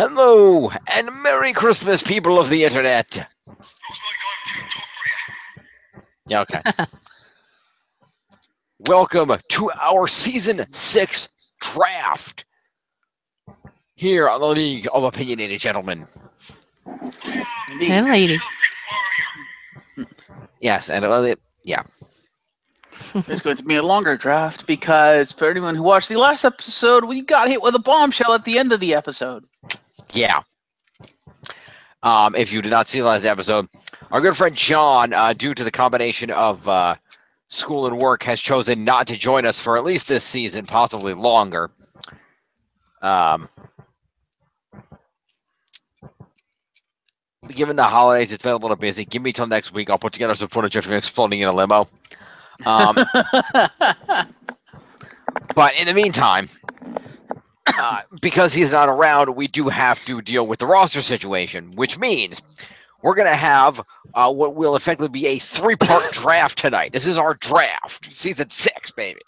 Hello, and Merry Christmas, people of the Internet. Yeah, okay. Welcome to our Season 6 draft here on the League of Opinionated Gentlemen. And lady. Yes, and yeah. It's going to be a longer draft because for anyone who watched the last episode, we got hit with a bombshell at the end of the episode. Yeah. If you did not see the last episode, our good friend John, due to the combination of school and work, has chosen not to join us for at least this season, possibly longer. Given the holidays, it's been a little busy. Give me till next week. I'll put together some footage of him exploding in a limo. But in the meantime, because he's not around, we do have to deal with the roster situation, which means we're going to have what will effectively be a 3-part draft tonight. This is our draft. Season 6, baby.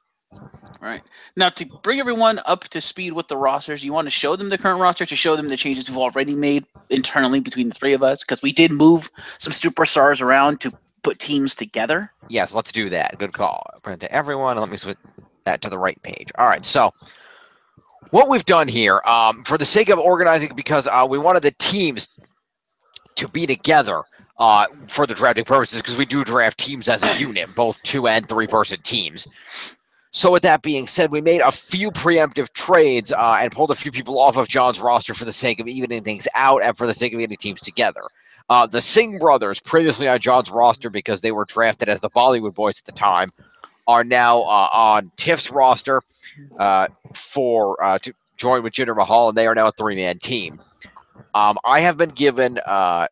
Right. Now, to bring everyone up to speed with the rosters, you want to show them the current roster to show them the changes we've already made internally between the three of us, because we did move some superstars around to put teams together. Yes, let's do that. Good call. Print it to everyone. Let me switch that to the right page. All right, so what we've done here, for the sake of organizing, because we wanted the teams to be together for the drafting purposes, because we do draft teams as a unit, both 2- and 3-person teams. So with that being said, we made a few preemptive trades and pulled a few people off of John's roster for the sake of evening things out and for the sake of getting teams together. The Singh brothers, previously on John's roster because they were drafted as the Bollywood boys at the time, are now on Tiff's roster to join with Jinder Mahal, and they are now a 3-man team. I have been given... I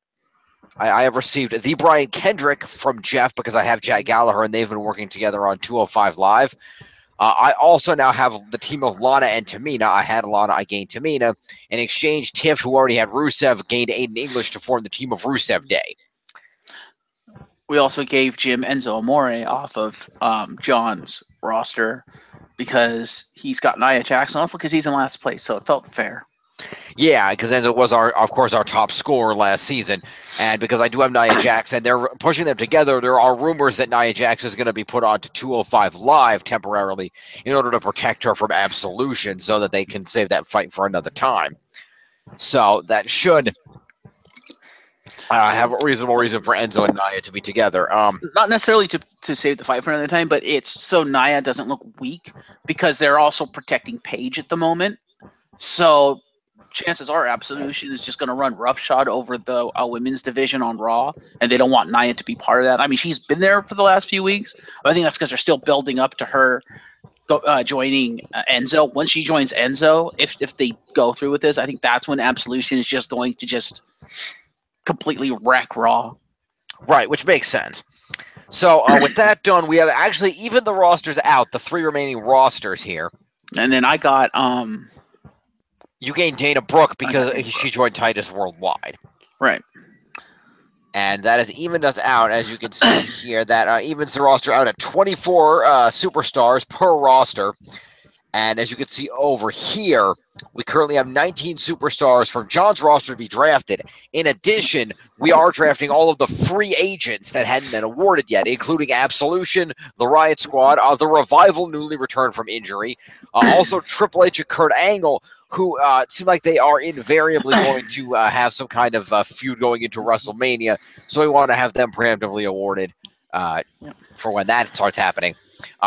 have received the Brian Kendrick from Jeff because I have Jack Gallagher, and they've been working together on 205 Live. I also now have the team of Lana and Tamina. I had Lana, I gained Tamina. In exchange, Tiff, who already had Rusev, gained Aiden English to form the team of Rusev Day. We also gave Jim Enzo Amore off of John's roster because he's got Nia Jackson, also because he's in last place, so it felt fair. Yeah, because Enzo was, of course, our top scorer last season. And because I do have Nia Jax, and they're pushing them together, there are rumors that Nia Jax is going to be put on to 205 Live temporarily in order to protect her from absolution so that they can save that fight for another time. So that should have a reasonable reason for Enzo and Nia to be together. Not necessarily to save the fight for another time, but it's so Nia doesn't look weak because they're also protecting Paige at the moment. So chances are Absolution is just going to run roughshod over the women's division on Raw, and they don't want Nia to be part of that. I mean, she's been there for the last few weeks, but I think that's because they're still building up to her joining Enzo. Once she joins Enzo, if they go through with this, I think that's when Absolution is just going to just completely wreck Raw. Right, which makes sense. So with that done, we have actually even the rosters out, the 3 remaining rosters here. And then I got You gained Dana Brooke because she joined Titus Worldwide. Right. And that has evened us out, as you can see here. That evens the roster out at 24 superstars per roster. And as you can see over here, we currently have 19 superstars from John's roster to be drafted. In addition, we are drafting all of the free agents that hadn't been awarded yet, including Absolution, the Riot Squad, the Revival newly returned from injury, also Triple H and Kurt Angle, who seem like they are invariably going to have some kind of feud going into WrestleMania. So we want to have them preemptively awarded for when that starts happening.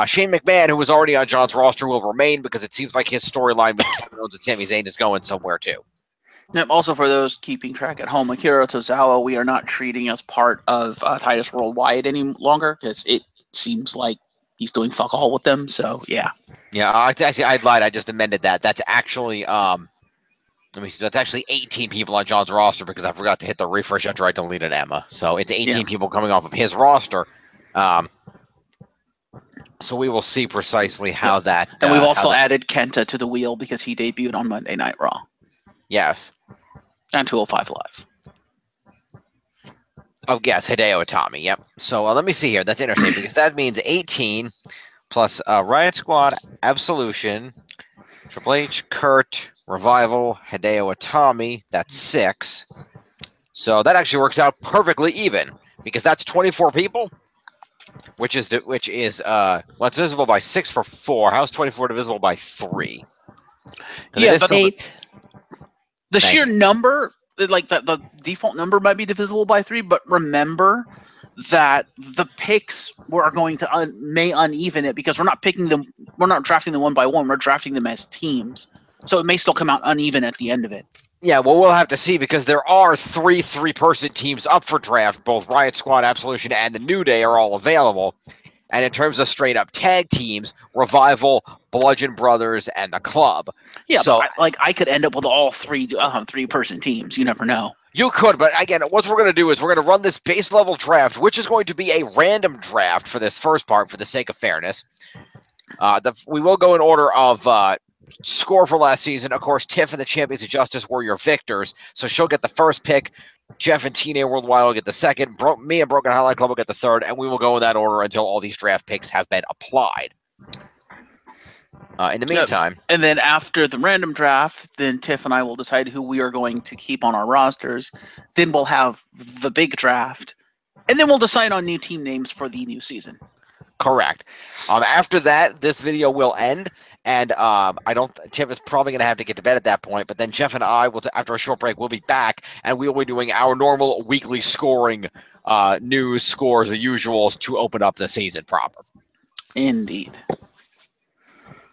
Shane McMahon, who was already on John's roster, will remain because it seems like his storyline with Kevin Owens and Sami Zayn is going somewhere too. Yep. Also, for those keeping track at home, Akira Tozawa, we are not treating as part of Titus Worldwide any longer because it seems like he's doing fuck all with them. So yeah. Yeah, I lied. I just amended that. That's actually let me see. That's actually 18 people on John's roster because I forgot to hit the refresh after I deleted Emma. So it's 18 people coming off of his roster. So we will see precisely how that. And we've also added Kenta to the wheel because he debuted on Monday Night Raw. Yes. And 205 Live. Oh, yes, Hideo Itami. Yep. So let me see here. That's interesting because that means 18 plus Riot Squad, Absolution, Triple H, Kurt, Revival, Hideo Itami, that's 6. So that actually works out perfectly even because that's 24 people, which is well, it's divisible by 6 for 4. How's 24 divisible by 3? Yeah, but Eight. the Thank sheer you. number, like the default number might be divisible by 3, but remember that the picks are going to may uneven it because we're not picking them, we're not drafting them one by one, we're drafting them as teams. So it may still come out uneven at the end of it. Yeah, well, we'll have to see because there are 3 3-person teams up for draft. Both Riot Squad, Absolution, and the New Day are all available. And in terms of straight up tag teams, Revival, Bludgeon Brothers, and the Club. Yeah, so but I could end up with all 3-person teams. You never know. You could, but again, what we're going to do is we're going to run this base level draft, which is going to be a random draft for this first part for the sake of fairness. We will go in order of score for last season. Of course, Tiff and the Champions of Justice were your victors, so she'll get the first pick. Jeff and TNA Worldwide will get the second. Me and Broken Highlight Club will get the third, and we will go in that order until all these draft picks have been applied. In the meantime, and then after the random draft, then Tiff and I will decide who we are going to keep on our rosters. Then we'll have the big draft, and then we'll decide on new team names for the new season. Correct. After that, this video will end, and Tiff is probably going to have to get to bed at that point. But then Jeff and I will, after a short break, we'll be back, and we will be doing our normal weekly scoring, news, scores, the usuals to open up the season proper. Indeed.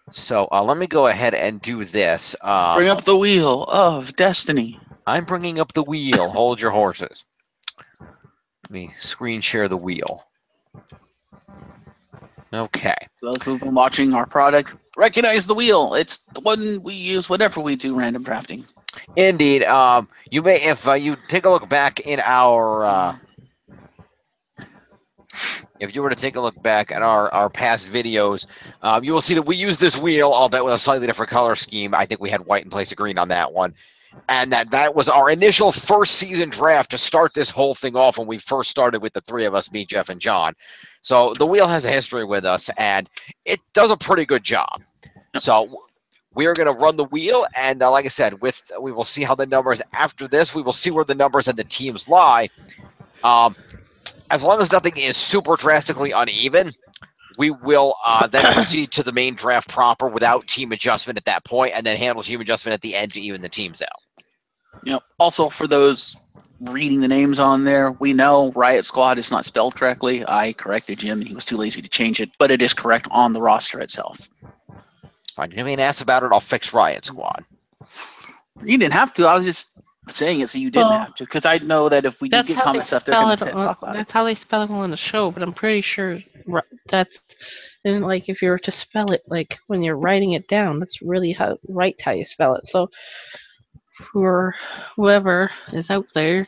So let me go ahead and do this. Bring up the wheel of destiny. I'm bringing up the wheel. Hold your horses. Let me screen share the wheel. Okay. Those who've been watching our product recognize the wheel. It's the one we use whenever we do random drafting. Indeed. You may, if you take a look back in our. If you were to take a look back at our past videos, you will see that we use this wheel, albeit with a slightly different color scheme. I think we had white in place of green on that one. And that was our initial first season draft to start this whole thing off when we first started with the 3 of us, me, Jeff, and John. So the wheel has a history with us, and it does a pretty good job. So we are going to run the wheel, and like I said, we will see how the numbers after this. We will see where the numbers and the teams lie. As long as nothing is super drastically uneven, we will then proceed to the main draft proper without team adjustment at that point, and then handle team adjustment at the end to even the teams out. Yep. Also, for those reading the names on there, we know Riot Squad is not spelled correctly. I corrected Jim, and he was too lazy to change it, but it is correct on the roster itself. Fine. You didn't ask about it, I'll fix Riot Squad. You didn't have to. I was just saying it so you didn't have to, because I know that if we do get comments up, they're going to talk about it. That's how they spell it on the show, but I'm pretty sure that's, and like if you were to spell it like when you're writing it down, that's really how you spell it. So for whoever is out there,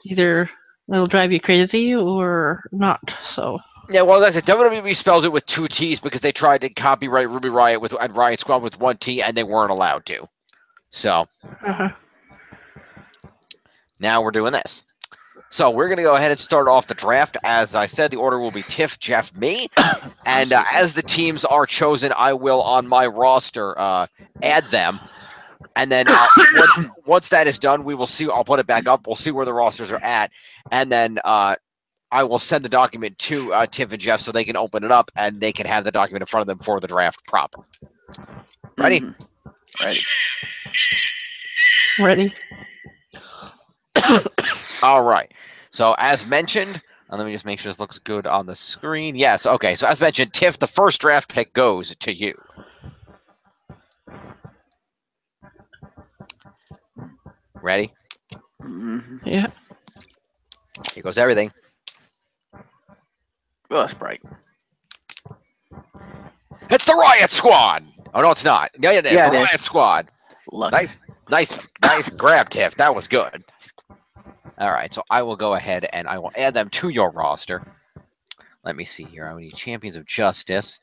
either it'll drive you crazy or not. So yeah, well, that's it. WWE spells it with 2 T's because they tried to copyright Ruby Riot and Riot Squad with 1 T, and they weren't allowed to. So now we're doing this. So we're going to go ahead and start off the draft. As I said, the order will be Tiff, Jeff, me. And as the teams are chosen, I will, on my roster, add them. And then once that is done, we will see. I'll put it back up. We'll see where the rosters are at. And then I will send the document to Tiff and Jeff so they can open it up and they can have the document in front of them for the draft proper. Ready? Ready. Ready. All right. So as mentioned, let me just make sure this looks good on the screen. Yes. Okay. So as mentioned, Tiff, the first draft pick goes to you. Ready? Yeah. Here goes everything. Oh, that's bright. It's the Riot Squad. Oh no, it's not. Yeah, it is. Yeah, the it Riot is. Squad. Lucky. Nice grab, Tiff. That was good. All right, so I will go ahead and I will add them to your roster. Let me see here. I need Champions of Justice.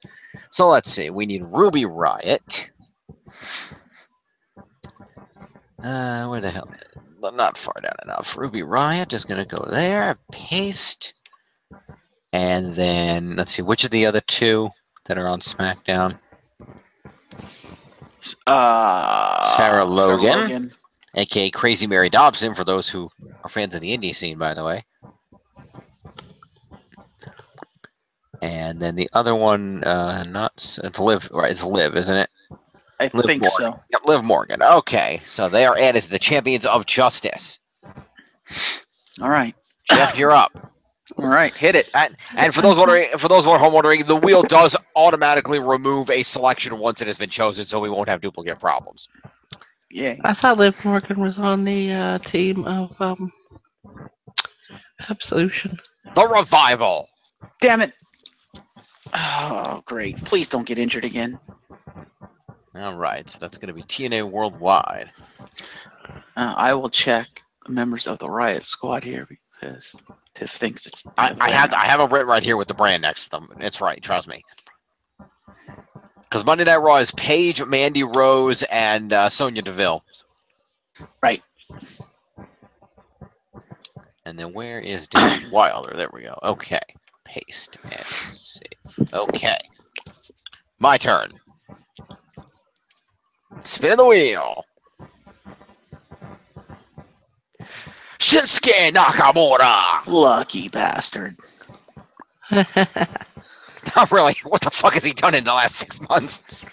So let's see. We need Ruby Riot. Where the hell? Not far down enough. Ruby Riot is going to go there. Paste. And then let's see. Which of the other 2 that are on SmackDown? Sarah Logan, aka Crazy Mary Dobson, for those who are fans of the indie scene, by the way. And then the other one, it's Liv, right? It's Liv, isn't it? I Liv think Morgan. so. Yep, Liv Morgan. Okay, so they are added to the Champions of Justice. All right. Jeff, you're up. All right, hit it. And for those at home wondering, the wheel does automatically remove a selection once it has been chosen, so we won't have duplicate problems. Yeah. I thought Liv Morgan was on the team of Absolution. The Revival. Damn it. Oh, great. Please don't get injured again. All right, so that's going to be TNA Worldwide. I will check members of the Riot Squad here because Tiff thinks it's. I have it written right here with the brand next to them. It's right, trust me. Because Monday Night Raw is Paige, Mandy Rose, and Sonya Deville. Right. And then where is David Wilder? There we go. Okay. Paste and save. Okay. My turn. Spin the wheel. Shinsuke Nakamura. Lucky bastard. Not really. What the fuck has he done in the last 6 months?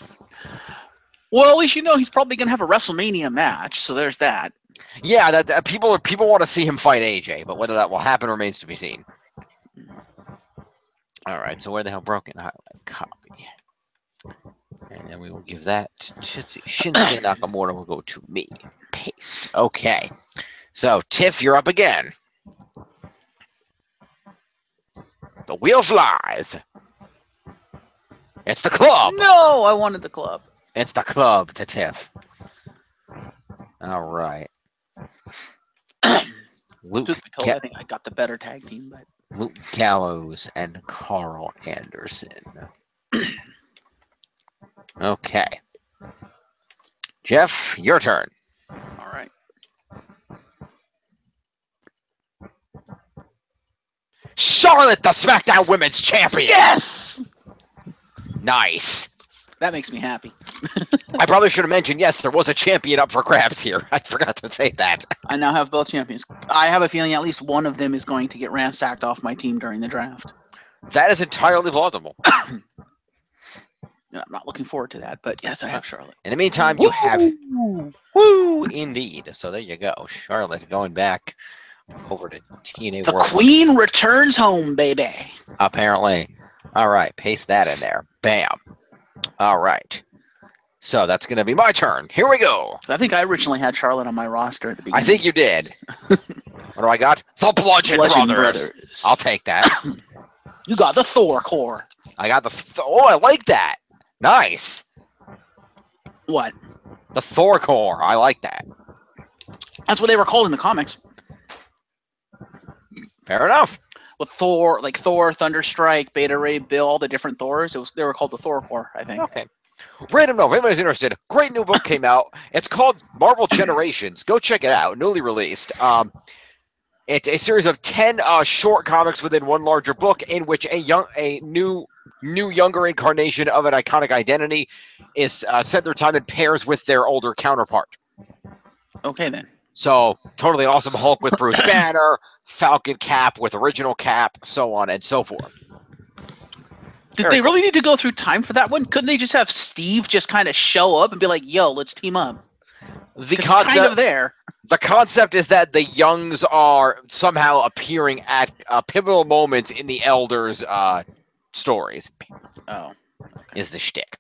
Well, at least you know he's probably going to have a WrestleMania match, so there's that. Yeah, that people want to see him fight AJ, but whether that will happen remains to be seen. All right, so where the hell broken highlight copy, and then we will give that to Shinsuke Nakamura. Will go to me. Paste. Okay, so Tiff, you're up again. The wheel flies. It's the club. No, I wanted the club. It's the club to Tiff. All right. Luke, Truth be told, I think I got the better tag team, but Luke Gallows and Carl Anderson. Okay. Jeff, your turn. all right. Charlotte, the SmackDown Women's Champion. Yes! Nice. That makes me happy. I probably should have mentioned, yes, there was a champion up for grabs here. I forgot to say that. I now have both champions. I have a feeling at least one of them is going to get ransacked off my team during the draft. That is entirely plausible. I'm not looking forward to that, but yes, I have Charlotte. In the meantime, you have... Woo! Indeed. So there you go. Charlotte going back over to TNA The World. Queen returns home, baby. Apparently. All right, paste that in there. Bam. All right. So that's going to be my turn. Here we go. I think I originally had Charlotte on my roster at the beginning. I think you did. What do I got? The Bludgeon Brothers. I'll take that. You got the Thor core. I got oh, I like that. Nice. What? The Thor core. I like that. That's what they were called in the comics. Fair enough. With Thor, like Thor, Thunderstrike, Beta Ray Bill, all the different Thors. They were called the Thor core, I think. Okay. Random note, if anybody's interested, great new book came out. It's called Marvel Generations. Go check it out. Newly released. It's a series of 10 short comics within one larger book in which a new younger incarnation of an iconic identity is spent their time in pairs with their older counterpart. Okay, then. So, totally awesome Hulk with Bruce Banner, Falcon Cap with original Cap, so on and so forth. Did they really need to go through time for that one? Couldn't they just have Steve just kind of show up and be like, yo, let's team up? The concept, kind of there. The concept is that the Youngs are somehow appearing at pivotal moments in the Elders' stories. Oh. Okay. Is the shtick.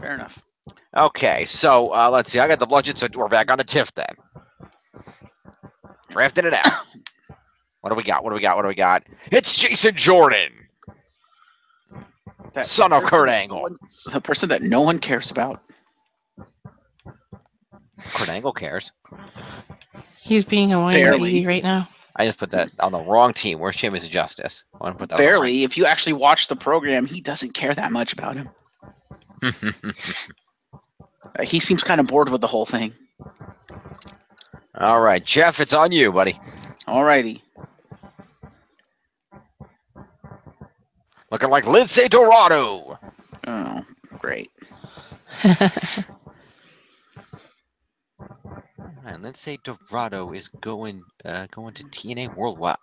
Fair enough. Okay, so let's see. I got the bludgeon, so we're back on the Tiff then. Drafting it out. What do we got? It's Jason Jordan. That son of Kurt Angle. The person that no one cares about. Kurt Angle cares. He's being a whiny baby right now. I just put that on the wrong team. Where's Champions of Justice? I want to put that Barely. On if you actually watch the program, he doesn't care that much about him. He seems kind of bored with the whole thing. All right, Jeff, it's on you, buddy. All righty. Looking like Lindsay Dorado. Oh, great. Alright, let's say Dorado is going to TNA Worldwide.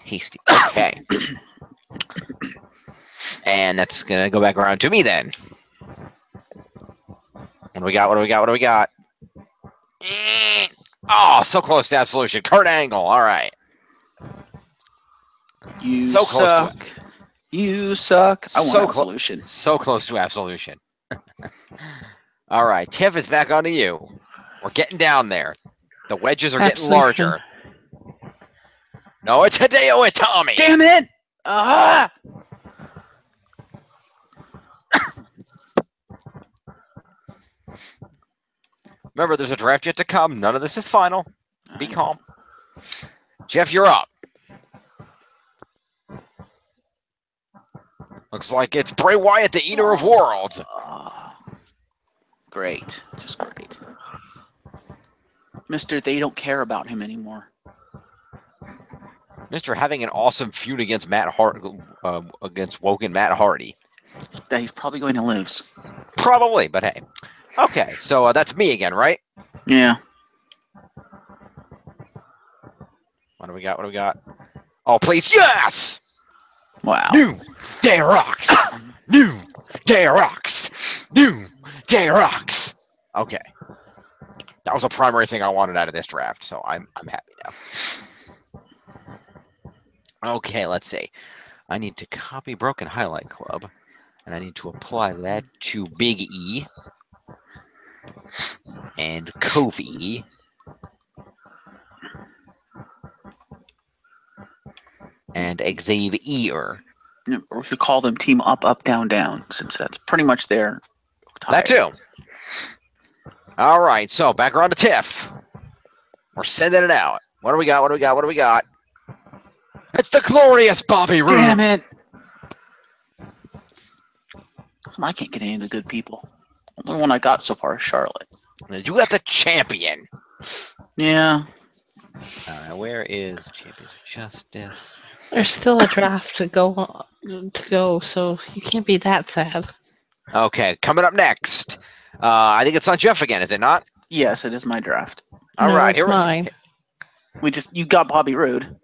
Hasty. Okay. And that's gonna go back around to me then. What do we got? What do we got? What do we got? Oh, so close to Absolution. Kurt Angle. All right. You So close to suck. You suck. I want So Absolution. So close to Absolution. All right, Tiff, it's back onto you. We're getting down there. The wedges are getting Absolution. larger. No, it's Hideo Itami. Damn it! Ah! Remember, there's a draft yet to come. None of this is final. Be calm. Jeff, you're up. Looks like it's Bray Wyatt, the Eater of Worlds. Great. Just great. Mister, they don't care about him anymore. Mr. having an awesome feud against against Woken Matt Hardy. That he's probably going to lose. Probably, but hey. Okay, so that's me again, right? Yeah. What do we got? What do we got? Oh, please, yes! Wow. New Day Rocks! New Day Rocks! New Day Rocks! Okay. That was a primary thing I wanted out of this draft, so I'm happy now. Okay, let's see. I need to copy Broken Highlight Club, and I need to apply that to Big E and Kofi. And Xavier. Or if you call them Team Up, Up, Down, Down, since that's pretty much their That too. All right, so back around to Tiff. We're sending it out. What do we got? What do we got? What do we got? It's the glorious Bobby Roode. Damn it! I can't get any of the good people. The only one I got so far is Charlotte. You got the champion. Yeah. Where is Champions of Justice? There's still a draft to go, so you can't be that sad. Okay, coming up next. I think it's on Jeff again, is it not? Yes, it is my draft. All No, right, it's here mine. You got Bobby Roode.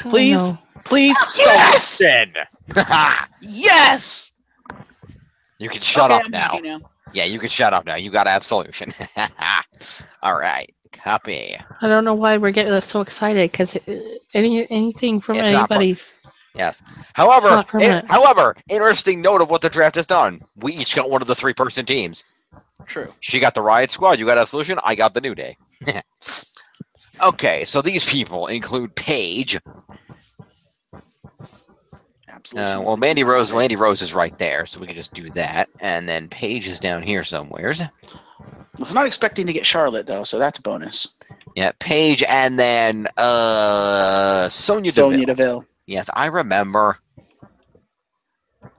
I Please, know. please. Yes! Yes! You can shut Okay, up I'm now. happy now. Yeah, you can shut up now. You got Absolution. All right, copy. I don't know why we're getting so excited because anything from It's not anybody's. Yes. However, not permanent. interesting note of what the draft has done. We each got one of the 3-person teams. True. She got the Riot Squad. You got Absolution. I got the New Day. Okay, so these people include Paige. Absolutely. Well, Mandy Rose is right there, so we can just do that. And then Paige is down here somewheres. I was not expecting to get Charlotte though, so that's a bonus. Yeah, Paige, and then Sonya Deville. Sonya Deville. Yes, I remember.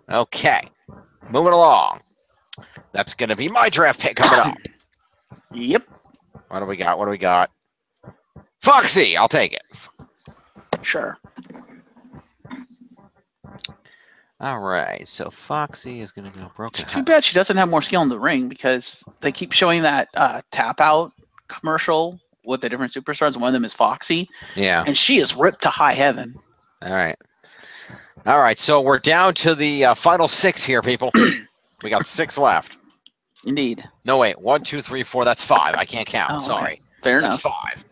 Okay, moving along. That's going to be my draft pick coming up. Yep. What do we got? What do we got? Foxy, I'll take it. Sure. All right, so Foxy is going to go broken. It's too bad she doesn't have more skill in the ring because they keep showing that tap out commercial with the different superstars. One of them is Foxy, Yeah. and she is ripped to high heaven. All right. All right, so we're down to the final 6 here, people. We got 6 left. Indeed. No, wait. 1, 2, 3, 4. That's 5. I can't count. Oh, okay. Sorry. Fair That's enough. 5.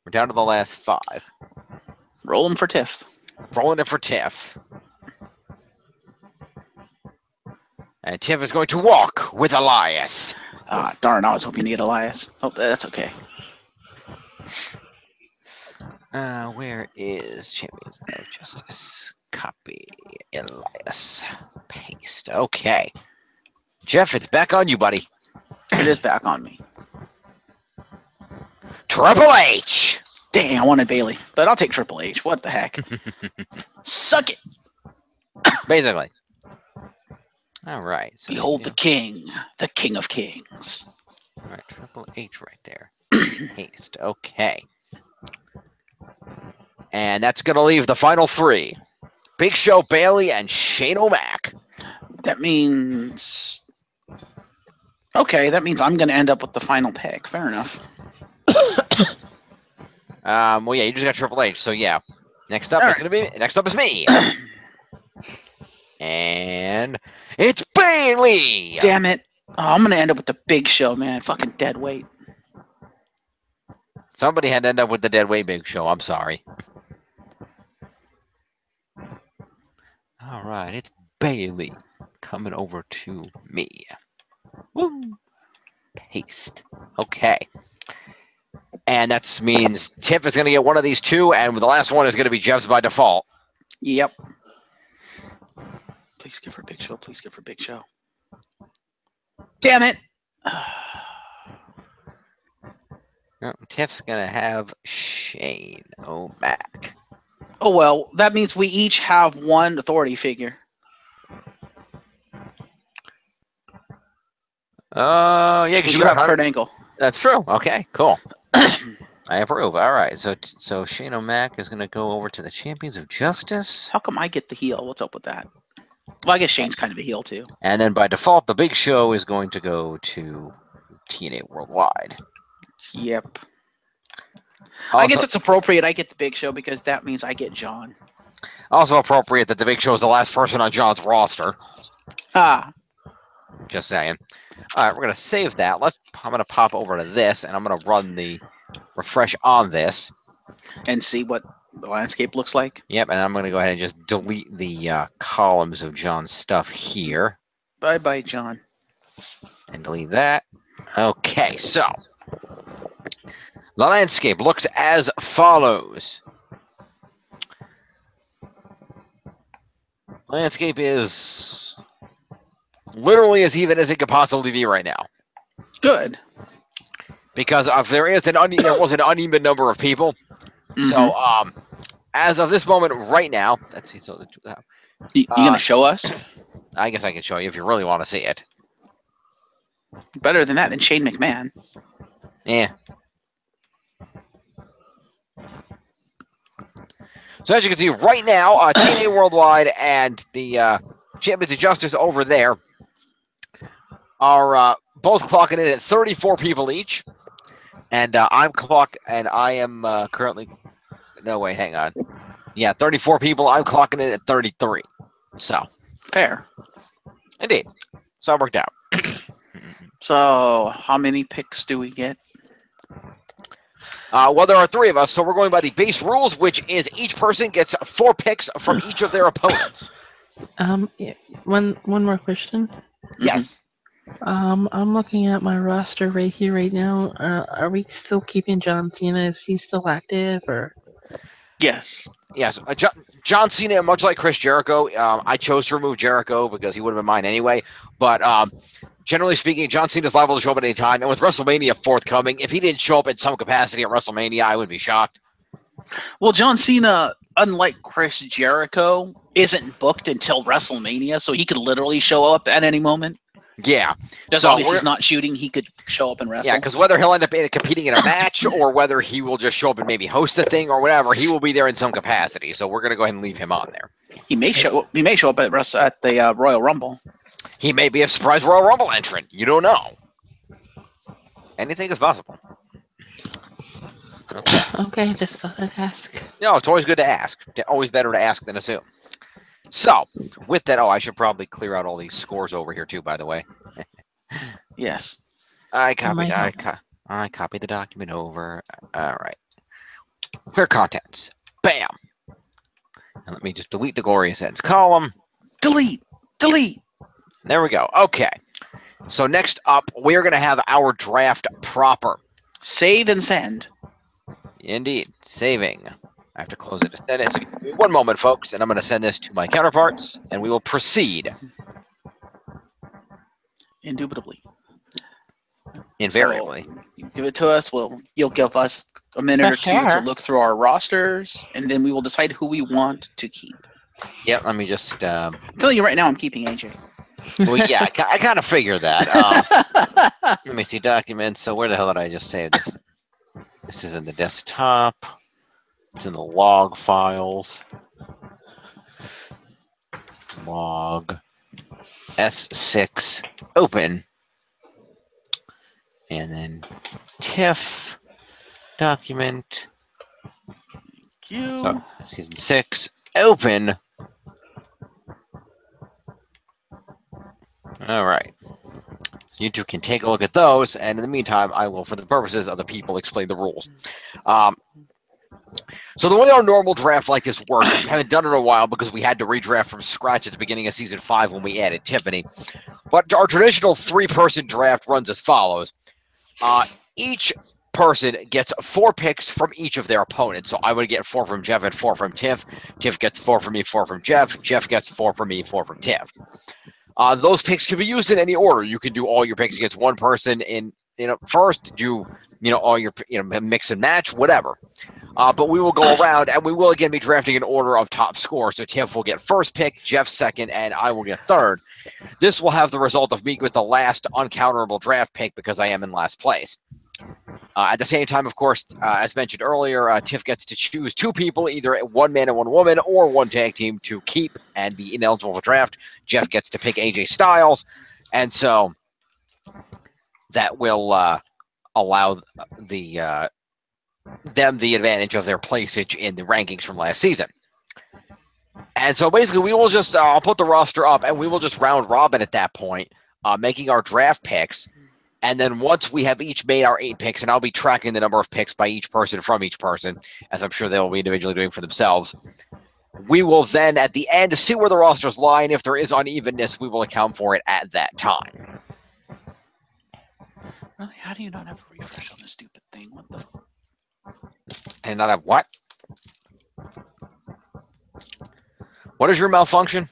We're down to the last 5. Roll them for Tiff. Rolling it for Tiff. And Tiff is going to walk with Elias. Ah, darn, I was hoping to get Elias. Oh, that's okay. Where is Champions of Justice? Copy. Elias. Paste. Okay. Jeff, it's back on you, buddy. It is back on me. Triple H. Dang, I wanted Bailey, but I'll take Triple H. What the heck? Suck it. Basically. All right. So Behold the king of kings. All right, Triple H right there. Paste. Okay. And that's going to leave the final 3. Big Show, Bailey, and Shane O'Mac. That means... Okay. Okay, that means I'm going to end up with the final pick. Fair enough. Well, yeah, you just got Triple H, so yeah. Next up is me. And it's Bailey. Damn it. Oh, I'm going to end up with the Big Show, man. Fucking dead weight. Somebody had to end up with the dead weight Big Show. I'm sorry. All right, it's Bailey coming over to me. Woo. Paste. Okay. And that means Tiff is going to get one of these two, and the last one is going to be Jeff's by default. Yep. Please give her Big Show. Please give her Big Show. Damn it. Oh, Tiff's going to have Shane O'Mac. Oh, well, that means we each have one authority figure. Yeah, because you have Kurt Angle. That's true. Okay, cool. I approve. All right, so Shane O'Mac is going to go over to the Champions of Justice. How come I get the heel? What's up with that? Well, I guess Shane's kind of a heel, too. And then by default, the Big Show is going to go to TNA Worldwide. Yep. Also, I guess it's appropriate I get the Big Show because that means I get John. Also appropriate that the Big Show is the last person on John's roster. Ah. Just saying. All right, we're going to save that. I'm going to pop over to this, and I'm going to run the refresh on this. And see what the landscape looks like. Yep, and I'm going to go ahead and just delete the columns of John's stuff here. Bye-bye, John. And delete that. Okay, so the landscape looks as follows. Landscape is literally as even as it could possibly be right now. Good. Because if there was an uneven number of people. Mm-hmm. So as of this moment right now, let's see. So you gonna show us? I guess I can show you if you really want to see it. Better than that than Shane McMahon. Yeah. So as you can see right now, TNA Worldwide and the Champions of Justice over there are both clocking in at 34 people each, and I am currently. No wait, hang on. Yeah, 34 people. I'm clocking in at 33. So fair. Indeed. So it worked out. So how many picks do we get? Well, there are 3 of us, so we're going by the base rules, which is each person gets 4 picks from each of their opponents. Yeah, one more question. Yes. I'm looking at my roster right here, right now. Are we still keeping John Cena? Is he still active, or? Yes. Yes. John Cena, much like Chris Jericho, I chose to remove Jericho because he would have been mine anyway. But generally speaking, John Cena's liable to show up at any time. And with WrestleMania forthcoming, if he didn't show up in some capacity at WrestleMania, I would be shocked. Well, John Cena, unlike Chris Jericho, isn't booked until WrestleMania, so he could literally show up at any moment. Yeah. As long as he's not shooting, he could show up and wrestle. Yeah, because whether he'll end up competing in a match or whether he will just show up and maybe host the thing or whatever, he will be there in some capacity. So we're going to go ahead and leave him on there. He may show up at the Royal Rumble. He may be a surprise Royal Rumble entrant. You don't know. Anything is possible. Okay. Okay, just thought I'd ask. No, it's always good to ask. Always better to ask than assume. So, with that, I should probably clear out all these scores over here too, by the way. Yes. I copied the document over. All right. Clear contents. Bam. And let me just delete the Glorious Ends column. Delete. There we go. Okay. So next up, we're going to have our draft proper. Save and send. Indeed. Saving. I have to close it to send it. So give me 1 moment, folks, and I'm going to send this to my counterparts, and we will proceed. Indubitably. Invariably. So you give it to us. You'll give us a minute or two to look through our rosters, and then we will decide who we want to keep. Yep, let me just... I'm telling you right now, I'm keeping AJ. Well, yeah, I kind of figured that. Let me see documents. So where the hell did I just save this? This is in the desktop. It's in the log files. Log S6 open. And then TIFF document. Thank you. So season 6 open. All right. So you two can take a look at those, and in the meantime, I will, for the purposes of the people, explain the rules. So the way our normal draft like this works, we haven't done it in a while because we had to redraft from scratch at the beginning of season 5 when we added Tiffany. But our traditional 3-person draft runs as follows. Each person gets 4 picks from each of their opponents. So I would get 4 from Jeff and 4 from Tiff. Tiff gets 4 from me, 4 from Jeff. Jeff gets 4 from me, 4 from Tiff. Those picks can be used in any order. You can do all your picks against one person in first, do all your mix and match, whatever. But we will go around, and we will again be drafting in order of top score. So Tiff will get first pick, Jeff second, and I will get third. This will have the result of me with the last uncounterable draft pick because I am in last place. At the same time, of course, as mentioned earlier, Tiff gets to choose 2 people, either one man and one woman, or one tag team to keep and be ineligible for draft. Jeff gets to pick AJ Styles, and so that will allow them the advantage of their placage in the rankings from last season. And so basically, we will just I'll put the roster up, and we will just round robin at that point, making our draft picks. And then once we have each made our 8 picks, and I'll be tracking the number of picks by each person from each person, as I'm sure they will be individually doing for themselves, we will then, at the end, see where the rosters lie, and if there is unevenness, we will account for it at that time. Really? How do you not have a refresh on this stupid thing? What the? And not have what? What is your malfunction?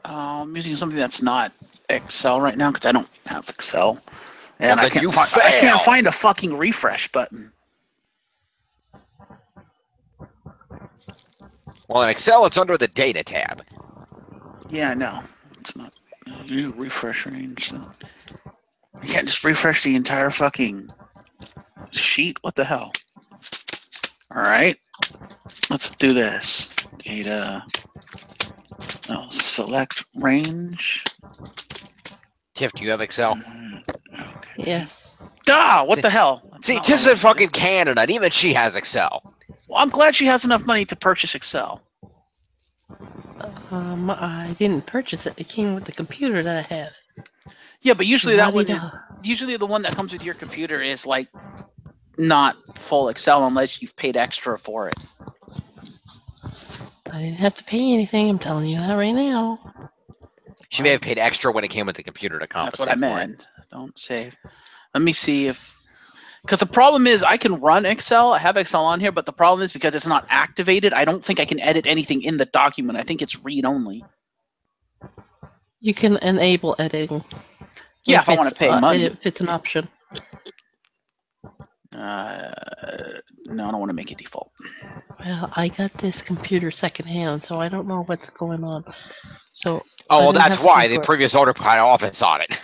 I'm using something that's not Excel right now because I don't have Excel, and Well, I can't find a fucking refresh button. Well, in Excel, it's under the Data tab. Yeah, no, it's not. You need a refresh range. So. I can't just refresh the entire fucking sheet. What the hell? All right, let's do this. Data. Oh, select range. Tiff, do you have Excel? Okay. Yeah. Duh! What the hell? That's See, not Tiff's what I in fucking Canada, and even she has Excel. Well, I'm glad she has enough money to purchase Excel. I didn't purchase it. It came with the computer that I have. Yeah, but usually that one is La-di-da. usually the one that comes with your computer is like not full Excel unless you've paid extra for it. I didn't have to pay anything. I'm telling you that right now. She may have paid extra when it came with the computer to compensate. That's what I for it. meant. Don't save. Let me see if. Because the problem is I can run Excel. I have Excel on here, but the problem is because it's not activated, I don't think I can edit anything in the document. I think it's read only. You can enable editing. Yeah, if I want to pay money. If it's an option. No, I don't want to make it default. Well, I got this computer secondhand, so I don't know what's going on. So. Oh, well, I didn't that's have to why pay the for it. previous owner had Office on it.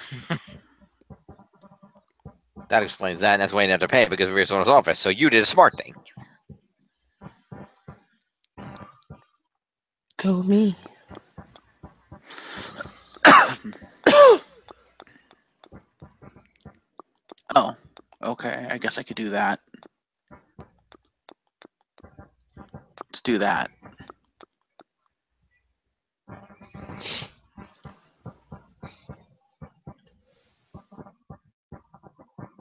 That explains that, and that's why you didn't have to pay because of previous owner's Office. So you did a smart thing. Go me. Oh, okay. I guess I could do that. Let's do that.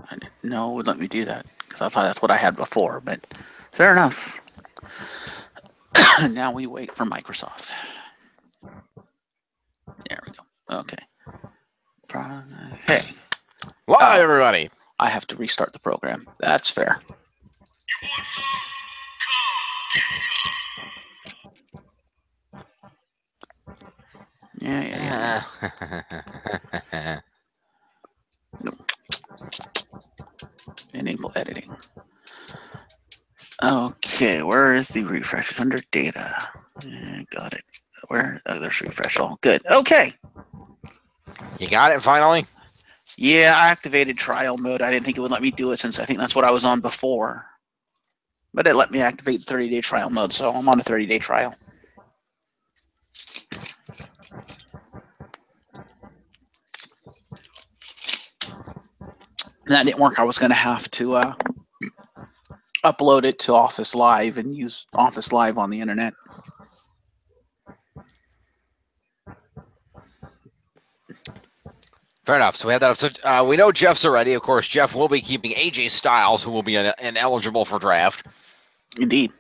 I didn't know it would let me do that because I thought that's what I had before, but fair enough. Now we wait for Microsoft. There we go. Okay. Hey. Why, everybody? I have to restart the program. That's fair. Yeah. Enable editing. Okay, where is the refresh? It's under data. Yeah, got it. Where? Oh, there's refresh. Oh, good. Okay. You got it finally? Yeah, I activated trial mode. I didn't think it would let me do it since I think that's what I was on before. But it let me activate 30-day trial mode, so I'm on a 30-day trial. that didn't work, I was going to have to upload it to Office Live and use Office Live on the internet. Fair enough. So we have that. So we know Jeff's already. Of course, Jeff will be keeping AJ Styles, who will be ineligible for draft. Indeed.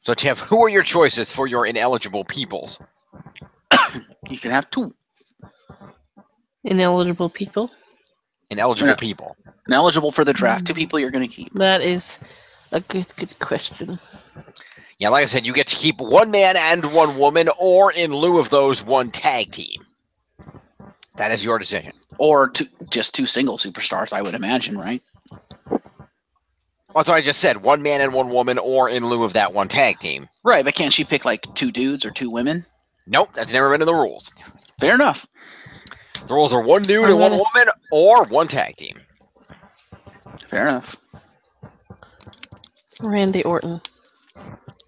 So, Jeff, who are your choices for your ineligible peoples? You can have 2. Ineligible people. Ineligible Yeah. people. Ineligible for the draft. 2 people you're going to keep. That is a good question. Yeah, like I said, you get to keep 1 man and 1 woman, or in lieu of those, 1 tag team. That is your decision. Or just 2 single superstars, I would imagine, right? That's what I just said. 1 man and 1 woman, or in lieu of that, 1 tag team. Right, but can't she pick like 2 dudes or 2 women? Nope, that's never been in the rules. Fair enough. The rules are 1 dude and 1 woman, or 1 tag team. Fair enough. Randy Orton.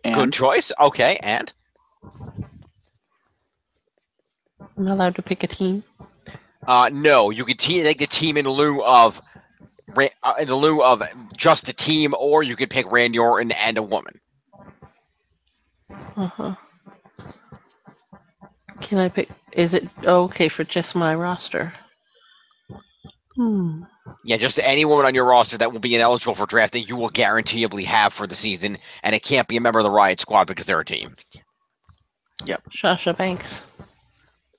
And good choice. Okay, and I'm allowed to pick a team. no, you could take the team in lieu of just the team, or you could pick Randy Orton and a woman. Uh-huh. Can I pick? Is it okay for just my roster? Yeah, just any woman on your roster that will be ineligible for draft that you will guaranteeably have for the season, and it can't be a member of the Riot Squad because they're a team. Yep. Sasha Banks.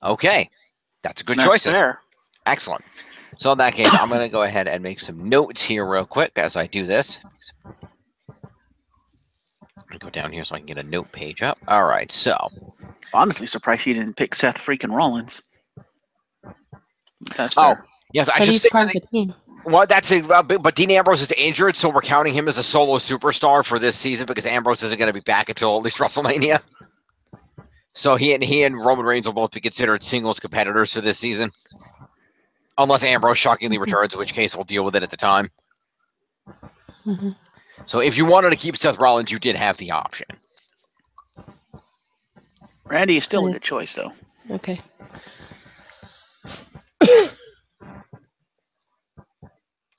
Okay, that's a good That's choice. fair. Excellent. So in that case, I'm going to go ahead and make some notes here real quick as I do this. I'll go down here so I can get a note page up. All right, so. Honestly, surprised she didn't pick Seth freaking Rollins. That's fair. Oh, yes, I But should he's say. part of the team. Well, that's it. But Dean Ambrose is injured, so we're counting him as a solo superstar for this season because Ambrose isn't going to be back until at least WrestleMania. So he and Roman Reigns will both be considered singles competitors for this season, unless Ambrose shockingly returns, in which case we'll deal with it at the time. Mm-hmm. So if you wanted to keep Seth Rollins, you did have the option. Randy is still a good choice, though. Okay.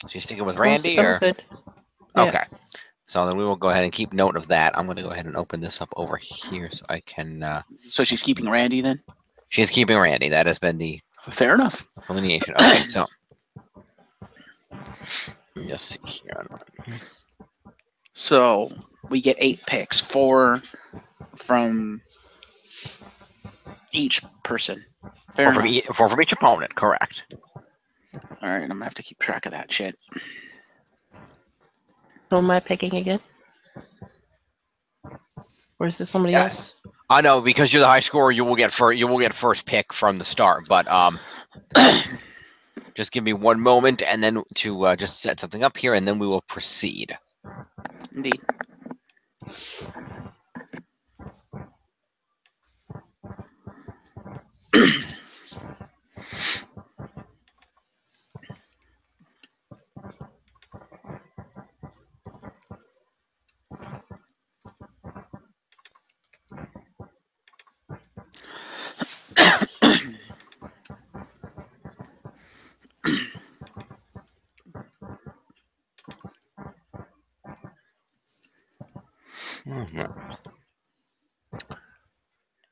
So you sticking with Randy, I'm or good. Yeah. okay? So then we will go ahead and keep note of that. I'm going to go ahead and open this up over here so I can. So she's keeping Randy then? She's keeping Randy. That has been the Fair enough. delineation. Okay, so let me just see here. So we get 8 picks, 4 from each person. Fair enough. 4 from each opponent, correct. All right, I'm gonna have to keep track of that shit. So am I picking again? Or is it somebody Yeah. else? I know because you're the high scorer, you will get first pick from the start. But just give me one moment, and then to just set something up here, and then we will proceed. Indeed.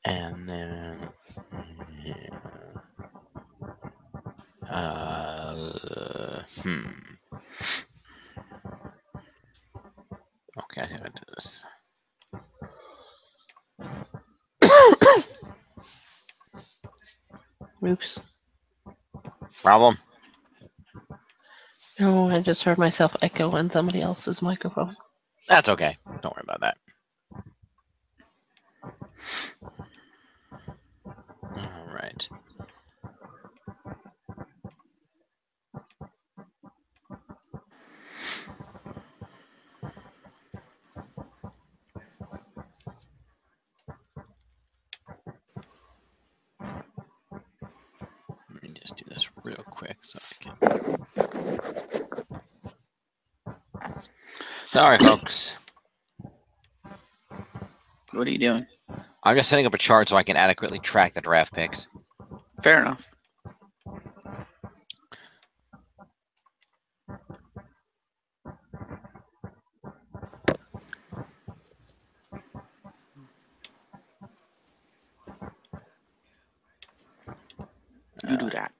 And then, Okay, I think I do this. Oops. Problem? Oh, I just heard myself echo on somebody else's microphone. That's okay. Don't worry about that. All right. Let me just do this real quick so I can. Sorry, folks. What are you doing? I'm just setting up a chart so I can adequately track the draft picks. Fair enough. do that.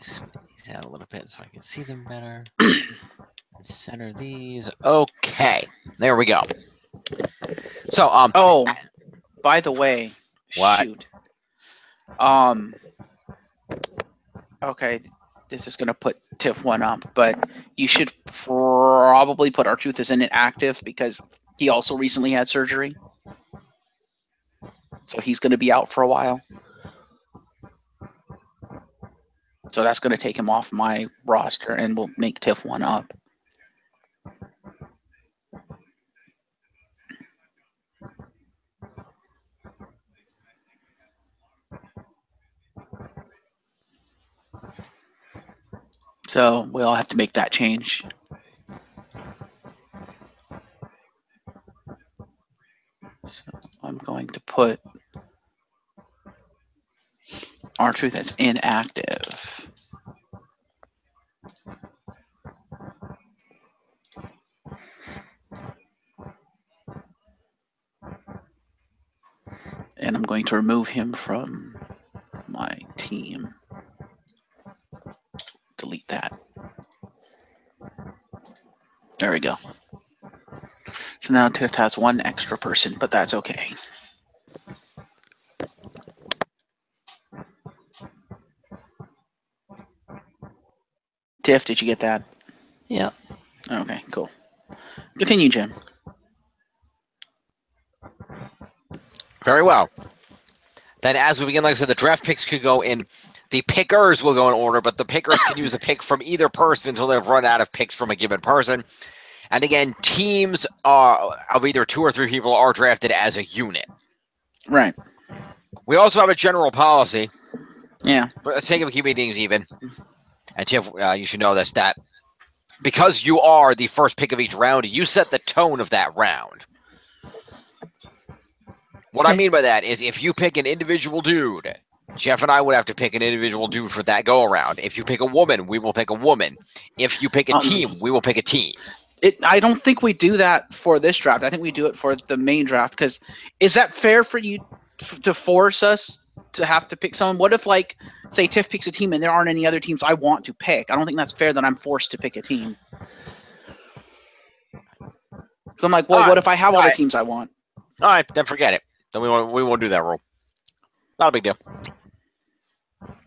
Spin these out a little bit so I can see them better. Center these. Okay, there we go. So, Oh, by the way, What? shoot. Okay, this is gonna put Tiff 1 up, but you should probably put R-Truth as inactive because he also recently had surgery. So he's gonna be out for a while. So that's gonna take him off my roster and we'll make Tiff 1 up. So we'll have to make that change. So I'm going to put R-Truth as inactive. And I'm going to remove him from my team. Delete that. There we go. So now Tiff has 1 extra person, but that's okay. Tiff, did you get that? Yeah. Okay, cool. Continue, Jim. very well. Then as we begin, like I said, the draft picks could go in. The pickers will go in order, but the pickers can use a pick from either person until they've run out of picks from a given person. And again, teams of either 2 or 3 people are drafted as a unit. Right. We also have a general policy, Yeah. for the sake of keeping things even. And Tiff, you should know this, that because you are the first pick of each round, you set the tone of that round. What I Okay. mean by that is if you pick an individual dude, Jeff and I would have to pick an individual dude for that go-around. If you pick a woman, we will pick a woman. If you pick a team, we will pick a team. I don't think we do that for this draft. I think we do it for the main draft because is that fair for you to force us to have to pick someone? What if, like, say Tiff picks a team and there aren't any other teams I want to pick? I don't think that's fair that I'm forced to pick a team. So I'm like, well, what if I have all the teams I want? All right, then forget it. Then we won't do that rule. Not a big deal.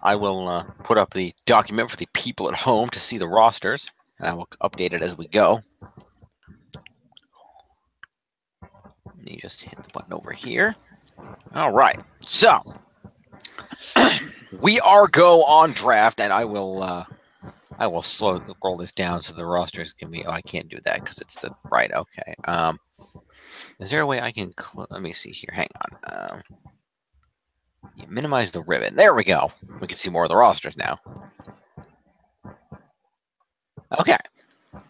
I will put up the document for the people at home to see the rosters, and I will update it as we go. You just hit the button over here. All right, so we are go on draft, and I will slowly roll this down so the rosters can be. Oh, I can't do that because it's the right. Okay. Is there a way I can? Let me see here. Hang on. You minimize the ribbon. There we go. We can see more of the rosters now. Okay,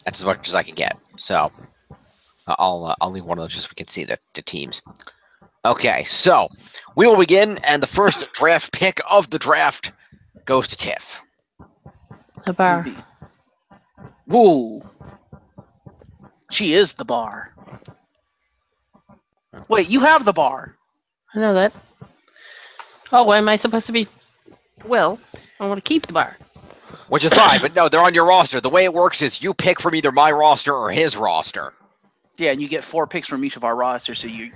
that's as much as I can get. So I'll leave one of those just so we can see the teams. Okay, so we will begin, and the first draft pick of the draft goes to Tiff. The bar. Woo! She is the bar. Wait, you have the bar. I know that. Oh, why am I supposed to be? Well, I want to keep the bar. Which is fine, but no, they're on your roster. The way it works is you pick from either my roster or his roster. Yeah, and you get 4 picks from each of our rosters, so you're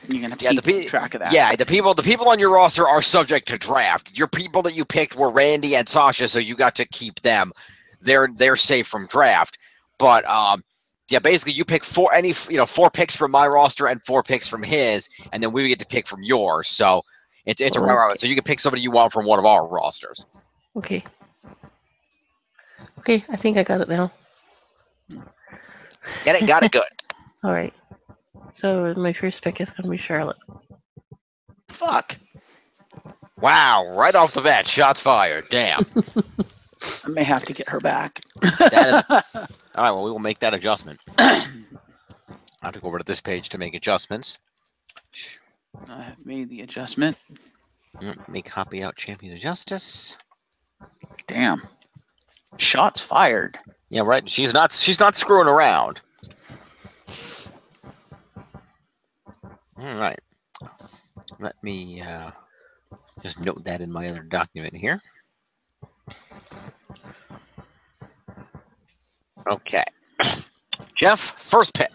gonna have to keep track of that. Yeah, the people on your roster are subject to draft. Your people that you picked were Randy and Sasha, so you got to keep them. They're safe from draft. But yeah, basically you pick 4 picks from my roster and 4 picks from his, and then we get to pick from yours. So it's a round. So you can pick somebody you want from one of our rosters. Okay. Okay, I think I got it now. Got it good. All right. So my first pick is going to be Charlotte. Fuck. Wow, right off the bat, shots fired. Damn. I may have to get her back. All right, well, we will make that adjustment. I have to go over to this page to make adjustments. I have made the adjustment. Let me copy out Champions of Justice. Damn. Shots fired. Yeah, right. She's not screwing around. All right. Let me Just note that in my other document here. Okay. Jeff, first pick.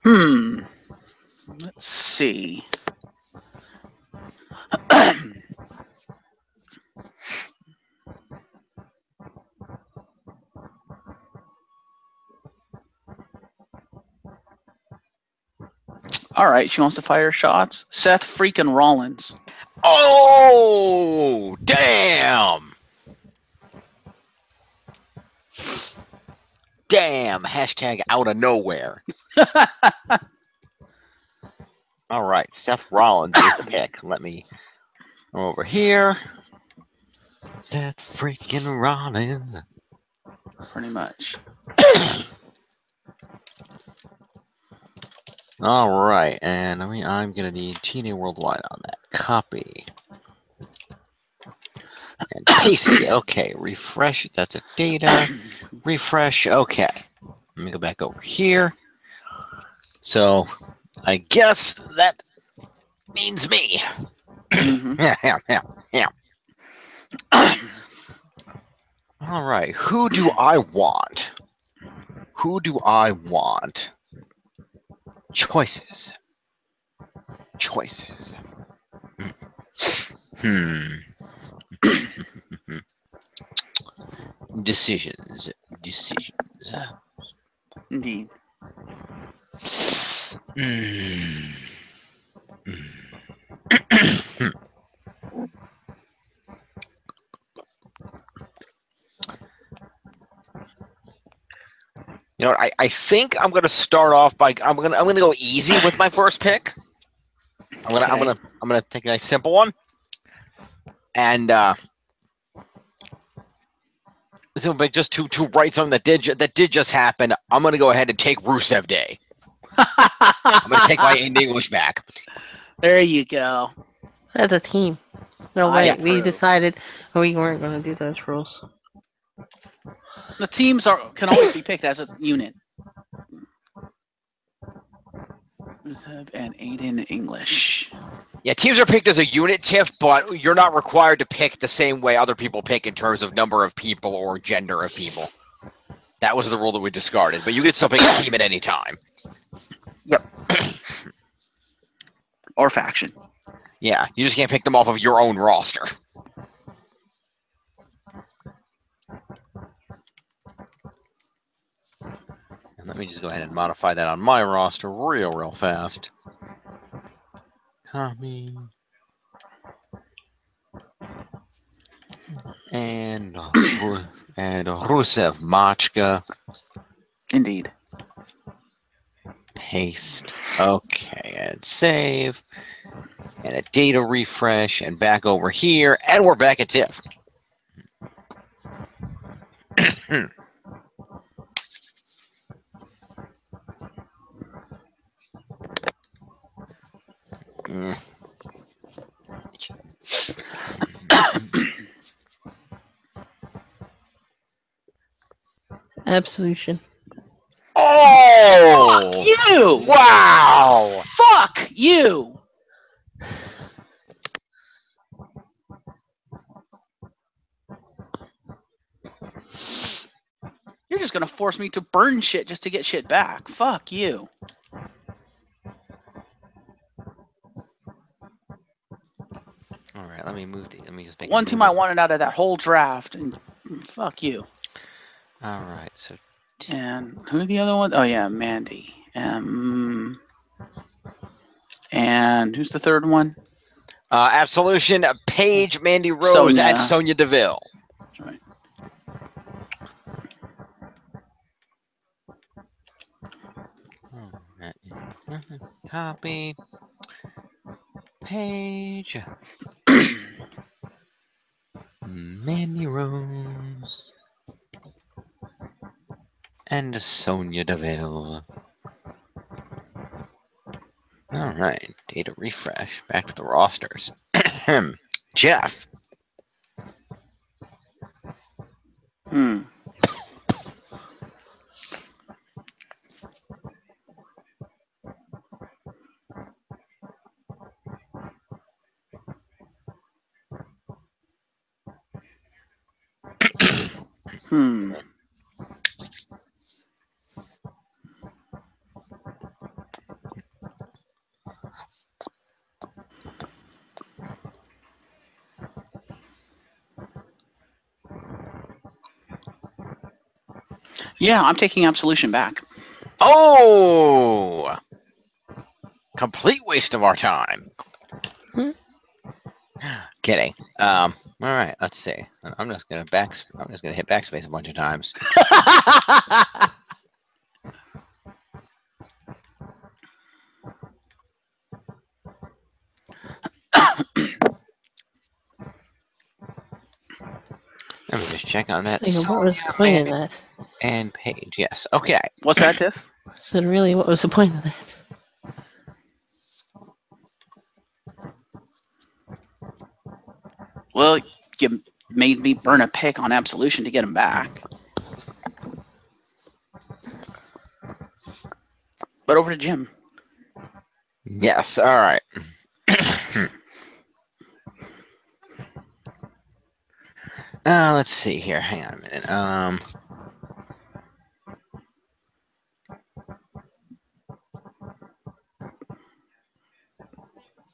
Let's see. All right, she wants to fire shots. Seth freaking Rollins. Oh, damn. Damn. Hashtag out of nowhere. All right. Seth Rollins is pick. Let me go over here. Seth freaking Rollins. Pretty much. All right. And I'm going to need TNA Worldwide on that. Copy. And paste it. Okay. Refresh. That's a data. Refresh. Okay. Let me go back over here. So I guess that means me. Yeah. All right. Who do I want? Choices. Decisions. Indeed. You know, I think I'm gonna start off by I'm gonna go easy with my first pick. I'm gonna take a nice simple one, and just to write something that did just happen. I'm gonna go ahead and take Rusev Day. I'm gonna take my English back. There you go. As a team. No, I wait. We approve. decided we weren't going to do those rules. The teams can always be picked as a unit. And Aiden English. Yeah, teams are picked as a unit, Tiff, but you're not required to pick the same way other people pick in terms of number of people or gender of people. That was the rule that we discarded, but you can still pick a team at any time. Yep. Or faction. Yeah, you just can't pick them off of your own roster. And let me just go ahead and modify that on my roster real fast. Copy. And Rusev Machka. Indeed. Paste. Okay, and save. And a data refresh, and back over here, and we're back at Tiff. Absolution. Oh! Fuck you! Wow! Fuck you! You're just gonna force me to burn shit just to get shit back. Fuck you. All right, let me just make One team I wanted out of that whole draft, and fuck you. All right, so. And who are the other ones? Oh yeah, Mandy. And who's the third one? Absolution, Paige, Mandy Rose, Sonya. and Sonya Deville. That's right. Copy. Paige. Mandy Rose. And Sonya Deville. All right, data refresh. Back to the rosters. Jeff. Yeah, I'm taking Absolution back. Oh! Complete waste of our time. Kidding. All right. Let's see. I'm just gonna hit backspace a bunch of times. Let me just check on that. Like, what was the point of that? And page. Yes. Okay. What's that, Tiff? So really, what was the point of that? Well, you made me burn a pick on Absolution to get him back. But over to Jim. Yes. All right. Let's see here. Hang on a minute.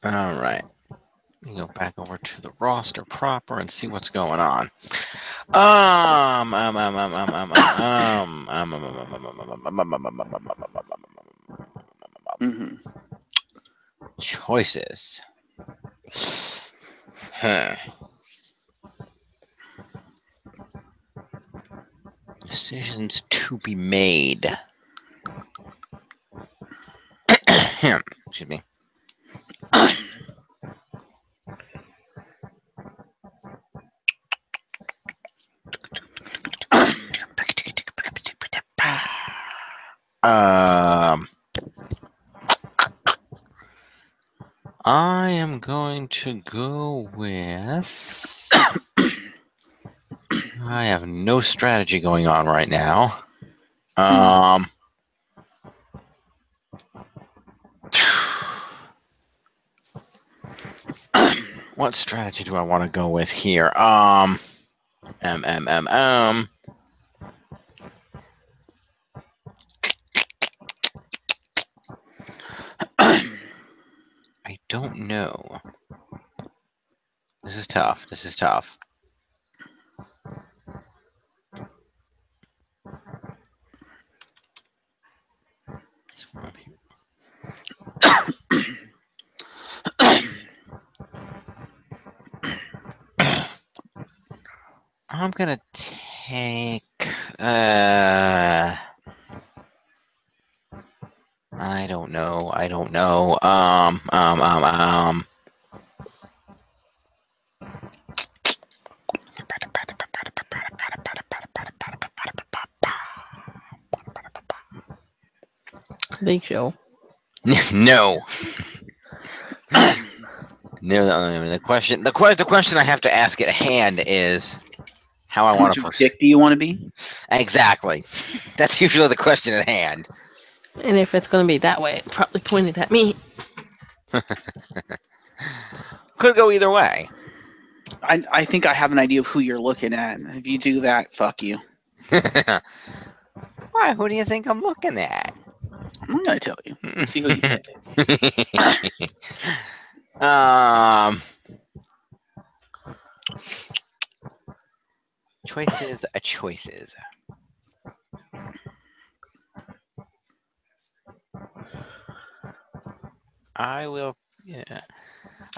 All right. Let me go back over to the roster proper and see what's going on. Choices. Decisions to be made. Excuse me. I am going to go with. I have no strategy going on right now. What strategy do I want to go with here? I don't know. This is tough. This is tough. I'm gonna take. I don't know. I don't know. Big Show. No. No. The question I have to ask at hand is how I want to Which dick do you want to be? Exactly. That's usually the question at hand. And if it's going to be that way, it probably pointed at me. Could go either way. I think I have an idea of who you're looking at. If you do that, fuck you. Why? Who do you think I'm looking at? I'm not gonna tell you. Let's see who you pick. Choices. I will. Yeah.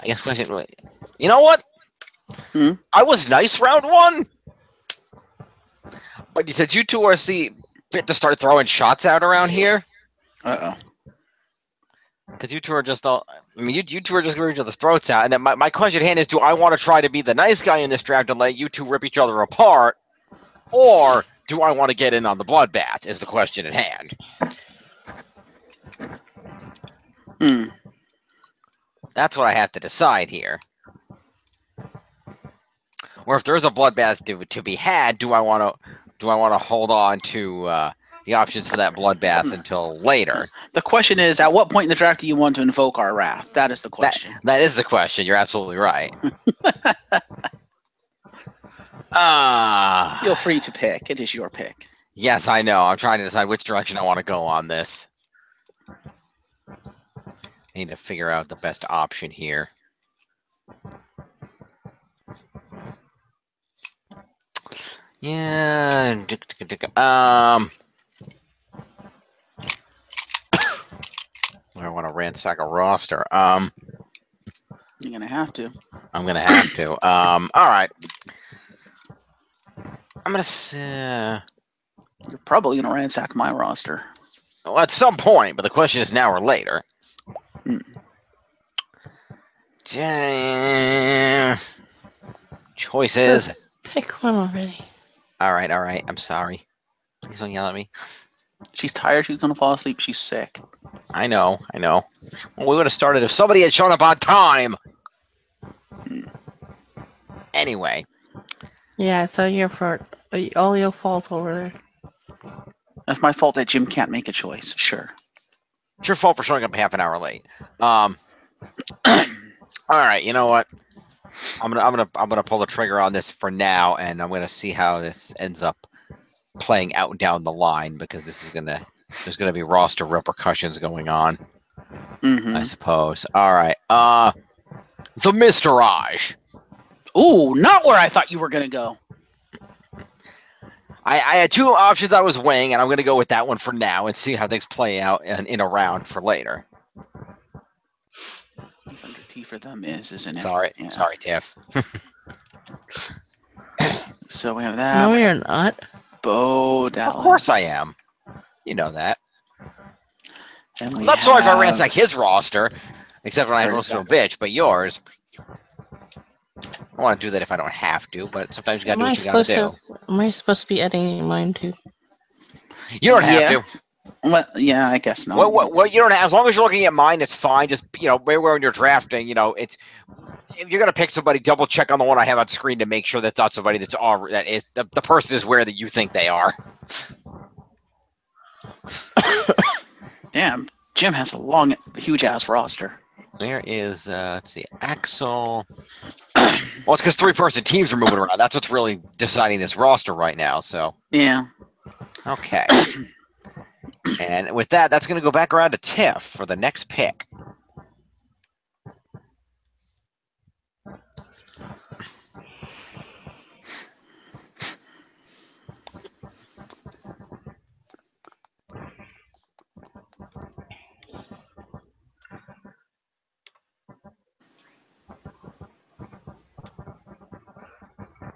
I guess question. You know what? I was nice round one, but you said you two are fit to start throwing shots out around here. Because you two are just all. I mean, you two are just going to each other's throats out. And then my question at hand is: do I want to try to be the nice guy in this draft and let you two rip each other apart, or do I want to get in on the bloodbath? Is the question at hand. That's what I have to decide here. Or if there's a bloodbath to be had, do I want to hold on to the options for that bloodbath until later? The question is, at what point in the draft do you want to invoke our wrath? That is the question. That is the question. You're absolutely right. Feel free to pick. It is your pick. Yes, I know. I'm trying to decide which direction I want to go on this. I need to figure out the best option here. Yeah. I want to ransack a roster. You're gonna have to. I'm gonna have to. All right. I'm gonna say. You're probably gonna ransack my roster. Well, at some point, but the question is now or later. Choices. Pick one already. All right. I'm sorry. Please don't yell at me. She's tired. She's gonna fall asleep. She's sick. I know. Well, we would have started if somebody had shown up on time. Anyway. Yeah, so your fault. All your fault over there. That's my fault that Jim can't make a choice. Sure. It's your fault for showing up half an hour late. All right. You know what? I'm gonna pull the trigger on this for now, and I'm gonna see how this ends up playing out down the line because there's gonna be roster repercussions going on. I suppose. All right. The Mistirage. Ooh, not where I thought you were gonna go. I had two options I was weighing, and I'm gonna go with that one for now and see how things play out in a round for later. It's under T for them isn't it? Sorry, Yeah. sorry, Tiff. So we have that. No, you're not. Bo Dallas. Of course I am. You know that. And I'm not sorry if I ransack his roster, except when I have to bitch, but yours. I want to do that if I don't have to, but sometimes you gotta do what you gotta do. Am I supposed to be editing mine too? You don't have to. Well, yeah, I guess not. What you don't have, as long as you're looking at mine, it's fine. Just when you're drafting, it's if you're gonna pick somebody, double check on the one I have on screen to make sure that's not somebody that is the person is where that you think they are. Damn, Jim has a huge ass roster. There is let's see, Axel. Well, it's because 3-person teams are moving around. That's what's really deciding this roster right now. So yeah. Okay. And with that, that's going to go back around to Tiff for the next pick.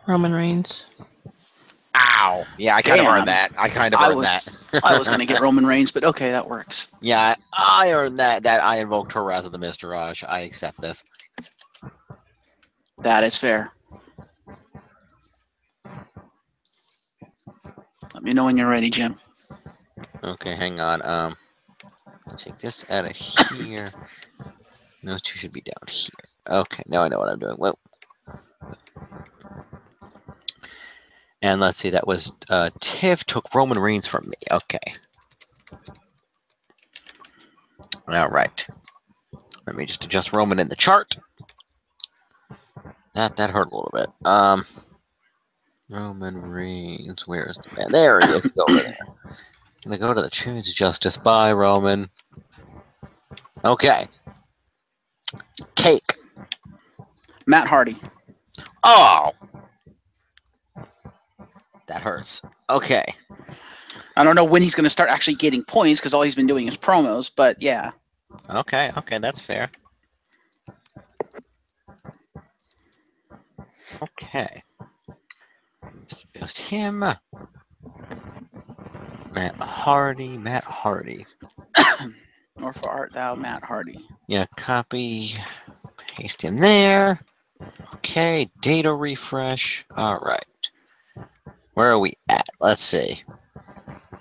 Roman Reigns. Ow. Yeah, I kind of earned that. I was going to get Roman Reigns, but okay, that works. Yeah, I earned that. That I invoked her wrath of the Mistirage. I accept this. That is fair. Let me know when you're ready, Jim. Okay, hang on. Take this out of here. Those two should be down here. Okay, now I know what I'm doing. Whoa. And let's see, that was Tiff took Roman Reigns from me. Okay. All right. Let me just adjust Roman in the chart. That hurt a little bit. Roman Reigns, where is the man? There he is. He's over there. Gonna go to the Champions of Justice. Bye, Roman. Okay. Cake. Matt Hardy. Oh. That hurts. Okay. I don't know when he's going to start actually getting points because all he's been doing is promos, but yeah. Okay, that's fair. Okay. Just him. Matt Hardy. Or for art thou, Matt Hardy. Yeah, copy. Paste him there. Okay, data refresh. All right. Where are we at? Let's see.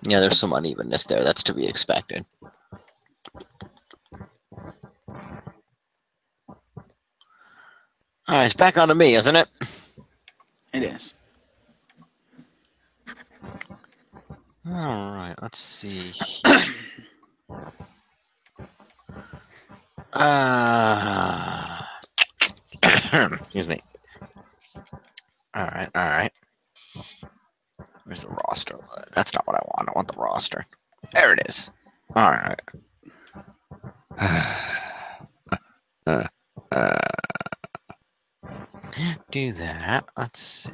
Yeah, there's some unevenness there. That's to be expected. All right, it's back on to me, isn't it? It is. All right, let's see. Excuse me. All right. Where's the roster? That's not what I want. I want the roster. There it is. All right. Do that. Let's see.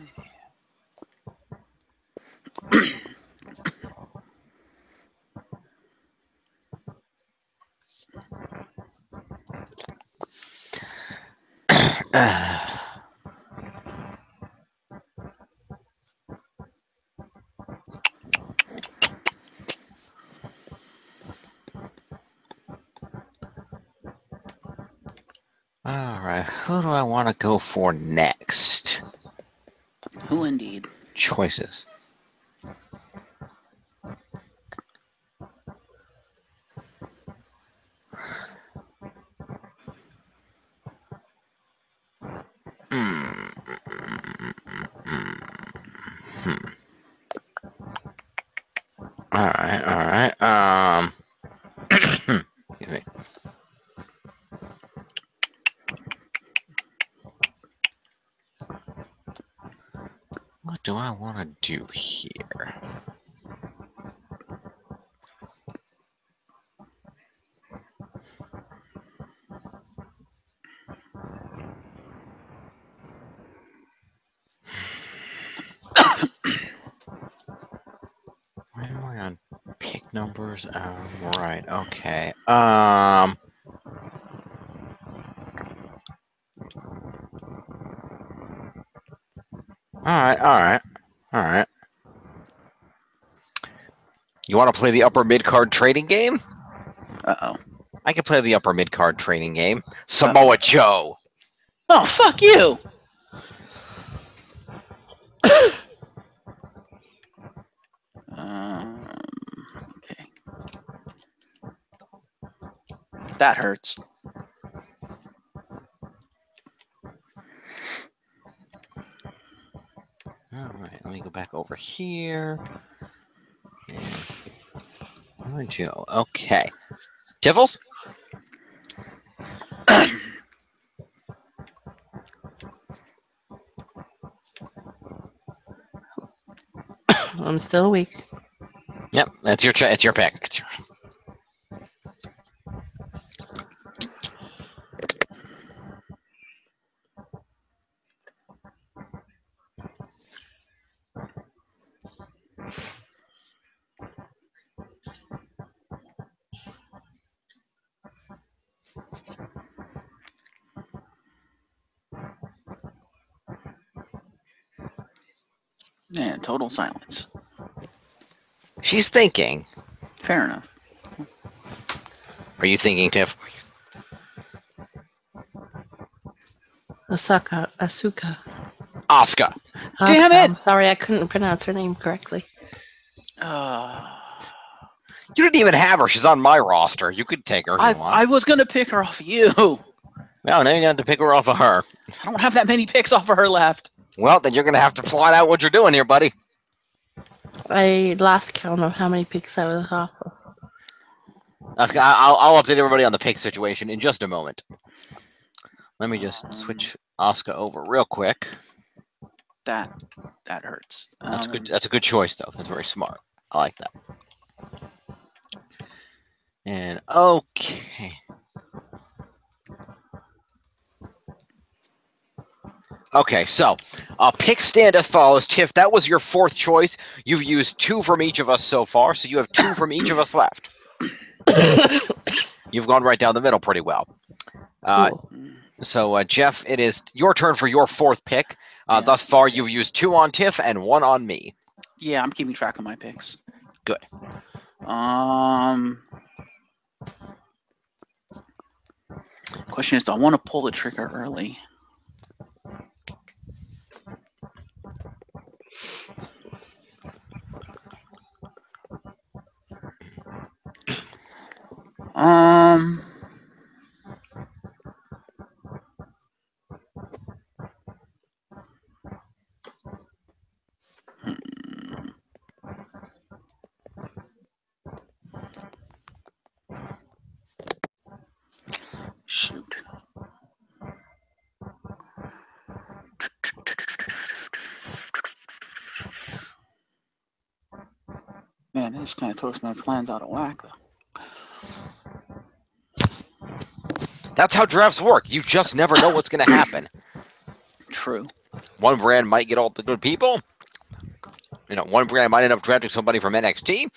All right, who do I want to go for next? Who indeed? Choices. All right, all right. Excuse me. What do I want to do here? Why am I on pick numbers? Right. Okay. All right. You want to play the upper mid card trading game? Uh-oh. I can play the upper mid card trading game. Samoa Joe. Oh, fuck you! Okay. That hurts. All right. Let me go back over here. And Samoa Joe. Okay. Tiffles? I'm still weak. Yep. That's your. It's your pick. It's your... Man, total silence. She's thinking. Fair enough. Are you thinking, Tiff? Asuka. Asuka. Damn it! I'm sorry, I couldn't pronounce her name correctly. You didn't even have her. She's on my roster. You could take her if you want. I was gonna pick her off of you. No, now you got to pick her off of her. I don't have that many picks off of her left. Well, then you're going to have to plot out what you're doing here, buddy. I lost count of how many picks I was off of. I'll update everybody on the pick situation in just a moment. Let me just switch Asuka over real quick. That hurts. That's good. That's a good choice, though. That's very smart. I like that. And okay. Okay, so pick stand as follows. Tiff, that was your fourth choice. You've used 2 from each of us so far, so you have 2 from each of us left. You've gone right down the middle pretty well. Cool. So, Jeff, it is your turn for your 4th pick. Yeah. Thus far, you've used 2 on Tiff and 1 on me. Yeah, I'm keeping track of my picks. Good. Question is, do I want to pull the trigger early? Shoot. This kind of throws my plans out of whack, though. That's how drafts work. You just never know what's going to happen. True. One brand might get all the good people. One brand might end up drafting somebody from NXT.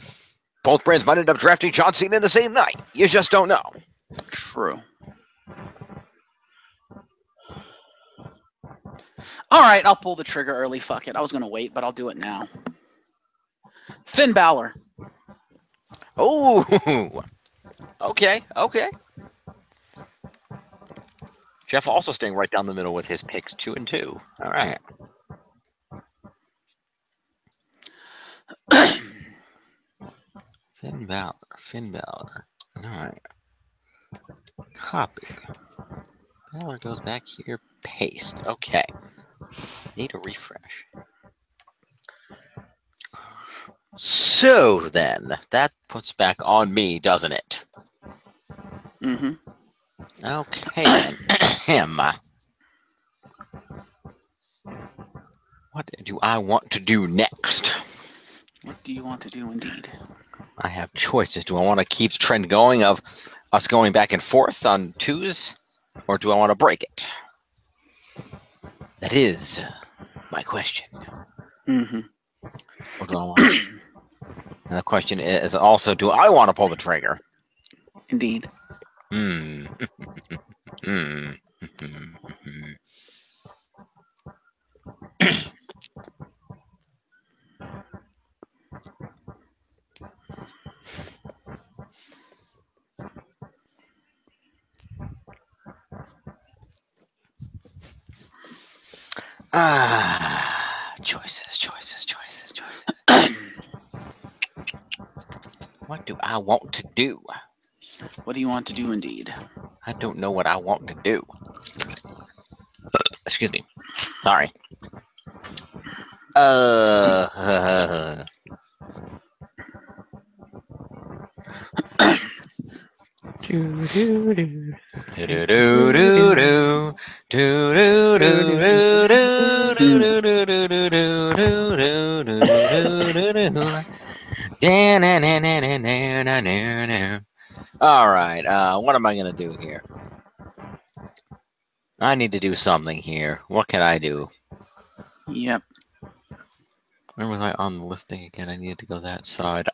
Both brands might end up drafting John Cena in the same night. You just don't know. True. All right, I'll pull the trigger early. Fuck it. I was going to wait, but I'll do it now. Finn Balor. Oh, okay. Jeff also staying right down the middle with his picks, 2 and 2. All right. Finn Balor. All right. Copy. Balor goes back here. Paste. Okay. Need a refresh. So then, that puts back on me, doesn't it? Mm-hmm. Okay then. Him. What do I want to do next? What do you want to do, indeed? I have choices. Do I want to keep the trend going of us going back and forth on twos, or do I want to break it? That is my question. Mm-hmm. What do I want? And the question is also, do I want to pull the trigger? Indeed. Hmm. Choices. What do I want to do? What do you want to do, indeed? I don't know what I want to do. Excuse me. Sorry. All right. What am I gonna do here? I need to do something here. What can I do? Yep. Where was I on the listing again? I needed to go that side.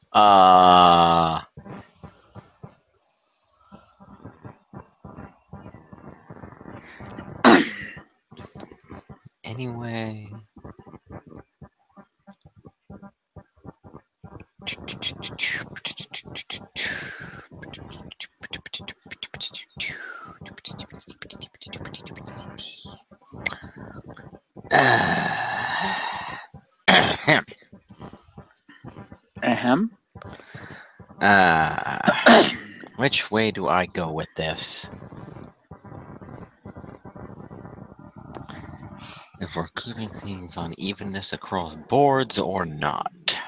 Anyway. Ahem. Which way do I go with this? If we're keeping things on evenness across boards or not.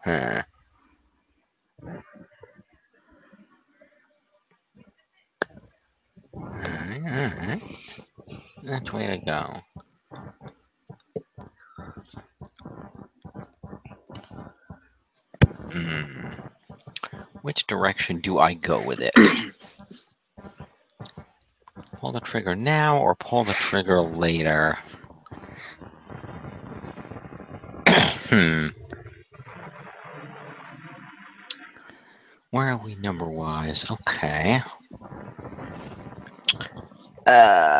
Huh. Alright. That's way to go. Which direction do I go with it? Pull the trigger now or pull the trigger later? Where are we number-wise? Okay. Do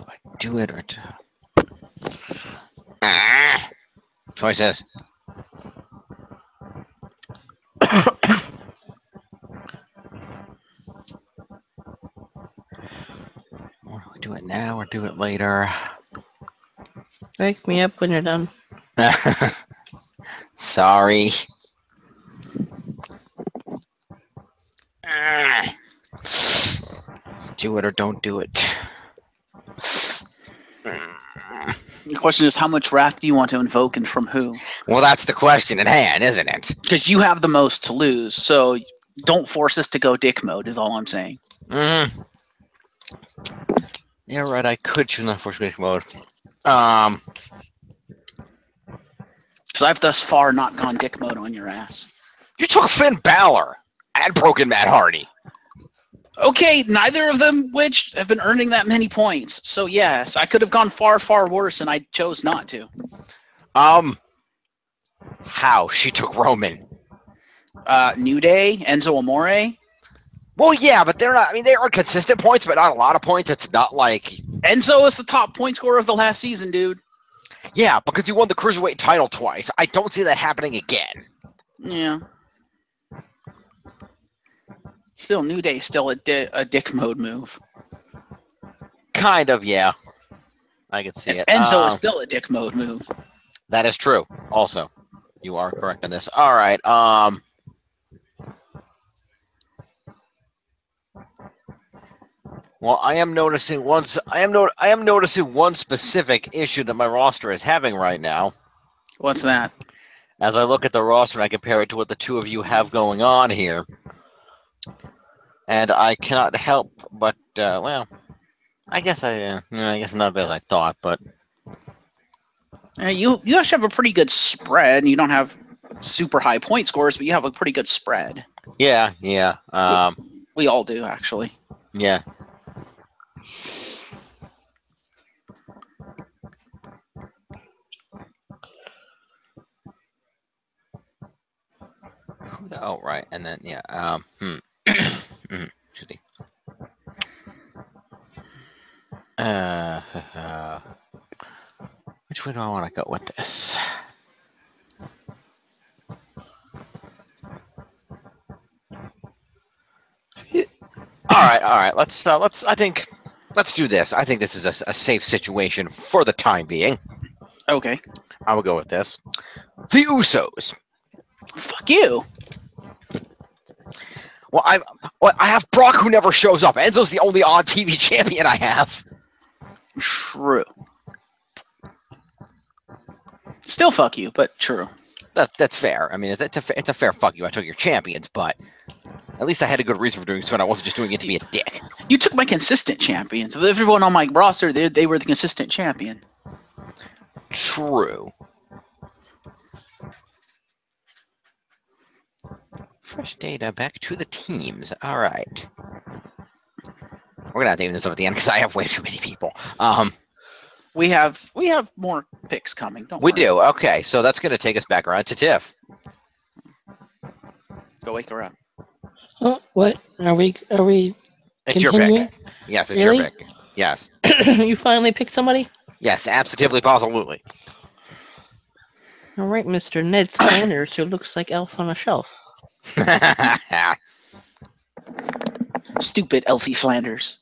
I do it or do... Choices. Or do we do it now or do it later? Wake me up when you're done. Sorry. Do it or don't do it. The question is, how much wrath do you want to invoke and from who? Well, that's the question at hand, isn't it? Because you have the most to lose, so don't force us to go dick mode, is all I'm saying. Yeah, right. I could choose unfortunate mode. Because I've thus far not gone dick mode on your ass. You took Finn Balor and Broken Matt Hardy. Okay, neither of them which have been earning that many points. So yes, I could have gone far, far worse, and I chose not to. How? She took Roman. New Day, Enzo Amore. Well, yeah, but they're not. I mean, they are consistent points, but not a lot of points. It's not like Enzo is the top point scorer of the last season, dude. yeah, because he won the Cruiserweight title twice. I don't see that happening again. Yeah. Still, New Day is still a dick mode move. Kind of, yeah. I can see it. Enzo is still a dick mode move. That is true. Also, you are correct on this. All right. Well, I am noticing one specific issue that my roster is having right now. What's that? As I look at the roster and I compare it to what the two of you have going on here, and I cannot help but well, I guess not as bad as I thought, but You actually have a pretty good spread. You don't have super high point scores, but you have a pretty good spread. yeah. We all do, actually. Yeah. Oh, right, and then yeah. Excuse me. Which way do I want to go with this? All right. Let's do this. I think this is a safe situation for the time being. Okay. I will go with this. The Usos. Fuck you. Well, I have Brock who never shows up. Enzo's the only on TV champion I have. True. Still fuck you, but true. That's fair. I mean, it's a fair fuck you. I took your champions, but at least I had a good reason for doing so, and I wasn't just doing it to be a dick. You took my consistent champions. Of everyone on my roster, they were the consistent champion. True. Fresh data back to the teams. All right. We're gonna have to name this up at the end because I have way too many people. We have more picks coming. Don't we worry. do. Okay, so that's gonna take us back around to Tiff. Go wake her up. Oh, what are we? It's your continuing? pick. Yes, it's Really? your pick. Yes. You finally picked somebody? Yes, absolutely, positively. All right, Mr. Ned Sanders, who looks like Elf on a Shelf. Stupid Elfie Flanders.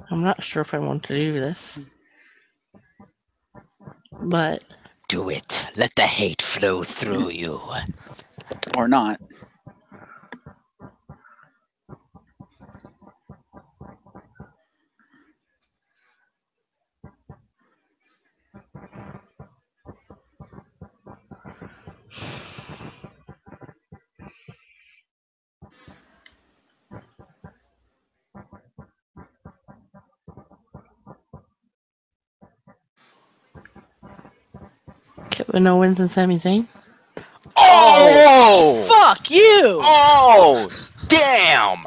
I'm not sure if I want to do this, but Do it. Let the hate flow through you. Or not. Kevin Owens and Sami Zayn. Oh! Fuck you! Oh! Damn!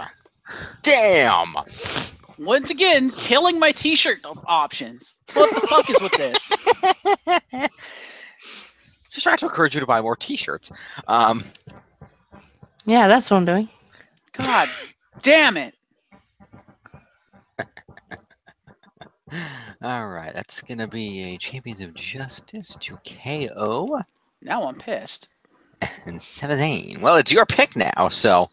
Damn! Once again, killing my t-shirt options. What the fuck is with this? Just trying to encourage you to buy more T-shirts. Yeah, that's what I'm doing. God damn it. All right, that's gonna be a Champions of Justice to KO Now I'm pissed. and 17. Well, it's your pick now, so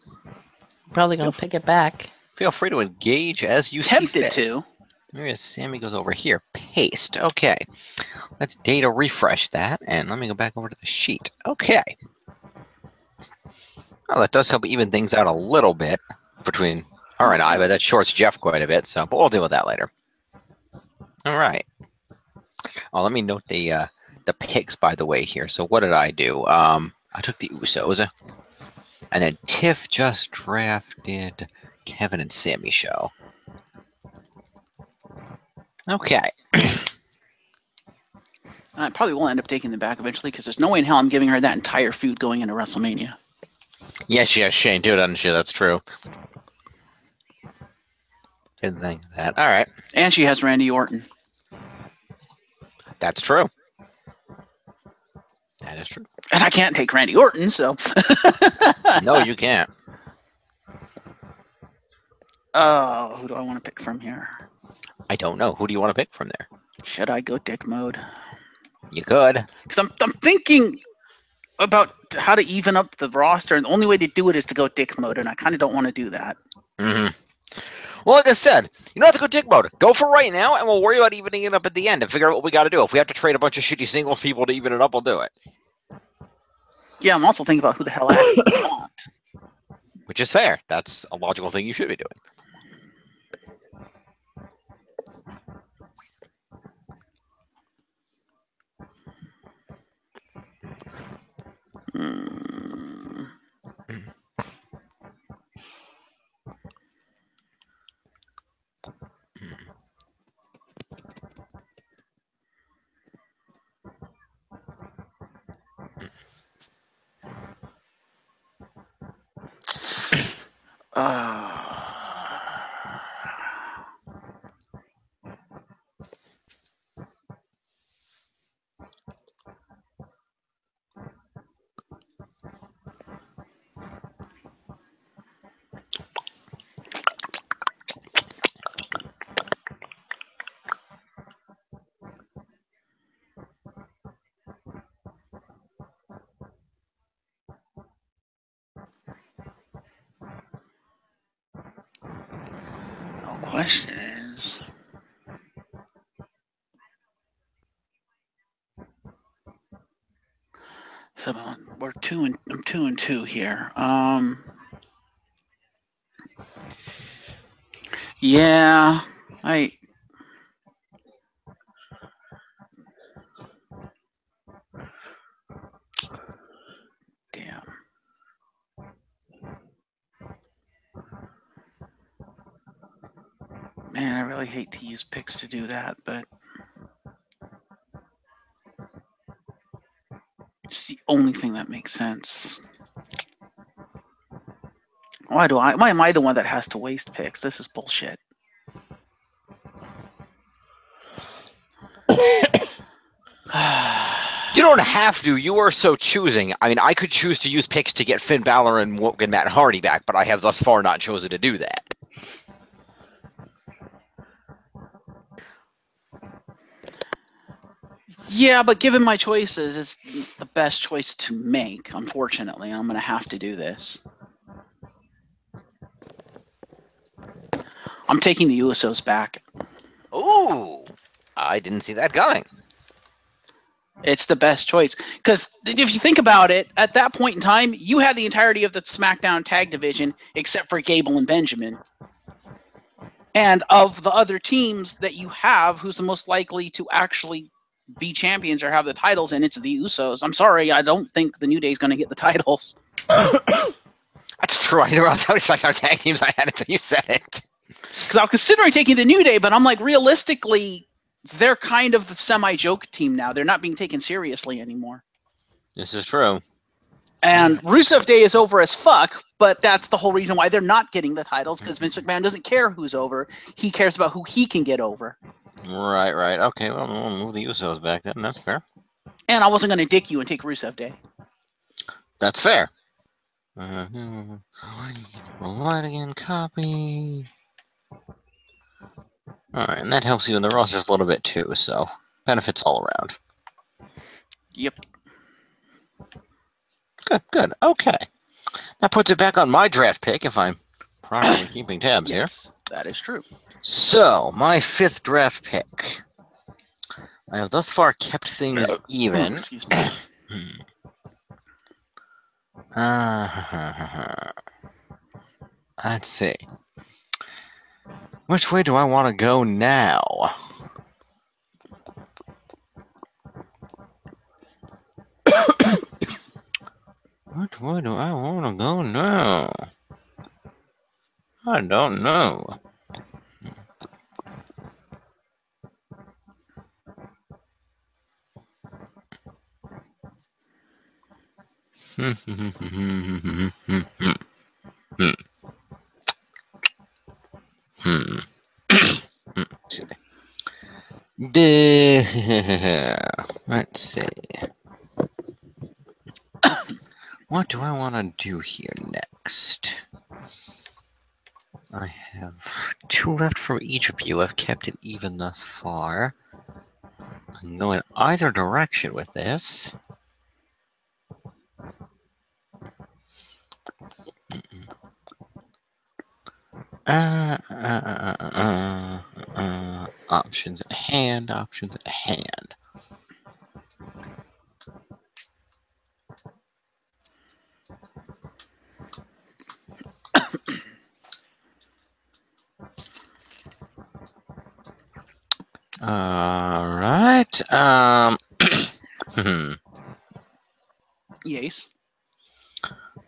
Probably gonna pick it back. feel free to engage as you see Tempted fit. to. There's Sammy goes over here. Paste. Okay. Let's data refresh that, and let me go back over to the sheet. Okay. Well, that does help even things out a little bit between her and I, but that shorts Jeff quite a bit. So, but we'll deal with that later. All right. Oh, let me note the picks, by the way, here. So what did I do? I took the Usos, and then Tiff just drafted Kevin and Sammy show. Okay. I probably will end up taking them back eventually because there's no way in hell I'm giving her that entire feud going into WrestleMania. Yes, she has Shane too, doesn't she? That's true. Didn't think of that. All right. And she has Randy Orton. That's true. That is true. And I can't take Randy Orton, so. No, you can't. Oh, who do I want to pick from here? I don't know. Who do you want to pick from there? Should I go dick mode? You could. Because I'm thinking about how to even up the roster, and the only way to do it is to go dick mode, and I kind of don't want to do that. Mm-hmm. Well, like I said, you don't have to go dick mode. Go for right now, and we'll worry about evening it up at the end and figure out what we got to do. If we have to trade a bunch of shitty singles people to even it up, we'll do it. Yeah, I'm also thinking about who the hell I want. Which is fair. That's a logical thing you should be doing. Question is, so I'm 2-2 here. Yeah, damn. Man, I really hate to use picks to do that, but it's the only thing that makes sense. Why am I the one that has to waste picks? This is bullshit. You don't have to. You are so choosing. I mean, I could choose to use picks to get Finn Balor and Matt Hardy back, but I have thus far not chosen to do that. Yeah, but given my choices, it's the best choice to make, unfortunately. I'm going to have to do this. I'm taking the Usos back. Ooh, I didn't see that coming. It's the best choice. Because if you think about it, at that point in time, you had the entirety of the SmackDown tag division except for Gable and Benjamin. And of the other teams that you have, who's the most likely to actually be champions or have the titles, and it's the Usos. I'm sorry, I don't think the New Day is going to get the titles. That's true. I didn't realize how many SmackDown tag teams I had until you said it. Because I was considering taking the New Day, but I'm like, realistically, they're kind of the semi-joke team now. They're not being taken seriously anymore. This is true. And Rusev Day is over as fuck, but that's the whole reason why they're not getting the titles, because Vince McMahon doesn't care who's over. He cares about who he can get over. Right. Okay, well, we'll move the Usos back then. That's fair. And I wasn't going to dick you and take Rusev Day. That's fair. Light again, copy. Alright, and that helps you in the rosters a little bit too, so benefits all around. Yep. Good. Okay. That puts it back on my draft pick if I'm properly keeping tabs here. Yes, that is true. So, my 5th draft pick. I have thus far kept things even. Excuse me. Let's see. Which way do I want to go now? Which way do I want to go now? I don't know. Let's see. What do I want to do here next? I have 2 left for each of you. I've kept it even thus far. I can go in either direction with this. Options at hand, options at hand. All right. Yes.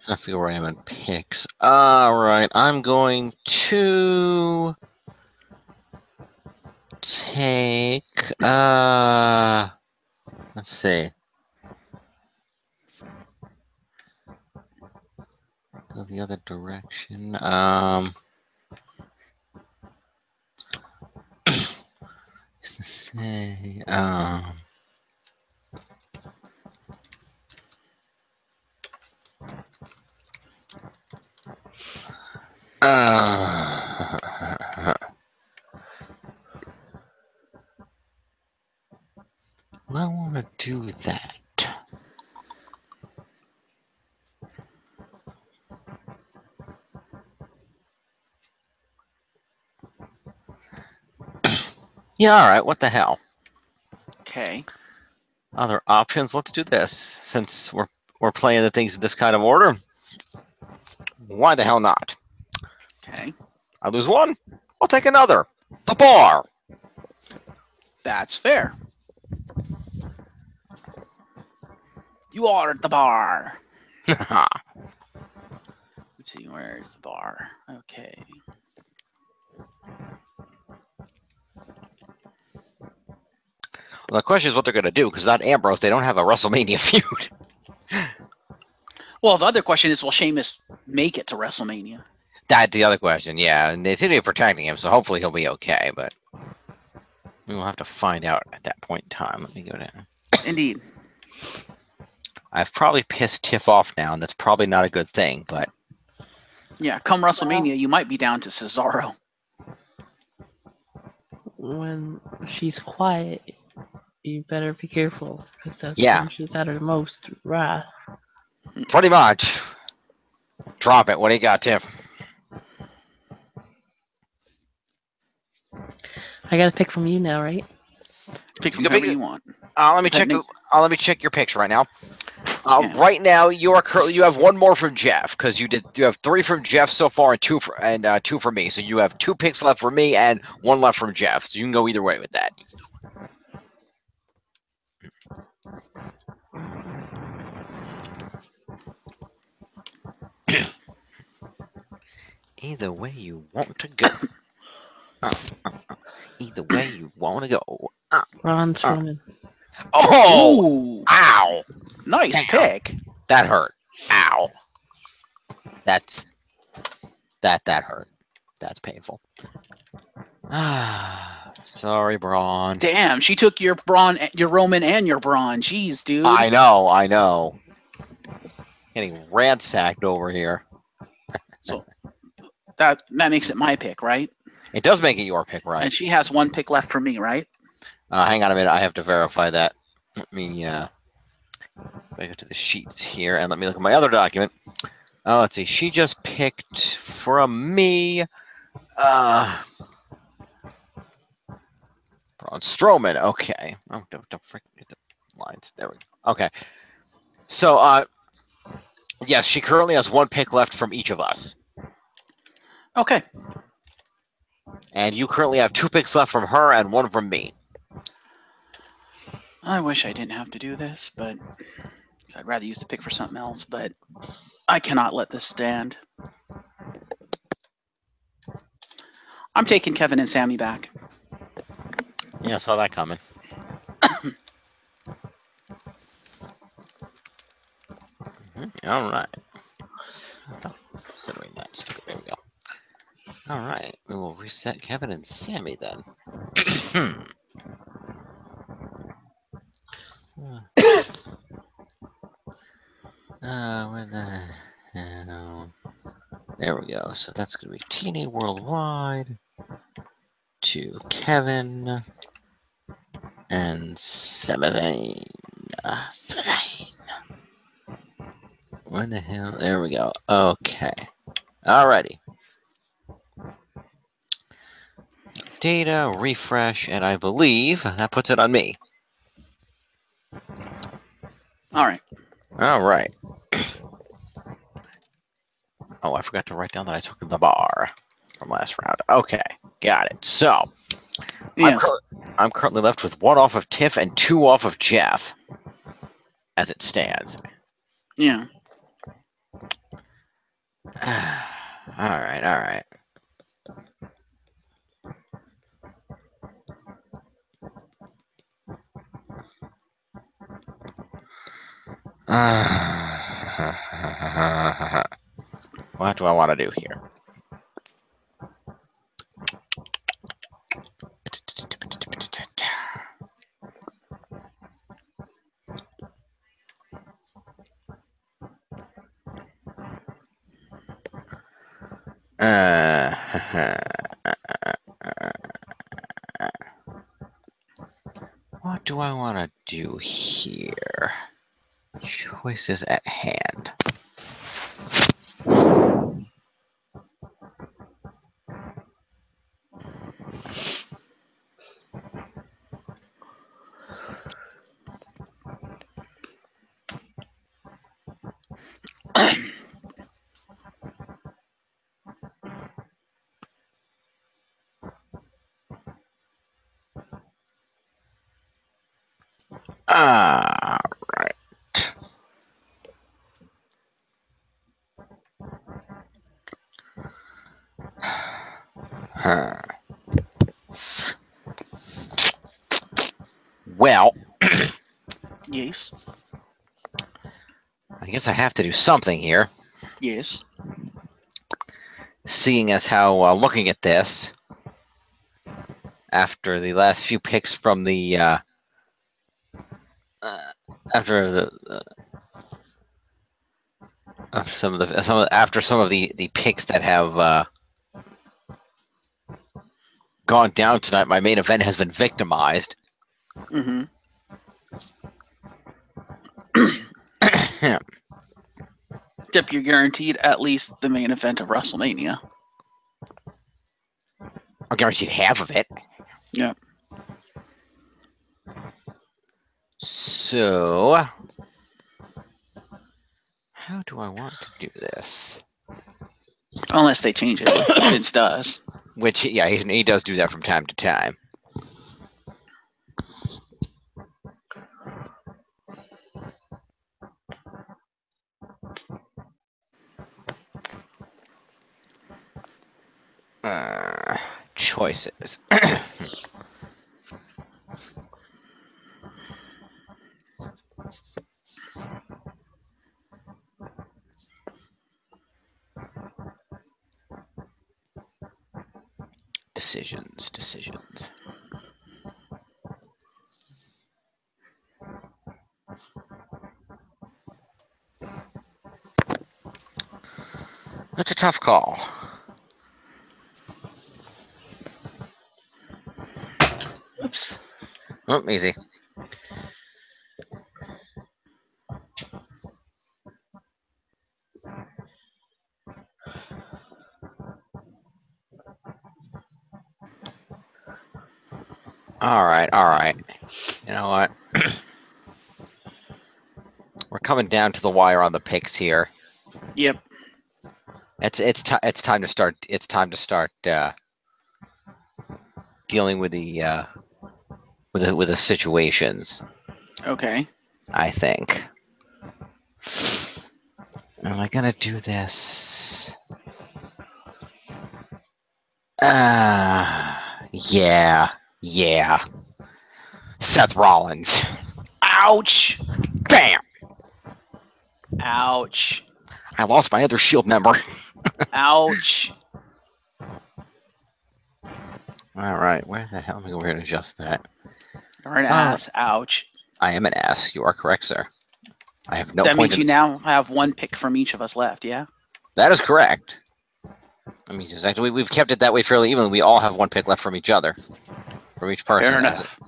I feel where I am in picks. All right. I'm going to take. Let's see. Go the other direction. Let's say. I want to do that. Yeah, all right. What the hell? Okay. Other options. Let's do this. Since we're playing the things in this kind of order, why the hell not? Okay. I lose one. I'll take another. The bar. That's fair. You are at the bar. Let's see, where's the bar? Okay. Well, the question is what they're going to do, because without Ambrose, they don't have a WrestleMania feud. Well, the other question is, will Sheamus make it to WrestleMania? That's the other question, yeah. And they seem to be protecting him, so hopefully he'll be okay, but we will have to find out at that point in time. Let me go down. Indeed. I've probably pissed Tiff off now, and that's probably not a good thing, but... Yeah, come WrestleMania, you might be down to Cesaro. When she's quiet, you better be careful, because that's Yeah. when she's at her most wrath. Pretty much. Drop it. What do you got, Tiff? I gotta pick from you now, right? Pick from You can whoever pick you want. let me check. Let me check your picks right now. Yeah. Right now, you have one more from Jeff because you have 3 from Jeff so far and 2 from me. So you have 2 picks left for me and 1 left from Jeff. So you can go either way with that. Either way you want to go. Either way you want to go. Braun Strowman. Oh! Ooh, Ow! nice Damn. pick. That hurt. Ow! That hurt. That's painful. Sorry, Braun. Damn, she took your Braun, your Roman, and your Braun. Jeez, dude. I know. Getting ransacked over here. So that makes it my pick, right? It does make it your pick, right? And she has 1 pick left for me, right? Hang on a minute. I have to verify that. Let me go to the sheets here and let me look at my other document. Let's see. She just picked from me. Braun Strowman. Okay. Oh, don't freaking get the lines. There we go. Okay. So, yes, she currently has 1 pick left from each of us. Okay. And you currently have 2 picks left from her and 1 from me. I wish I didn't have to do this, but I'd rather use the pick for something else, but I cannot let this stand. I'm taking Kevin and Sammy back. Yeah, I saw that coming. All right. Considering that stupid. There we go. All right. We will reset Kevin and Sammy then. Where the hell? There we go. So that's going to be TNA Worldwide to Kevin and Samazane. Where the hell? There we go. Okay. Alrighty. Data, refresh, and I believe that puts it on me. All right. All right. Oh, I forgot to write down that I took the bar from last round. Okay, got it. So, Yes. I'm currently left with 1 off of Tiff and 2 off of Jeff, as it stands. Yeah. All right. What do I want to do here? What do I want to do here? Choices at hand. All right. Well, Yes. I guess I have to do something here, Yes. seeing as how looking at this after the last few picks from the after some of the picks that have gone down tonight, my main event has been victimized. Mm-hmm. Except you're guaranteed at least the main event of WrestleMania. I'm guaranteed half of it. Yeah. So, how do I want to do this? Unless they change it, which Vince does. Which, yeah, he does do that from time to time. Choices. Decisions. That's a tough call. Oops. Oh, easy. All right. You know what? We're coming down to the wire on the picks here. Yep. It's time to start. It's time to start dealing with the with the situations. Okay. I think. Am I gonna do this? Yeah. Seth Rollins. Ouch! Bam! Ouch! I lost my other Shield member. Ouch! All right, where the hell am I going to adjust that? You're an ass. Ouch. I am an ass. You are correct, sir. I have no So that point means in... you now have one pick from each of us left, yeah? That is correct. Let me just actually we've kept it that way fairly evenly. We all have one pick left from each other, from each person. Fair enough.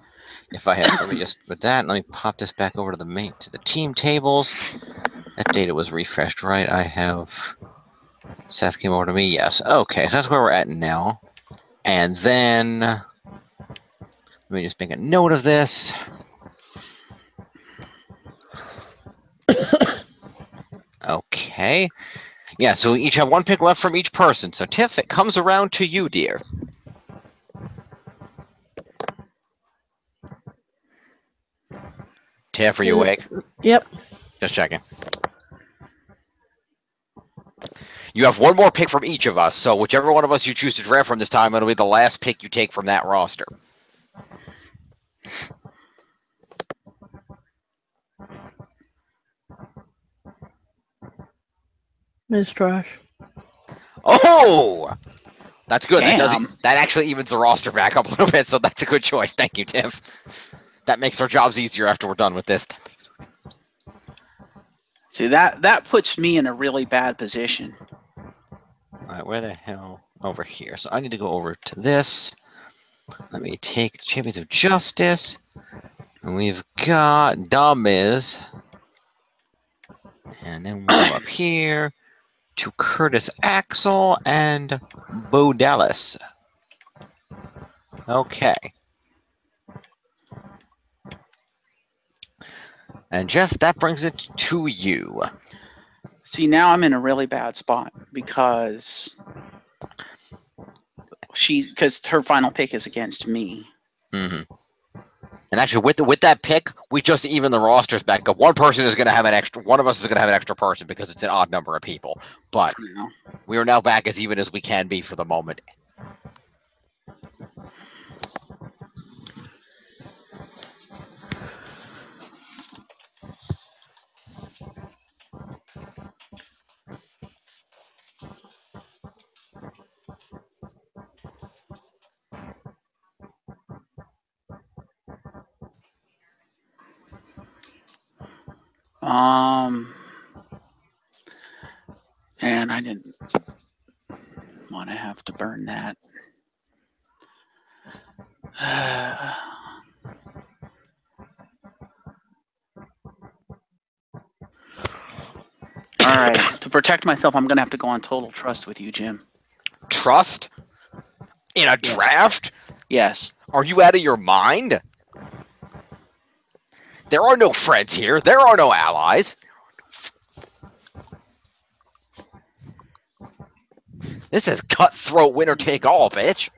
If I have, let me just with that. Let me pop this back over to the team tables. That data was refreshed, right? I have Seth came over to me. Yes. Okay, so that's where we're at now. And then let me just make a note of this. Okay. Yeah, so we each have one pick left from each person. So Tiff, it comes around to you, dear. Tiff, are you awake? Yep. Just checking. You have one more pick from each of us, so whichever one of us you choose to draft from this time, it'll be the last pick you take from that roster. Ms. Trash. Oh! That's good. Damn. That actually evens the roster back up a little bit, so that's a good choice. Thank you, Tiff. That makes our jobs easier after we're done with this. See, that puts me in a really bad position. All right, where the hell? Over here. So I need to go over to this. Let me take the Champions of Justice. And we've got Miz. And then we'll go up here to Curtis Axel and Bo Dallas. Okay. And Jeff, that brings it to you. See, now I'm in a really bad spot because her final pick is against me. Mm-hmm. And actually, with that pick, we just even the rosters back up. One person is going to have an extra. One of us is going to have an extra person because it's an odd number of people. But we are now back as even as we can be for the moment. And I didn't want to have to burn that. All right. To protect myself, I'm going to have to go on total trust with you, Jim. Trust? In a draft? Yes. Are you out of your mind? There are no friends here. There are no allies. This is cutthroat winner take all, bitch.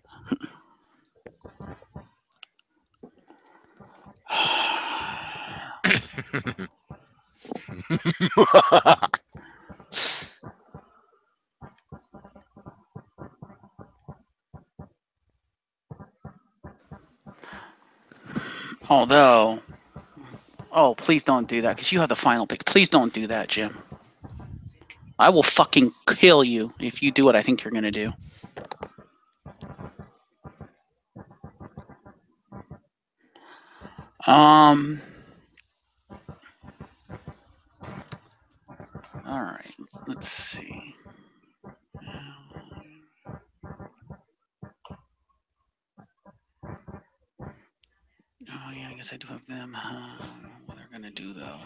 Although, oh, please don't do that because you have the final pick. Please don't do that, Jim. I will fucking kill you if you do what I think you're going to do. All right. Let's see. Oh, yeah, I guess I do have them. What they're going to do, though.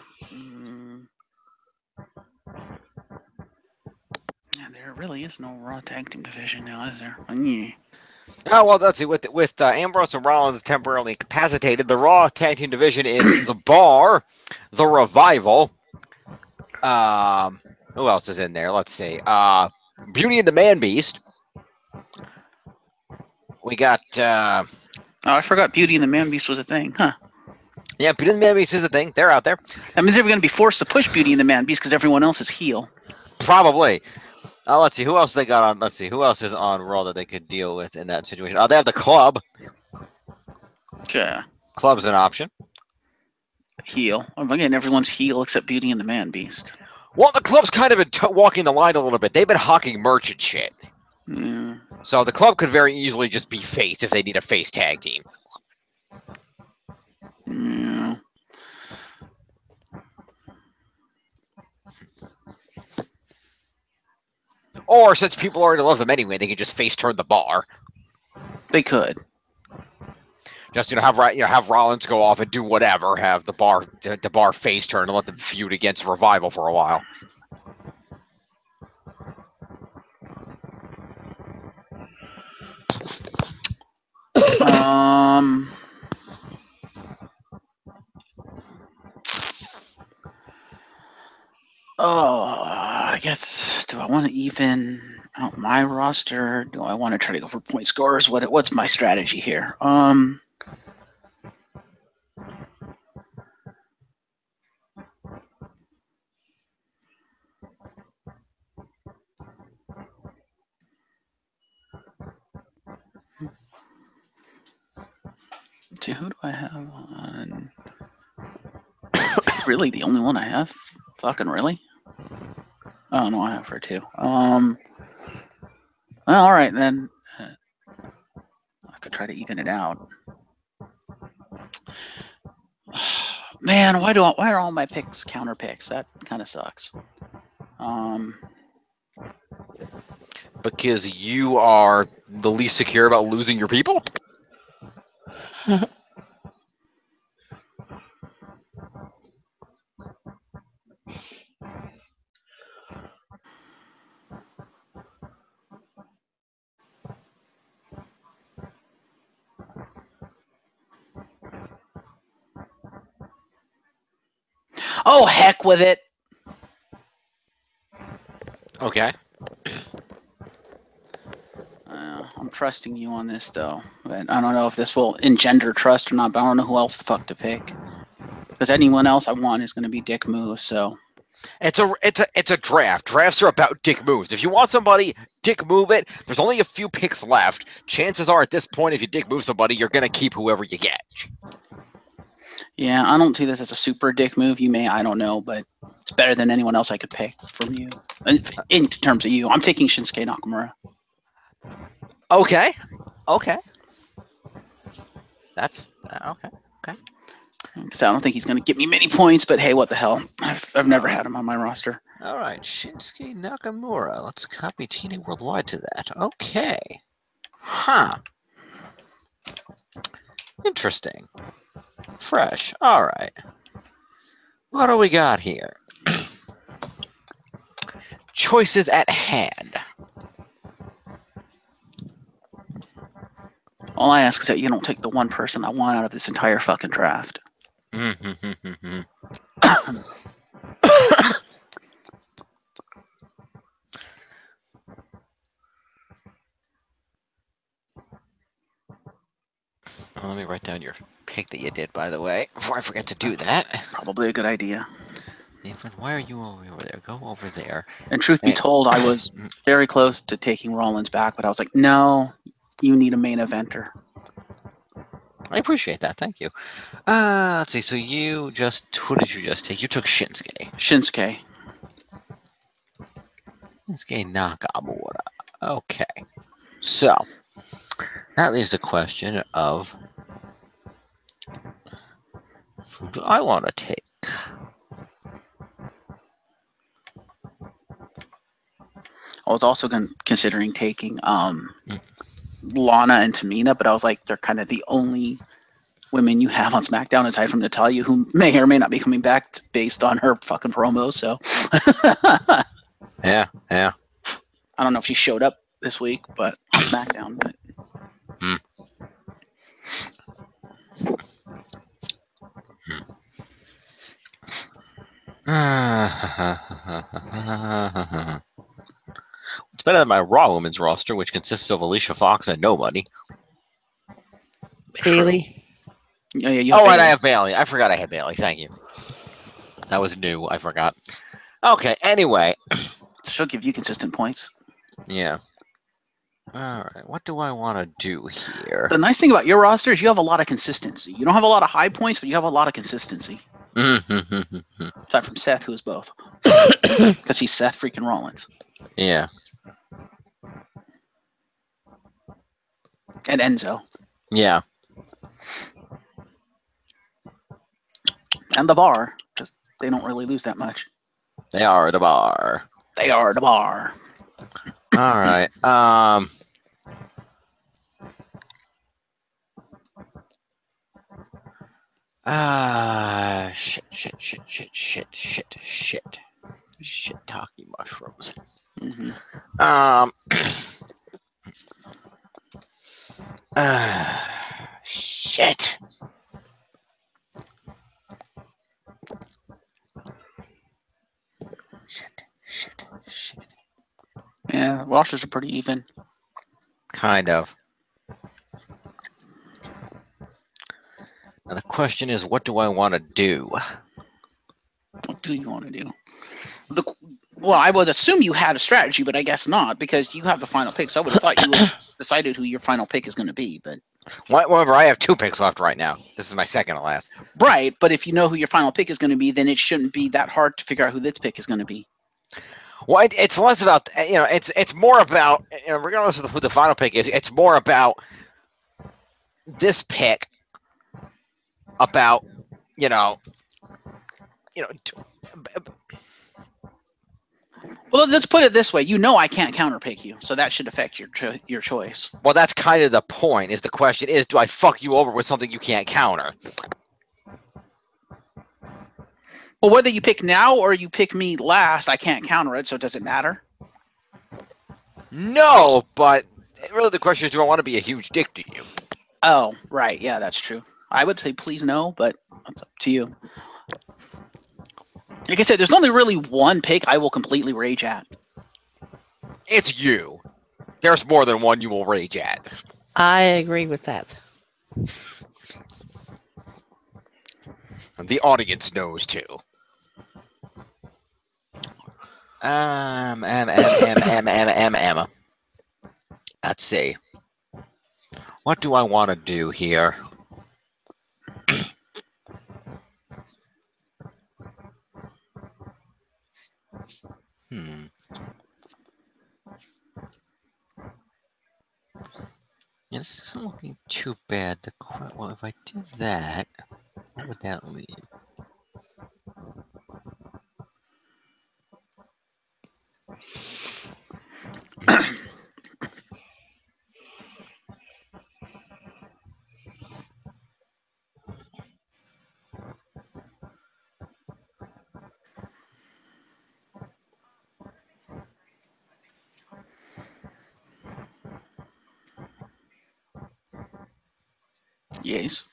Yeah, there really is no Raw Tag Team division now, is there? Oh, well, let's see. With Ambrose and Rollins temporarily incapacitated, the Raw Tag Team division is the Bar, the Revival. Who else is in there? Let's see. Beauty and the Man Beast. We got Oh, I forgot Beauty and the Man Beast was a thing, huh? Yeah, Beauty and the Man Beast is a thing. They're out there. That means they're going to be forced to push Beauty and the Man Beast because everyone else is heel. Probably. Let's see who else they got on. Let's see who else is on Raw that they could deal with in that situation. Oh, they have the Club. Yeah. Club's an option. Heel. Again, everyone's heel except Beauty and the Man Beast. Well, the Club's kind of been walking the line a little bit. They've been hawking merch and shit. Yeah. So the Club could very easily just be face if they need a face tag team. Yeah. Or since people already love them anyway, they could just face turn the bar. They could. Just have Rollins go off and do whatever. Have the bar face turn and let them feud against Revival for a while. I guess. Do I want to even out my roster? Do I want to try to go for point scorers? What's my strategy here? See, who do I have on? Really, the only one I have? Fucking really? Oh no, I have her too. Well, all right then. I could try to even it out. Man, why are all my picks counter picks? That kind of sucks. Because you are the least secure about losing your people? Oh, heck with it. Okay. I'm trusting you on this, though. But I don't know if this will engender trust or not, but I don't know who else the fuck to pick. Because anyone else I want is going to be dick move, so... It's a draft. Drafts are about dick moves. If you want somebody, dick move it. There's only a few picks left. Chances are at this point, if you dick move somebody, you're going to keep whoever you get. Yeah, I don't see this as a super dick move. You may, I don't know, but it's better than anyone else I could pick from you. In terms of you, I'm taking Shinsuke Nakamura. Okay. That's okay. So I don't think he's going to get me many points, but hey, what the hell? I've never had him on my roster. All right, Shinsuke Nakamura. Let's copy TNA Worldwide to that. Okay. Huh. Interesting. Fresh. All right. What do we got here? Choices at hand. All I ask is that you don't take the one person I want out of this entire fucking draft. Let me write down your pick that you did, by the way, before I forget to do that. Probably a good idea. Nathan, why are you over there? Go over there. And truth be told, I was very close to taking Rollins back, but I was like, no, you need a main eventer. I appreciate that. Thank you. Let's see. So who did you just take? You took Shinsuke. Shinsuke Nakamura. Okay. So that leaves the question of who do I want to take? I was also considering taking Lana and Tamina, but I was like, they're kind of the only women you have on SmackDown aside from Natalya, who may or may not be coming back based on her fucking promos. So Yeah. I don't know if she showed up this week, but on SmackDown. But It's better than my Raw Women's roster, which consists of Alicia Fox and nobody. Bailey. Yeah, you have Oh, and I Bailey. have Bailey. I forgot I had Bailey. Thank you. That was new. I forgot. Okay. Anyway. She'll give you consistent points. Yeah. All right. What do I want to do here? The nice thing about your roster is you have a lot of consistency. You don't have a lot of high points, but you have a lot of consistency. Aside from Seth, who is both. Because he's Seth freaking Rollins. Yeah. And Enzo. Yeah. And the Bar, because they don't really lose that much. They are at a bar. They are the Bar. All right. Shit. Shiitake mushrooms. Mm-hmm. Shit. Shit. Yeah, rosters are pretty even. Kind of. Now the question is, what do I want to do? What do you want to do? Well, I would assume you had a strategy, but I guess not, because you have the final pick. So I would have thought you would have decided who your final pick is going to be. But Whatever, I have 2 picks left right now. This is my second to last. right, but if you know who your final pick is going to be, then it shouldn't be that hard to figure out who this pick is going to be. Well, it's less about, it's more about, regardless of who the final pick is, it's more about this pick, about, Well, let's put it this way: you know, I can't counterpick you, so that should affect your choice. well, that's kind of the point. Is the question is, do I fuck you over with something you can't counter? Well, whether you pick now or you pick me last, I can't counter it, so does it matter? No, but really the question is, do I want to be a huge dick to you? Oh, right. Yeah, that's true. I would say please no, but that's up to you. Like I said, there's only really one pick I will completely rage at. It's you. There's more than one you will rage at. I agree with that. And the audience knows too. Let's see. What do I want to do here? Yeah, this isn't looking too bad. Well, if I do that, what would that leave? Yes.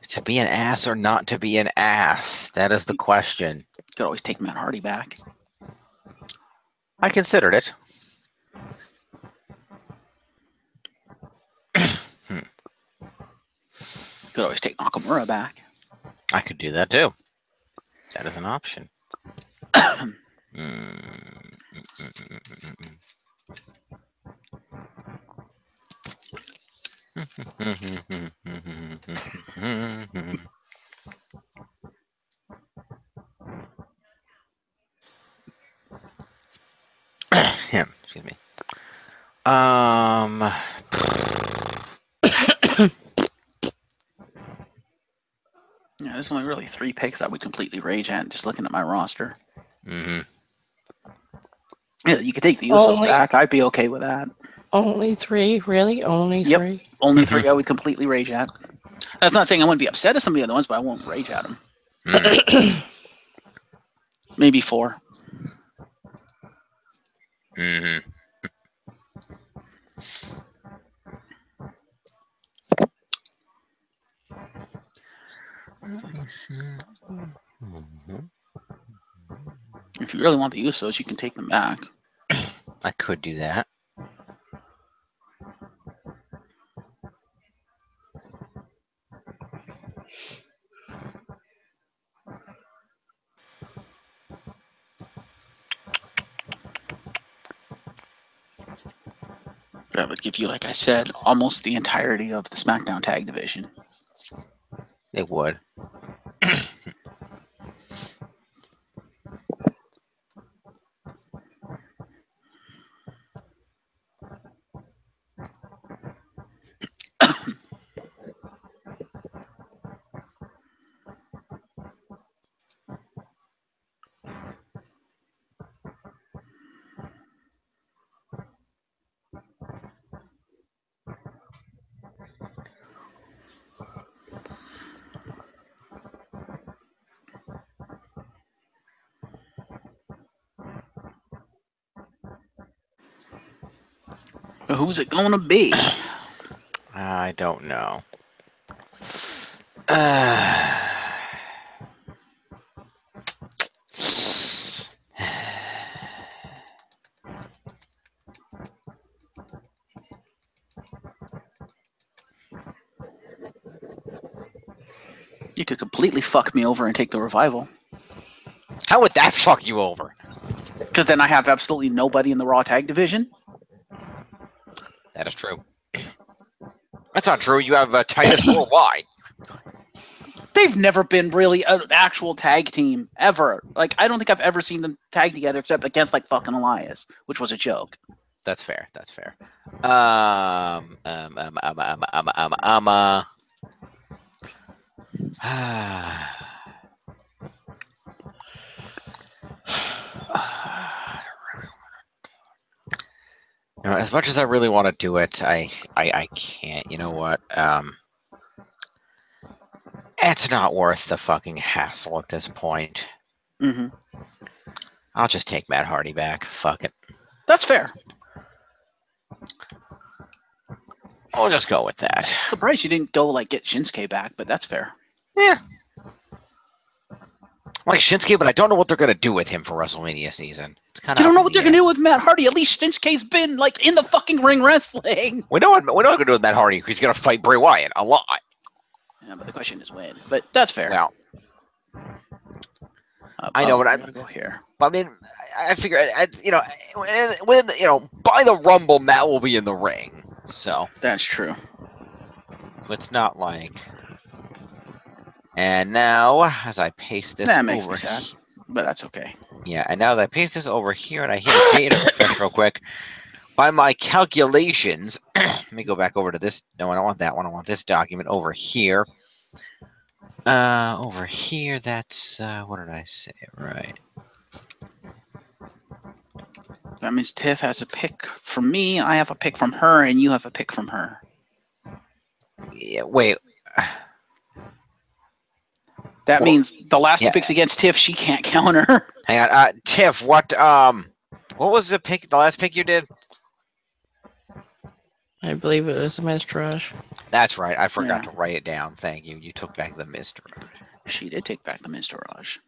To be an ass or not to be an ass? That is the question. You could always take Matt Hardy back. I considered it. You could always take Nakamura back. I could do that too. That is an option. Excuse me. Yeah, there's only really 3 picks I would completely rage at just looking at my roster. Yeah, you could take the Usos back. I'd be okay with that. Only 3? Really? Only Yep. 3? Only 3 I would completely rage at. That's not saying I wouldn't be upset at some of the other ones, but I won't rage at them. Maybe 4. If you really want the Usos, you can take them back. I could do that. That would give you, like I said, almost the entirety of the SmackDown Tag Division. It would. But who's it going to be? I don't know. You could completely fuck me over and take the Revival. How would that fuck you over? Because then I have absolutely nobody in the Raw Tag Division. That is true. That's not true. You have Titus Worldwide. They've never been really an actual tag team ever. Like, I don't think I've ever seen them tag together except against like fucking Elias, which was a joke. That's fair. That's fair. You know, as much as I really want to do it, I can't. You know what? It's not worth the fucking hassle at this point. Mm-hmm. I'll just take Matt Hardy back. Fuck it. That's fair. I'll just go with that. Surprised you didn't go like get Shinsuke back, but that's fair. Yeah. I like Shinsuke, but I don't know what they're gonna do with him for WrestleMania season. It's kind of You don't know what they're gonna do with Matt Hardy. At least Shinsuke's been like in the fucking ring wrestling. We know what they're gonna do with Matt Hardy. He's gonna fight Bray Wyatt a lot. Yeah, but the question is when. But that's fair. Well, I know, but I'm gonna go here. But I mean, I figure, you know, when you know, by the Rumble, Matt will be in the ring. So That's true. it's not like. And now, as I paste this That makes over, me sad, but that's okay. yeah, and now as I paste this over here, and I hit a data refresh real quick, by my calculations, let me go back over to this. No, I don't want that one. I want this document over here. Over here, that's what did I say? Right. That means Tiff has a pick from me, I have a pick from her, and you have a pick from her. Yeah. Wait. That means the last yeah. two picks against Tiff, she can't counter. Hang on, Tiff. What was the pick? The last pick you did? I believe it was a Mistrage. That's right. I forgot Yeah. to write it down. Thank you. You took back the Mistrage. She did take back the Mistrage.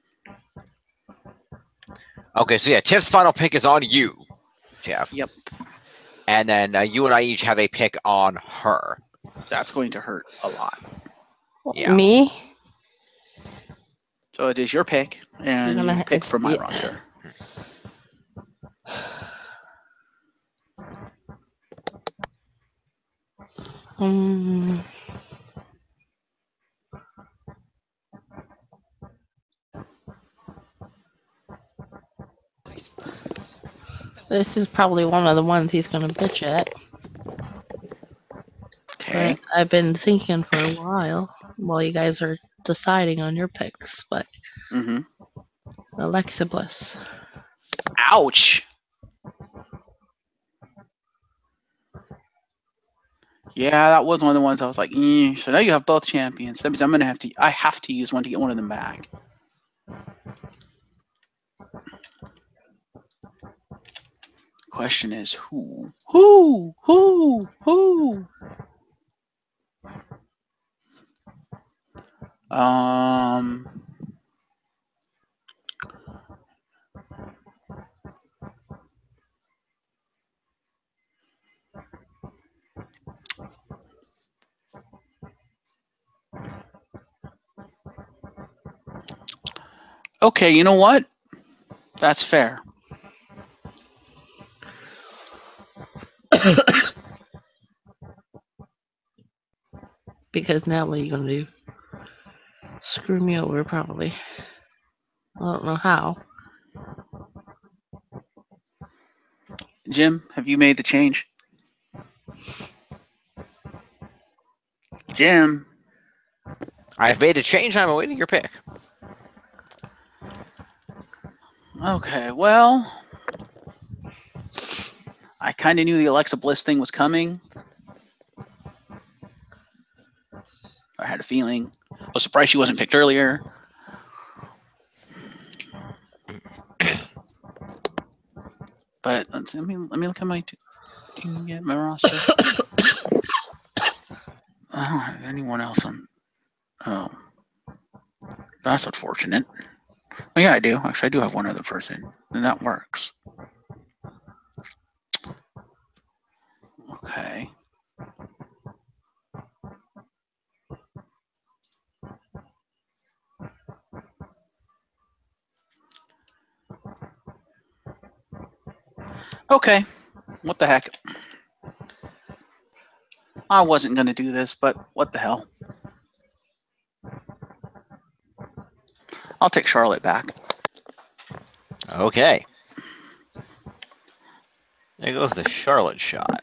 Okay, so yeah, Tiff's final pick is on you, Jeff. Yep. And then you and I each have a pick on her. That's going to hurt a lot. Yeah. Me? So it is your pick, and You're gonna you pick from my yeah. roster. This is probably one of the ones he's gonna bitch at. Okay. But I've been thinking for a while you guys are deciding on your picks, but Mm-hmm. Alexa Bliss. Ouch. Yeah, that was one of the ones I was like, so now you have both champions. That means I have to use one to get one of them back. Question is who? Okay, you know what? That's fair. Because now what are you gonna do? Screw me over, probably. I don't know how. Jim, have you made the change? Jim. I've made a change. I'm awaiting your pick. Okay, well, I kind of knew the Alexa Bliss thing was coming. I had a feeling. I was surprised she wasn't picked earlier. But let me look at my team yet, my roster. I don't have anyone else on. Oh, that's unfortunate. Oh yeah, I do. Actually, I do have one other person, and that works. Okay. Okay. What the heck? I wasn't going to do this, but what the hell? I'll take Charlotte back. Okay. There goes the Charlotte shot.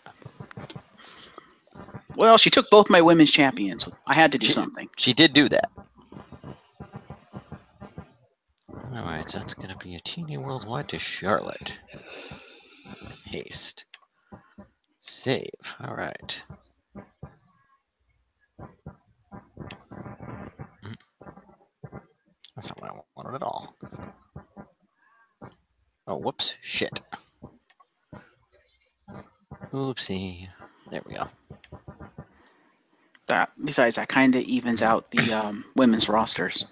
Well, she took both my women's champions. I had to do something. She did do that. All right, so that's going to be a TNA Worldwide to Charlotte. Paste. Save. All right. That's not what I wanted at all. Oh, whoops. Shit. Oopsie. There we go. Besides, that kind of evens out the women's rosters.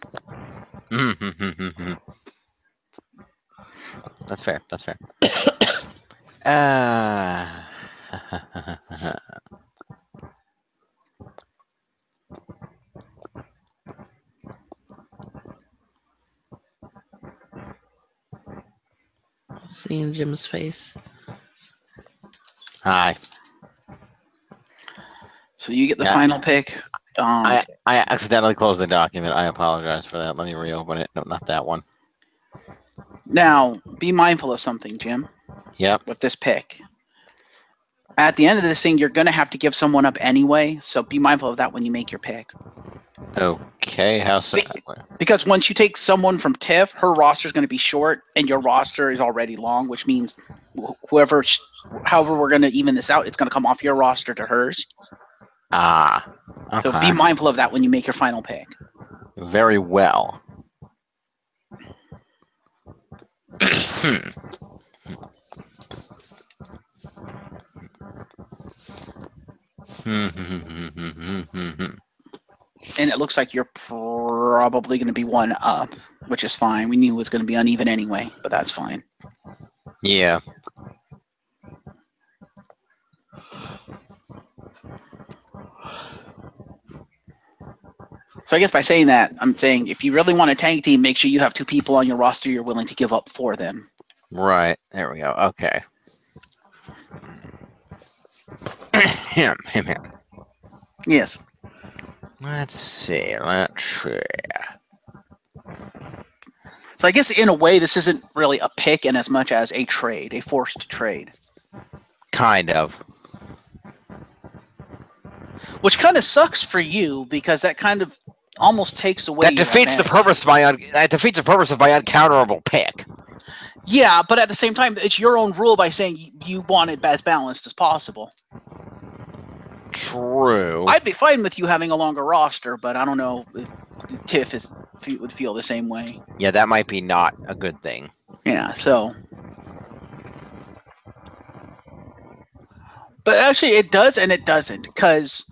That's fair. That's fair. Uh... Seeing Jim's face. Hi. So you get the final pick. I accidentally closed the document. I apologize for that. Let me reopen it. No, not that one. Now, be mindful of something, Jim. Yep. With this pick. At the end of this thing, you're going to have to give someone up anyway, so be mindful of that when you make your pick. Okay, how so? Because once you take someone from Tiff, her roster is going to be short, and your roster is already long, which means however we're going to even this out, it's going to come off your roster to hers. Ah. Okay. So be mindful of that when you make your final pick. Very well. And it looks like you're probably going to be one up, which is fine. We knew it was going to be uneven anyway, but that's fine. Yeah. So I guess by saying that, I'm saying if you really want a tag team, make sure you have two people on your roster you're willing to give up for them. Right. There we go. Okay. Him. Yes. Let's see. Let's see. So I guess in a way, this isn't really a pick in as much as a trade, a forced trade. Kind of. Which kind of sucks for you because that kind of almost takes away. That defeats the purpose of my uncounterable pick. Yeah, but at the same time, it's your own rule by saying you want it as balanced as possible. True. I'd be fine with you having a longer roster, but I don't know if Tiff would feel the same way. Yeah, that might be not a good thing. Yeah, so. But actually, it does and it doesn't, because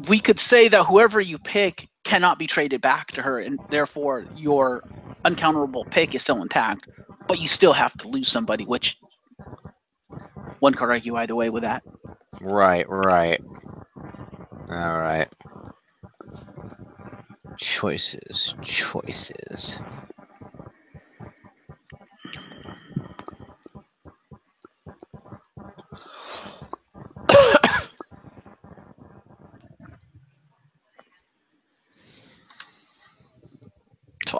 we could say that whoever you pick cannot be traded back to her, and therefore your uncounterable pick is still intact, but you still have to lose somebody, which one could argue either way with that. Right. All right. Choices.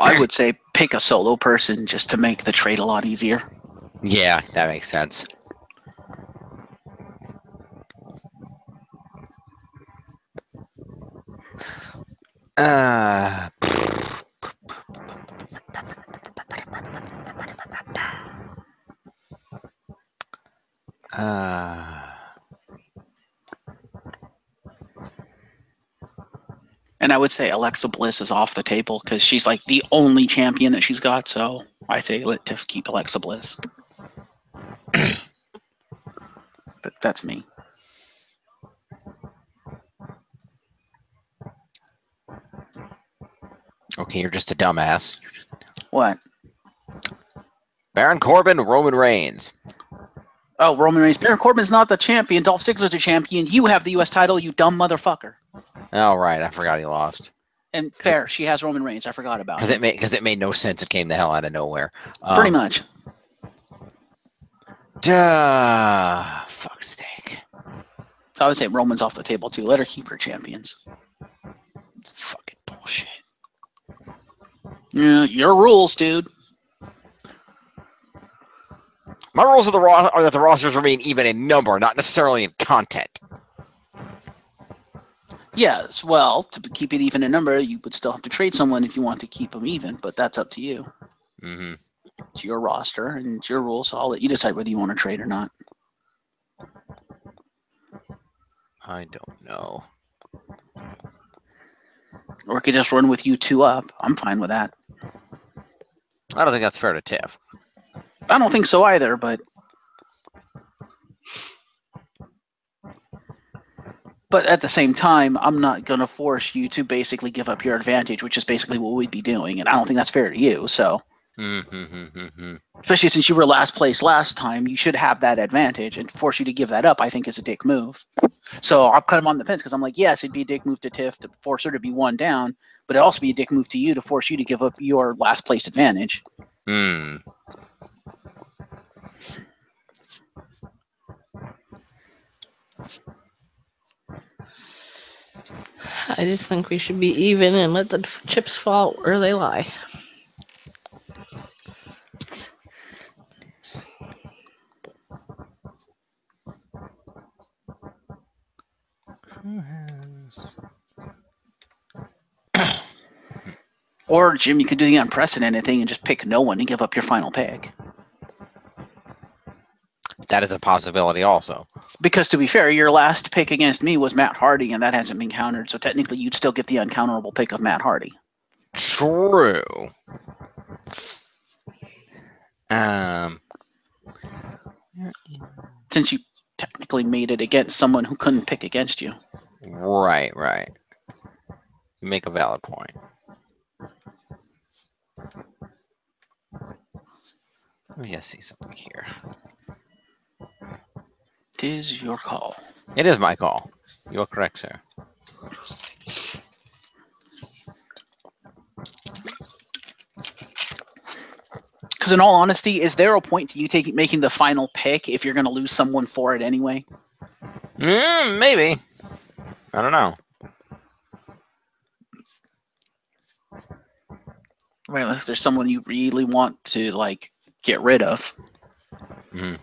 I would say pick a solo person just to make the trade a lot easier. Yeah, that makes sense. Uh, uh, And I would say Alexa Bliss is off the table because she's like the only champion that she's got. So I say let Tiff keep Alexa Bliss. But that's me. okay, you're just a dumbass. What? Baron Corbin, Roman Reigns. Oh, Roman Reigns. Baron Corbin's not the champion. Dolph Ziggler's the champion. You have the U.S. title, you dumb motherfucker. Oh, right, I forgot he lost. And fair, she has Roman Reigns. I forgot about Because it made no sense. It came the hell out of nowhere. Pretty much. Duh, fuck's sake. So I would say Roman's off the table too. Let her keep her champions. It's fucking bullshit. Yeah, your rules, dude. My rules are are that the rosters remain even in number, not necessarily in content. Yes, well, to keep it even in number, you would still have to trade someone if you want to keep them even, but that's up to you. Mm-hmm. It's your roster and it's your rules, so I'll let you decide whether you want to trade or not. I don't know. Or it could just run with you two up. I'm fine with that. I don't think that's fair to Tiff. I don't think so either, but at the same time, I'm not going to force you to basically give up your advantage, which is basically what we'd be doing, and I don't think that's fair to you. So, especially since you were last place last time, you should have that advantage, and force you to give that up, I think, is a dick move. So I'm kind of on the fence because I'm like, yes, it'd be a dick move to Tiff to force her to be one down, but it'd also be a dick move to you to force you to give up your last place advantage. Hmm. I just think we should be even and let the chips fall where they lie. Or, Jim, you could do the unprecedented thing and just pick no one and give up your final pick. That is a possibility also. Because to be fair, your last pick against me was Matt Hardy, and that hasn't been countered, so technically you'd still get the uncounterable pick of Matt Hardy. True. Since you technically made it against someone who couldn't pick against you. Right. You make a valid point. Let me just see something here. It is your call. It is my call. You are correct, sir. Because in all honesty, is there a point to you making the final pick if you're going to lose someone for it anyway? Maybe. I don't know. Right, unless there's someone you really want to like get rid of. Mm-hmm.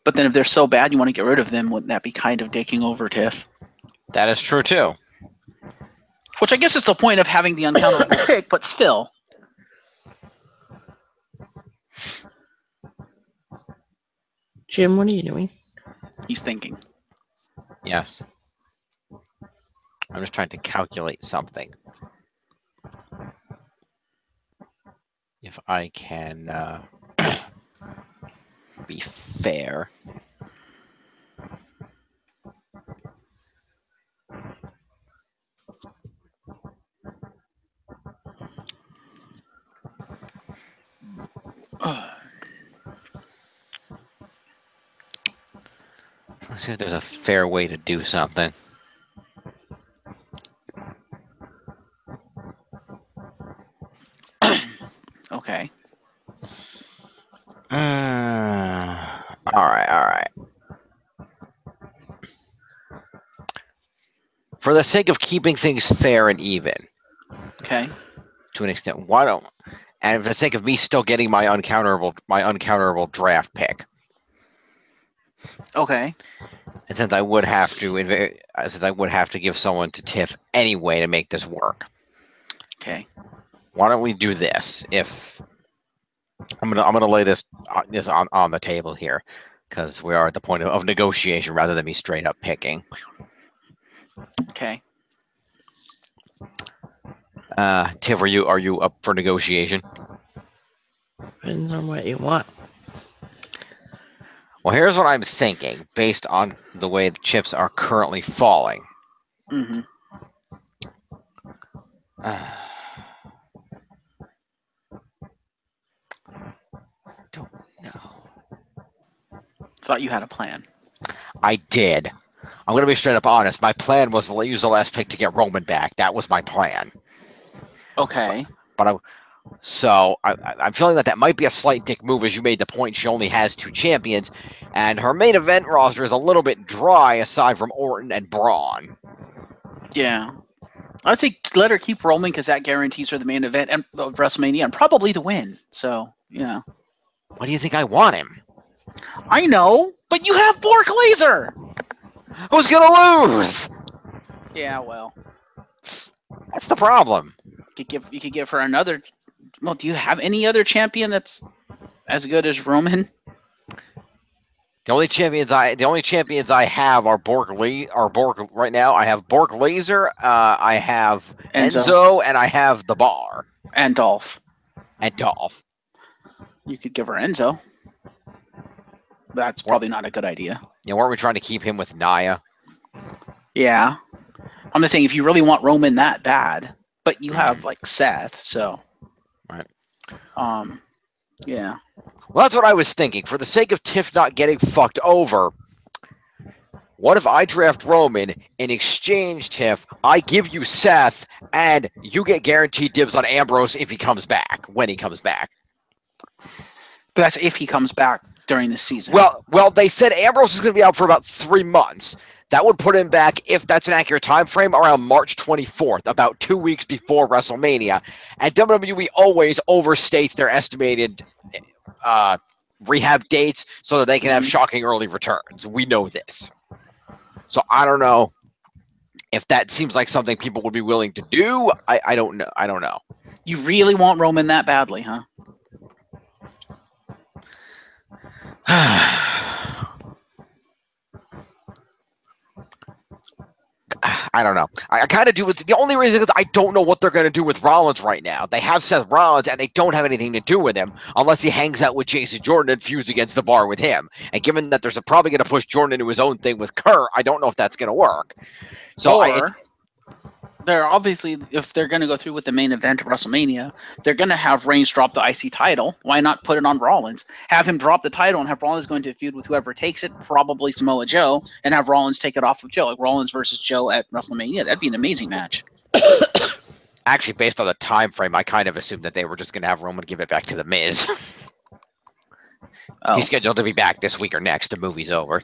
But then if they're so bad you want to get rid of them, wouldn't that be kind of dicking over Tiff? That is true too. Which I guess is the point of having the uncounterable pick, but still. Jim, what are you doing? He's thinking. Yes. I'm just trying to calculate something. If I can be fair. Let's see if there's a fair way to do something. Okay. All right. For the sake of keeping things fair and even, to an extent. Why don't? And for the sake of me still getting my uncounterable draft pick, Okay. and since I would have to give someone to Tiff anyway to make this work, Okay. why don't we do this? If I'm gonna lay this on the table here, because we are at the point of negotiation rather than me straight up picking. Okay. Tiff, are you up for negotiation? Depends on what you want. Well, here's what I'm thinking, based on the way the chips are currently falling. Mm-hmm. Don't know. Thought you had a plan. I did. I'm gonna be straight up honest. My plan was to use the last pick to get Roman back. That was my plan. Okay. But I'm feeling that might be a slight dick move, as you made the point. She only has 2 champions, and her main event roster is a little bit dry aside from Orton and Braun. Yeah. I think let her keep Roman because that guarantees her the main event and of WrestleMania and probably the win. So yeah. Why do you think I want him? I know, but you have Bork Laser. Who's gonna lose? Yeah. Well, That's the problem. you could give her another. Well, do you have any other champion that's as good as Roman? The only champions I have are Borg right now. I have Borg Laser, I have Enzo, and I have the Bar. And Dolph. And Dolph. You could give her Enzo. That's probably not a good idea. Yeah, weren't we trying to keep him with Nia? Yeah. I'm just saying if you really want Roman that bad, but you have like Seth, so Right. Yeah. Well, that's what I was thinking. For the sake of Tiff not getting fucked over, what if I draft Roman, in exchange, Tiff, I give you Seth, and you get guaranteed dibs on Ambrose if he comes back, when he comes back? But that's if he comes back during the season. Well, they said Ambrose is going to be out for about 3 months. That would put him back, if that's an accurate time frame, around March 24th, about 2 weeks before WrestleMania. And WWE always overstates their estimated rehab dates so that they can have shocking early returns. We know this. So I don't know if that seems like something people would be willing to do. I don't know. I don't know. You really want Roman that badly, huh? I don't know. I kind of do. The only reason is I don't know what they're going to do with Rollins right now. They have Seth Rollins, and they don't have anything to do with him unless he hangs out with Jason Jordan and feuds against the Bar with him. And given that they're probably going to push Jordan into his own thing with Kurt, I don't know if that's going to work. So they're obviously, if they're going to go through with the main event of WrestleMania, they're going to have Reigns drop the IC title. Why not put it on Rollins? Have him drop the title and have Rollins go into a feud with whoever takes it, probably Samoa Joe, and have Rollins take it off of Joe, like Rollins versus Joe at WrestleMania. That'd be an amazing match. Actually, based on the time frame, I kind of assumed that they were just going to have Roman give it back to The Miz. He's scheduled to be back this week or next. The movie's over.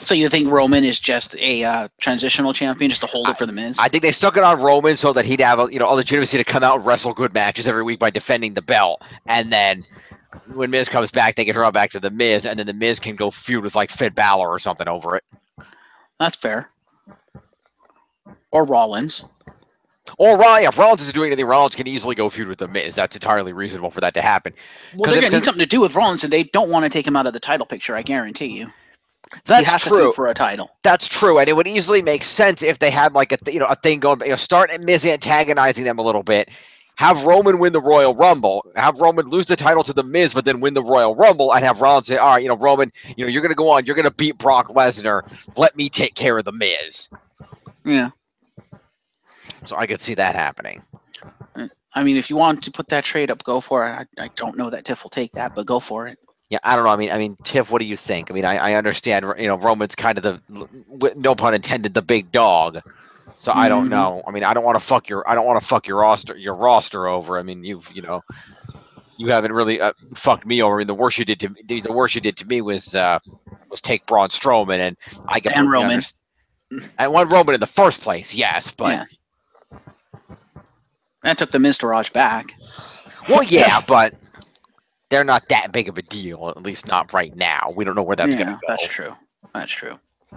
So you think Roman is just a transitional champion, just to hold it for The Miz? I think they stuck it on Roman so that he'd have a legitimacy to come out and wrestle good matches every week by defending the belt, and then when Miz comes back, they can draw back to The Miz, and then The Miz can go feud with like Finn Balor or something over it. That's fair. Or Rollins. Or Ryan, if Rollins isn't doing anything, Rollins can easily go feud with The Miz. That's entirely reasonable for that to happen. Well, they're going to need something to do with Rollins, and they don't want to take him out of the title picture, I guarantee you. That's he has true. To feud for a title. That's true, and it would easily make sense if they had like a thing going. Start Miz antagonizing them a little bit. Have Roman win the Royal Rumble. Have Roman lose the title to The Miz, but then win the Royal Rumble, and have Rollins say, "All right, Roman, you're going to go on. You're going to beat Brock Lesnar. Let me take care of The Miz." Yeah. So I could see that happening. I mean, if you want to put that trade up, go for it. I don't know that Tiff will take that, but go for it. Yeah, I don't know. I mean, Tiff, what do you think? I mean, I understand. Roman's kind of the, no pun intended, the big dog. So I don't know. I mean, I don't want to fuck your roster over. I mean, you haven't really fucked me over. I mean, the worst you did to me was take Braun Strowman, and I get Roman. I want Roman in the first place, yes, but. Yeah. That took the Miztourage back. Well, yeah, but they're not that big of a deal, at least not right now. We don't know where that's going to go. That's true. That's true. I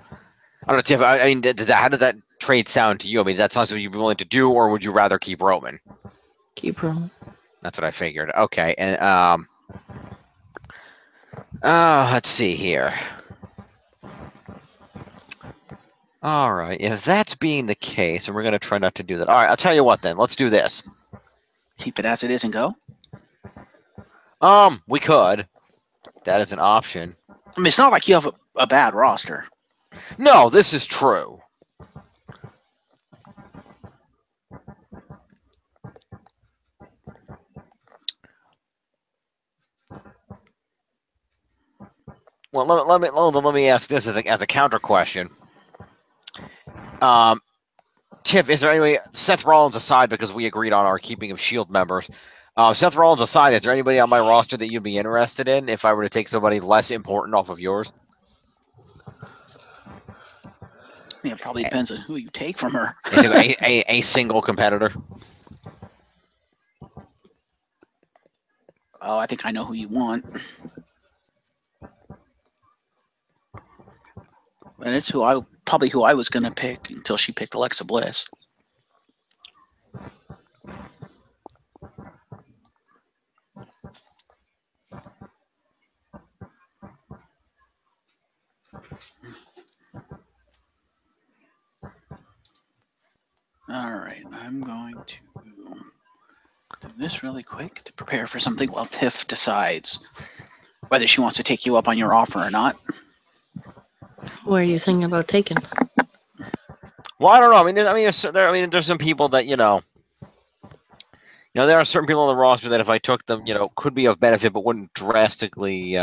don't know, Tiff. I mean, how did that trade sound to you? I mean, is that something you'd be willing to do, or would you rather keep Roman? Keep Roman. That's what I figured. Okay, and let's see here. All right, if that's being the case, and we're going to try not to do that. All right, I'll tell you what then. Let's do this. Keep it as it is and go. We could. That is an option. I mean, it's not like you have a bad roster. No, this is true. Well, let me ask this as a counter question. Tiff, is there any way, Seth Rollins aside, because we agreed on our keeping of Shield members, Seth Rollins aside, is there anybody on my roster that you'd be interested in if I were to take somebody less important off of yours? Yeah, it probably depends on who you take from her. a single competitor. Oh, I think I know who you want. And it's probably who I was going to pick until she picked Alexa Bliss. All right, I'm going to do this really quick to prepare for something while Tiff decides whether she wants to take you up on your offer or not. What are you thinking about taking? Well, I don't know. There's some people that there are certain people on the roster that if I took them, could be of benefit, but wouldn't drastically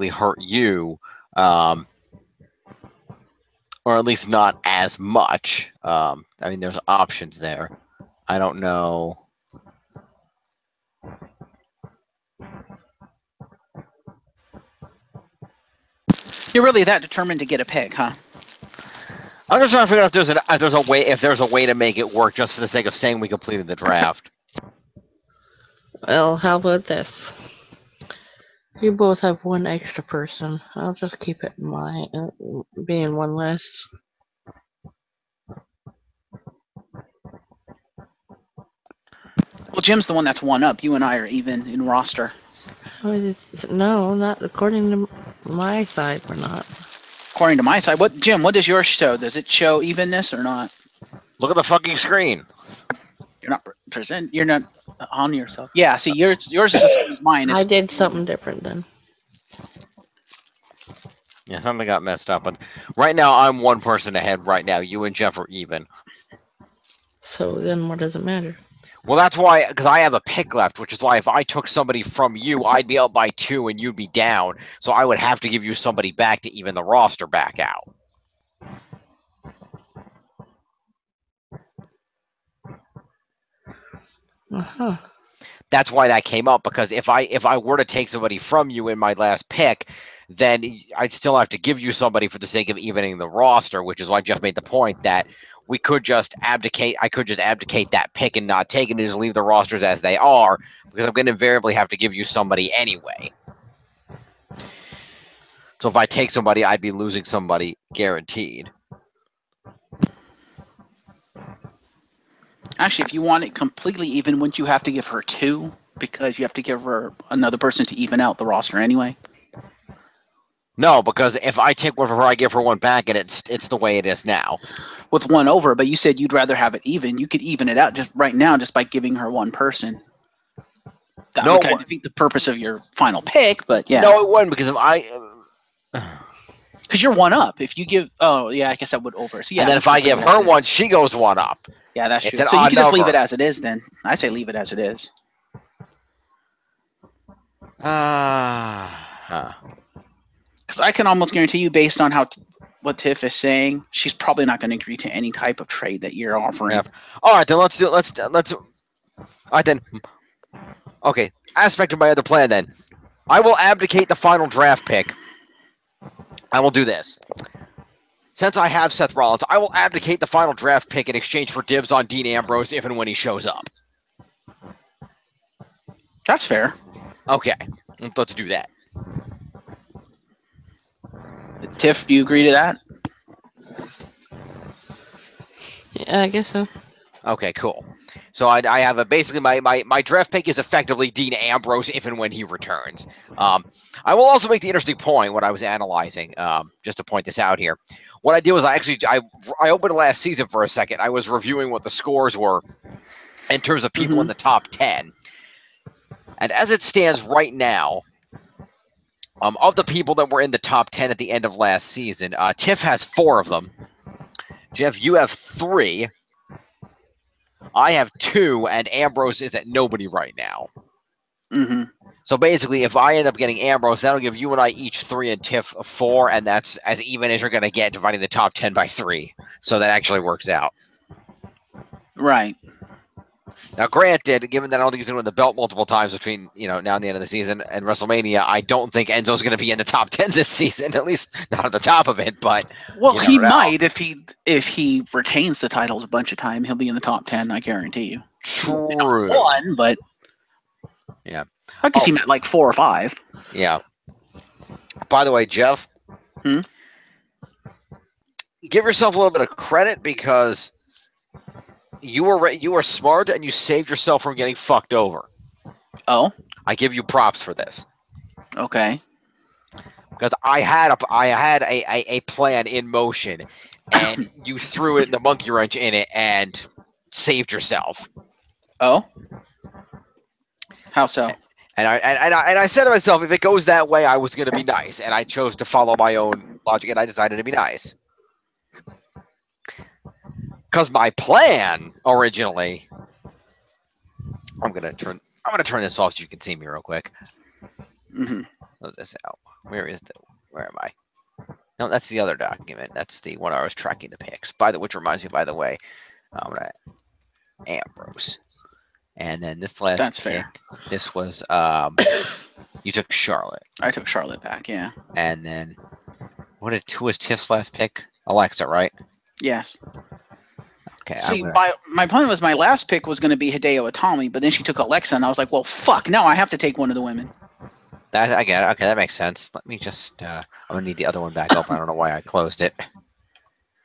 hurt you, or at least not as much. There's options there. I don't know. You're really that determined to get a pick, huh? I'm just trying to figure out if there's a way to make it work, just for the sake of saying we completed the draft. Well, how about this? You both have one extra person. I'll just keep it in mind, being one less. Well, Jim's the one that's one up. You and I are even in roster. No, not according to my side. We're not. According to my side, Jim? What does yours show? Does it show evenness or not? Look at the fucking screen. You're not present. You're not on yourself. Yeah. See, yours is the same as mine. I did something different then. Yeah, something got messed up, but right now I'm one person ahead. Right now, you and Jeff are even. So then, what does it matter? Well, that's why, because I have a pick left, which is why if I took somebody from you, I'd be up by 2 and you'd be down. So I would have to give you somebody back to even the roster back out. Uh-huh. That's why that came up, because if I were to take somebody from you in my last pick, then I'd still have to give you somebody for the sake of evening the roster, which is why Jeff made the point that we could just abdicate. I could just abdicate that pick and not take it and just leave the rosters as they are, because I'm going to invariably have to give you somebody anyway. So if I take somebody, I'd be losing somebody guaranteed. Actually, if you want it completely even, wouldn't you have to give her 2? Because you have to give her another person to even out the roster anyway. No, because if I take one from her, I give her one back, and it's the way it is now. With one over, but you said you'd rather have it even. You could even it out just right now just by giving her one person. That would kind of defeat the purpose of your final pick, but yeah. No, it wouldn't, because if because you're one up. If you give, I guess that would over. So yeah. And then if I give her one, she goes one up. Yeah, that's true. So you can just leave it as it is then. I say leave it as it is. Because I can almost guarantee you, based on what Tiff is saying, she's probably not going to agree to any type of trade that you're offering. Yeah. All right, then let's. All right, then. Okay, aspect of my other plan then. I will abdicate the final draft pick. I will do this. since I have Seth Rollins, I will abdicate the final draft pick in exchange for dibs on Dean Ambrose if and when he shows up. That's fair. Okay, let's do that. Tiff, do you agree to that? Yeah, I guess so. Okay, cool. So I have basically my draft pick is effectively Dean Ambrose if and when he returns. I will also make the interesting point when I was analyzing, just to point this out here. What I did was I opened last season for a second. I was reviewing what the scores were in terms of people in the top 10. And as it stands right now, of the people that were in the top 10 at the end of last season, Tiff has 4 of them. Jeff, you have 3. I have 2, and Ambrose is at nobody right now. Mm-hmm. So basically, if I end up getting Ambrose, that'll give you and I each 3 and Tiff 4, and that's as even as you're going to get dividing the top 10 by 3. So that actually works out. Right. Now, granted, given that I don't think he's going to win the belt multiple times between now and the end of the season and WrestleMania, I don't think Enzo's going to be in the top 10 this season, at least not at the top of it. But well, he never know. might if he retains the titles a bunch of time. He'll be in the top 10. I guarantee you. True. Not 1, but yeah, I can see him at like 4 or 5. Yeah. By the way, Jeff, give yourself a little bit of credit because you were smart and you saved yourself from getting fucked over. Oh, I give you props for this. okay. Because I had a plan in motion, and you threw it in the monkey wrench in it and saved yourself. Oh, how so? And I said to myself, if it goes that way, I was going to be nice, and I chose to follow my own logic, and I decided to be nice. Because my plan originally, I'm gonna turn this off so you can see me real quick. Mm-hmm. Close this out. Where am I? No, that's the other document. That's the one I was tracking the picks. Which reminds me, by the way, I'm gonna Ambrose, and then this last That's pick. fair. This was you took Charlotte. I took Charlotte back. Yeah. And then who was Tiff's last pick? Alexa, right? Yes. Okay. See, my plan was my last pick was going to be Hideo Itami, but then she took Alexa, and I was like, well, fuck, now I have to take one of the women. I get it. Okay, that makes sense. Let me just I'm gonna need the other one back up. I don't know why I closed it.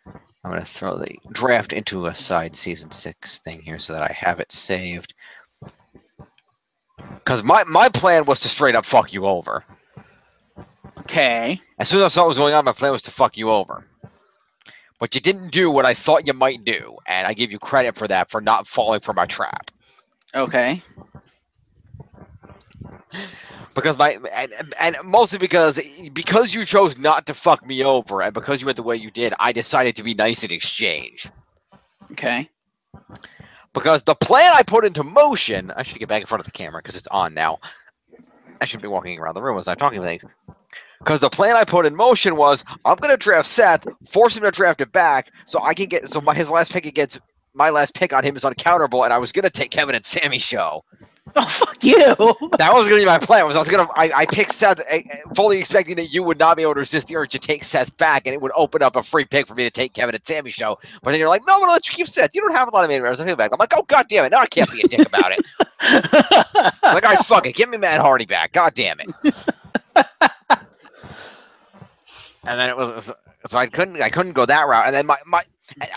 I'm gonna throw the draft into a side season 6 thing here so that I have it saved. Because my plan was to straight up fuck you over. Okay. As soon as I saw what was going on, my plan was to fuck you over. But you didn't do what I thought you might do, and I give you credit for that, for not falling for my trap. Okay. Because and mostly because you chose not to fuck me over, and because you went the way you did, I decided to be nice in exchange. Okay. Because the plan I put into motion, I should get back in front of the camera because it's on now. I shouldn't be walking around the room as I'm talking things. Because the plan I put in motion was, I'm going to draft Seth, force him to draft it back, so I can get his last pick against my last pick on him is uncounterable, and I was going to take Kevin and Sammy's show. Oh, fuck you! That was going to be my plan. I picked Seth, fully expecting that you would not be able to resist the urge to take Seth back, and it would open up a free pick for me to take Kevin and Sammy's show. But then you're like, no, I'm going to let you keep Seth. You don't have a lot of main events. I feel back. I'm like, oh, god damn it. Now I can't be a dick about it. Like, all right, fuck it. Give me Matt Hardy back. God damn it. And then it was so I couldn't go that route. And then my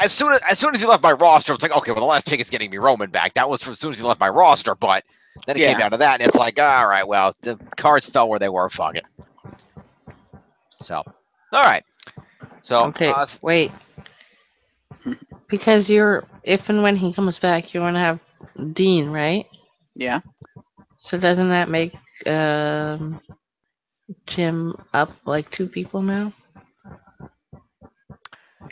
as soon as he left my roster, it's like, okay, well, the last pick is getting me Roman back. That was as soon as he left my roster, but then it came down to that, and it's like, all right, well, the cards fell where they were. Fuck it. So, all right. So Okay, wait. Because if and when he comes back, you're gonna have Dean, right? Yeah. So doesn't that make Jim up like 2 people now?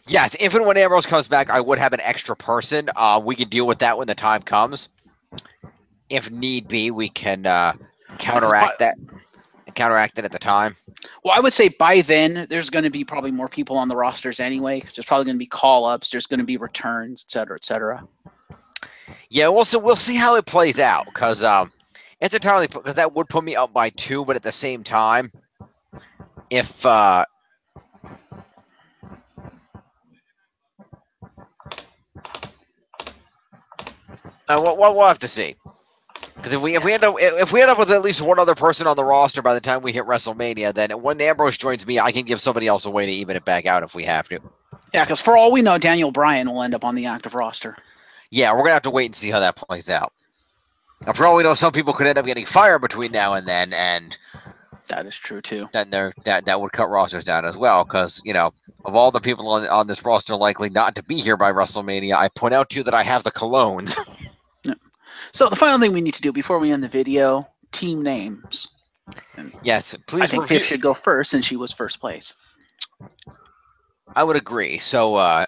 Yes, if and when Ambrose comes back, I would have an extra person. We can deal with that when the time comes. If need be, we can counteract that at the time. Well, I would say by then there's going to be probably more people on the rosters anyway. There's probably going to be call-ups. There's going to be returns, et cetera, et cetera. Yeah, we'll see how it plays out because it's entirely because that would put me up by 2, but at the same time, if We'll have to see. Because if we end up with at least one other person on the roster by the time we hit WrestleMania, then when Ambrose joins me, I can give somebody else a way to even it back out if we have to. Yeah, because for all we know, Daniel Bryan will end up on the active roster. Yeah, we're gonna have to wait and see how that plays out. And for all we know, some people could end up getting fired between now and then, and that is true too. Then that would cut rosters down as well. Because of all the people on this roster likely not to be here by WrestleMania, I point out to you that I have the colognes. Yeah. So the final thing we need to do before we end the video: team names. And yes, please. I think Tiff should go first, since she was first place. I would agree. So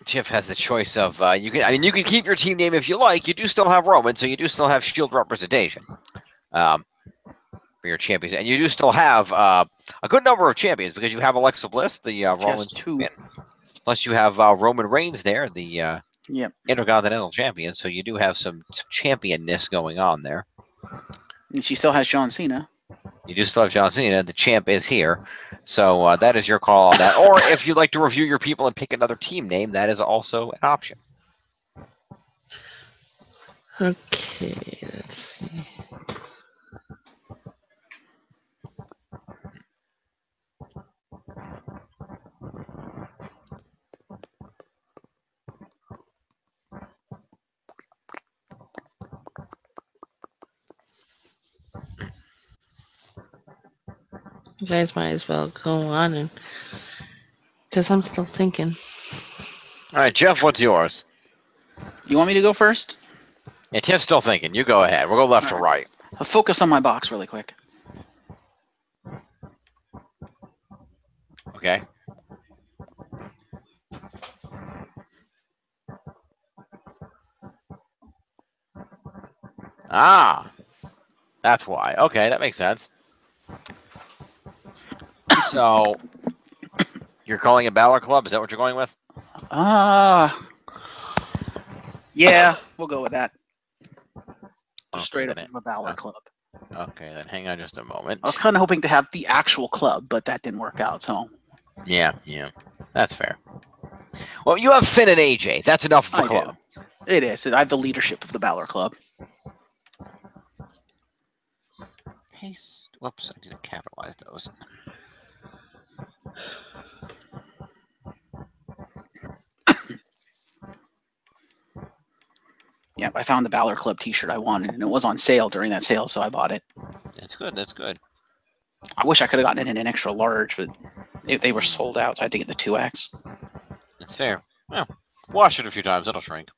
Tiff has the choice of you can keep your team name if you like. You do still have Roman, so you do still have Shield representation for your champions, and you do still have a good number of champions because you have Alexa Bliss, the Roman champion, plus you have Roman Reigns there, the Intercontinental champion. So you do have some championness going on there. And she still has John Cena. You do still have John Cena. The champ is here. So that is your call on that. Or if you'd like to review your people and pick another team name, that is also an option. Okay, let's see. You guys might as well go on, and because I'm still thinking. All right, Jeff, what's yours? You want me to go first? Yeah, Tiff's still thinking. You go ahead. We'll go left to right. I'll focus on my box really quick. Okay. Ah, that's why. Okay, that makes sense. So, you're calling it Balor Club? Is that what you're going with? Yeah, we'll go with that. Okay, Straight up a Balor Club. Okay, then hang on just a moment. I was kind of hoping to have the actual club, but that didn't work out, so. Yeah, that's fair. Well, you have Finn and AJ. That's enough for club. Do. It is. I have the leadership of the Balor Club. Paste. Whoops, I didn't capitalize those. Yeah, I found the Balor Club t-shirt I wanted, and it was on sale during that sale, so I bought it. That's good. That's good. I wish I could have gotten it in an extra large, but they were sold out, so I had to get the 2X. That's fair. Yeah. Wash it a few times. It'll shrink.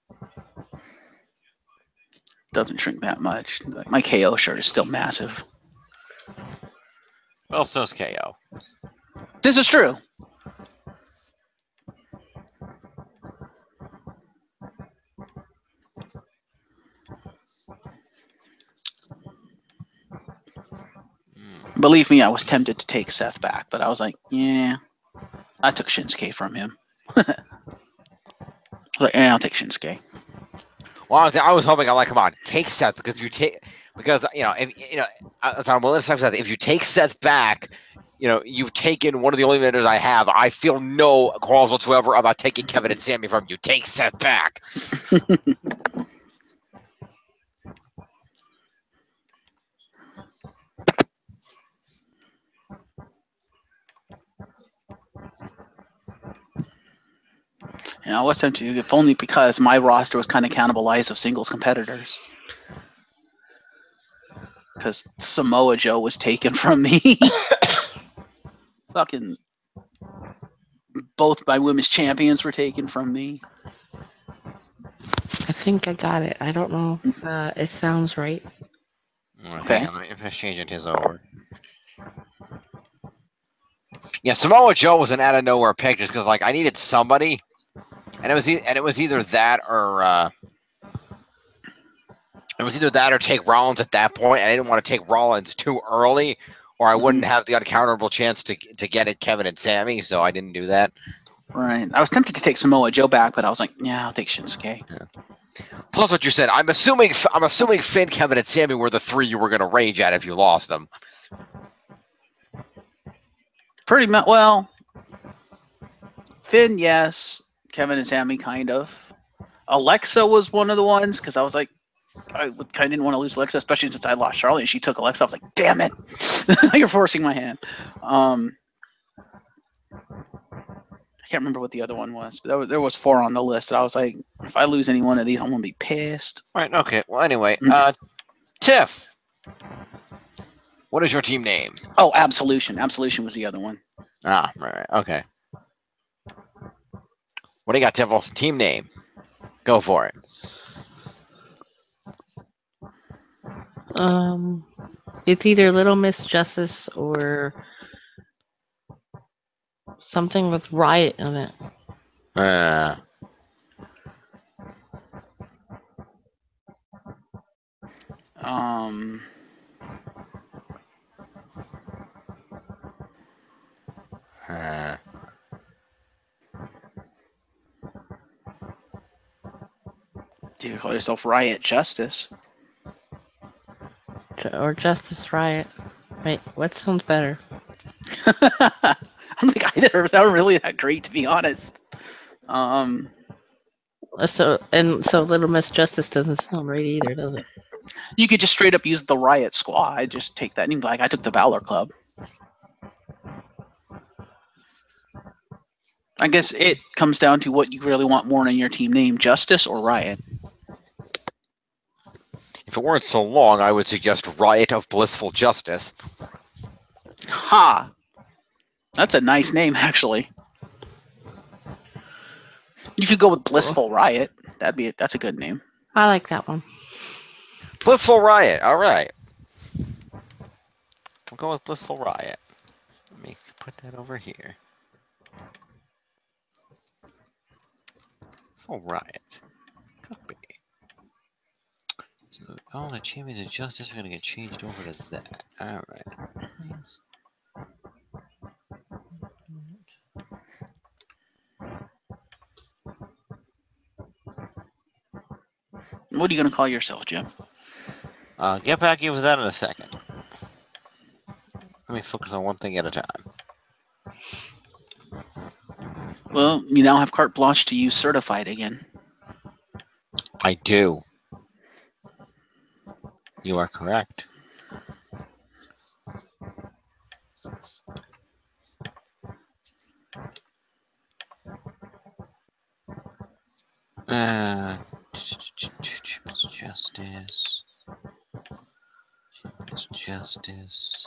Doesn't shrink that much. My KO shirt is still massive. Well, so's KO. This is true. Believe me, I was tempted to take Seth back, but I was like, yeah. I took Shinsuke from him. I was like, I'll take Shinsuke. Well, I was hoping, I'm like, come on, take Seth because if I'm willing to Seth, if you take Seth back, you've taken one of the only vendors I have. I feel no quarrels whatsoever about taking Kevin and Sammy from you. Take Seth back. I was tempted, if only because my roster was kind of cannibalized of singles competitors. Because Samoa Joe was taken from me. Fucking both my women's champions were taken from me. I think I got it. I don't know. It sounds right. Okay. I'm just changing his over. Yeah, Samoa Joe was an out of nowhere pick just because I needed somebody, and it was either that or take Rollins at that point. And I didn't want to take Rollins too early, or I wouldn't have the uncounterable chance to get at Kevin and Sammy. So I didn't do that. Right. I was tempted to take Samoa Joe back, but I was like, yeah, I'll take Shinsuke. Yeah. Plus, what you said, I'm assuming Finn, Kevin, and Sammy were the three you were going to rage at if you lost them. Pretty much. Well, Finn, yes. Kevin and Sammy, kind of. Alexa was one of the ones because I was like, I kind of didn't want to lose Alexa, especially since I lost Charlotte and she took Alexa. I was like, damn it, you're forcing my hand. I can't remember what the other one was, but there was 4 on the list. And I was like, if I lose any one of these, I'm gonna be pissed. Right. Okay. Well, anyway, Tiff, what is your team name? Oh, Absolution. Absolution was the other one. Ah, right. Okay. What do you got, Tiff? Team name. Go for it. It's either Little Miss Justice or something with Riot in it. Do you call yourself Riot Justice? Or Justice Riot. Wait, what sounds better? I don't think either are really that great, to be honest. So Little Miss Justice doesn't sound right either, does it? You could just straight up use the Riot Squad. Just take that name. Like I took the Valor Club. I guess it comes down to what you really want more in your team name: Justice or Riot. If it weren't so long, I would suggest Riot of Blissful Justice. Ha! That's a nice name, actually. You could go with Blissful Riot. That's a good name. I like that one. Blissful Riot. All right. We'll go with Blissful Riot. Let me put that over here. Blissful Riot. Copy. So all the Champions of Justice are going to get changed over to that. All right. Nice. What are you going to call yourself, Jim? Get back to you with that in a second. Let me focus on one thing at a time. Well, you now have carte blanche to use Certified again. I do. You are correct. Justice. Justice.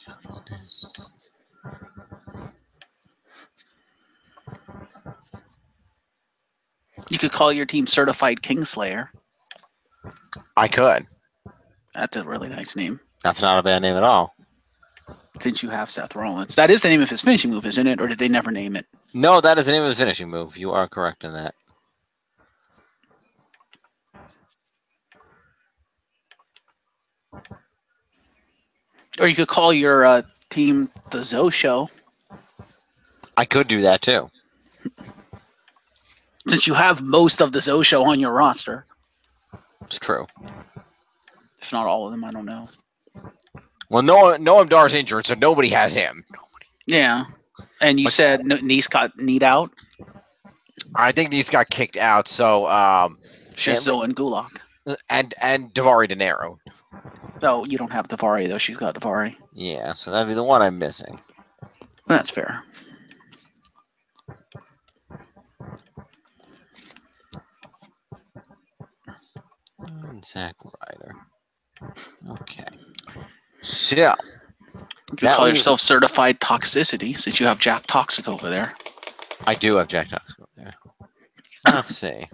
Justice. You could call your team Certified Kingslayer. I could. That's a really nice name. That's not a bad name at all. Since you have Seth Rollins. That is the name of his finishing move, isn't it? Or did they never name it? No, that is the name of his finishing move. You are correct in that. Or you could call your team the Zoe Show. I could do that too. Since you have most of the Zoe Show on your roster. It's true. If not all of them, I don't know. Well, Noam Dar's injured, so nobody has him. Yeah. And you said Nice got kneed out? I think these got kicked out, so Shizo and Gulak. And Davari De Niro. Oh, you don't have Davari though. She's got Davari. Yeah, so that'd be the one I'm missing. That's fair. Zack Ryder. Okay. So You call yourself Certified Toxicity since you have Jack Toxic over there. I do have Jack Toxic over there. Let's see.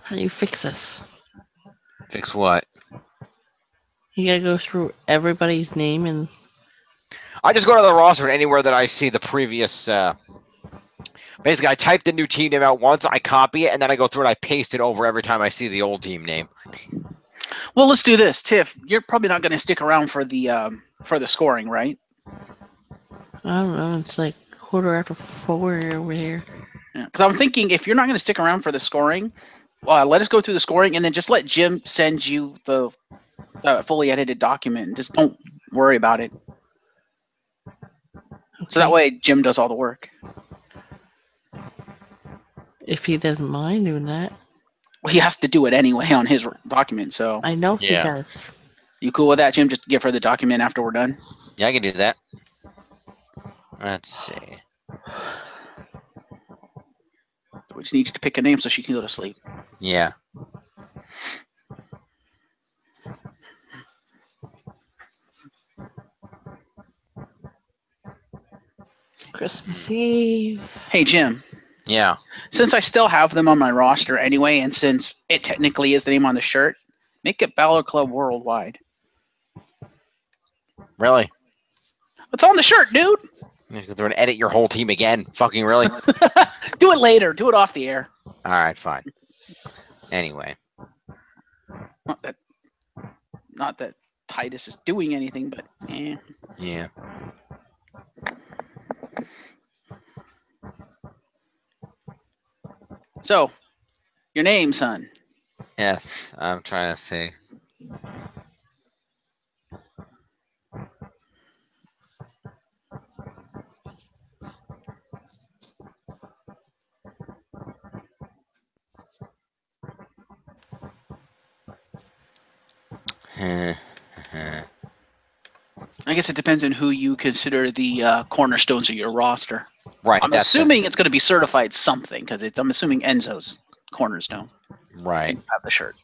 How do you fix this? Fix what? You gotta go through everybody's name and... I just go to the roster and anywhere that I see the previous... Basically, I type the new team name out once, I copy it, and then I go through and I paste it over every time I see the old team name. Well, let's do this. Tiff, you're probably not going to stick around for the scoring, right? I don't know, it's like 4:15 over here. Because I'm thinking if you're not going to stick around for the scoring, let us go through the scoring and then just let Jim send you the fully edited document. And just don't worry about it. So that Okay. way Jim does all the work. If he doesn't mind doing that. Well, he has to do it anyway on his document. So I know he Yeah. does. you cool with that, Jim? Just give her the document after we're done. Yeah, I can do that. Let's see. We just need you to pick a name so she can go to sleep. Yeah. Christmas Eve. Hey, Jim. Yeah. Since I still have them on my roster anyway, and since it technically is the name on the shirt, make it Balor Club Worldwide. Really? It's on the shirt, dude. They're going to edit your whole team again. Fucking really? Do it later. Do it off the air. All right, fine. Anyway. Not that Titus is doing anything, but Yeah. So, your name, son. Yes, I'm trying to see. I guess it depends on who you consider the cornerstones of your roster. Right. I'm assuming it's going to be certified something because I'm assuming Enzo's cornerstone. Right. Have the shirt.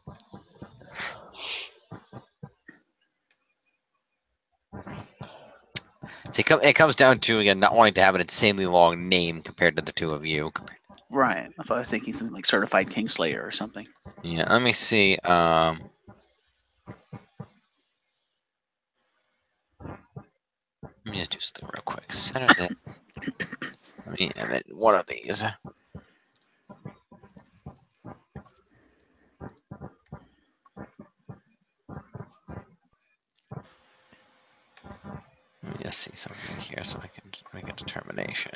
See, it comes down to, again, not wanting to have an insanely long name compared to the two of you. Right. That's what I was thinking. Something like Certified Kingslayer or something. Yeah, let me see. Let me just do something real quick. Center that. Let me edit one of these. Let me just see something here so I can make a determination.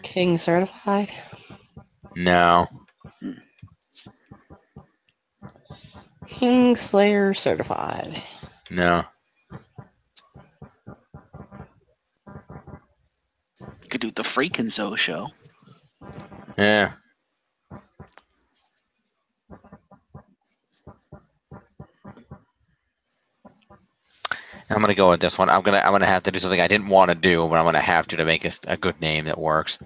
King certified. No. King Slayer certified. No. Could do the Freakin' Zoe show. Yeah. I'm gonna go with this one. I'm gonna have to do something I didn't want to do, but I'm gonna have to make a good name that works.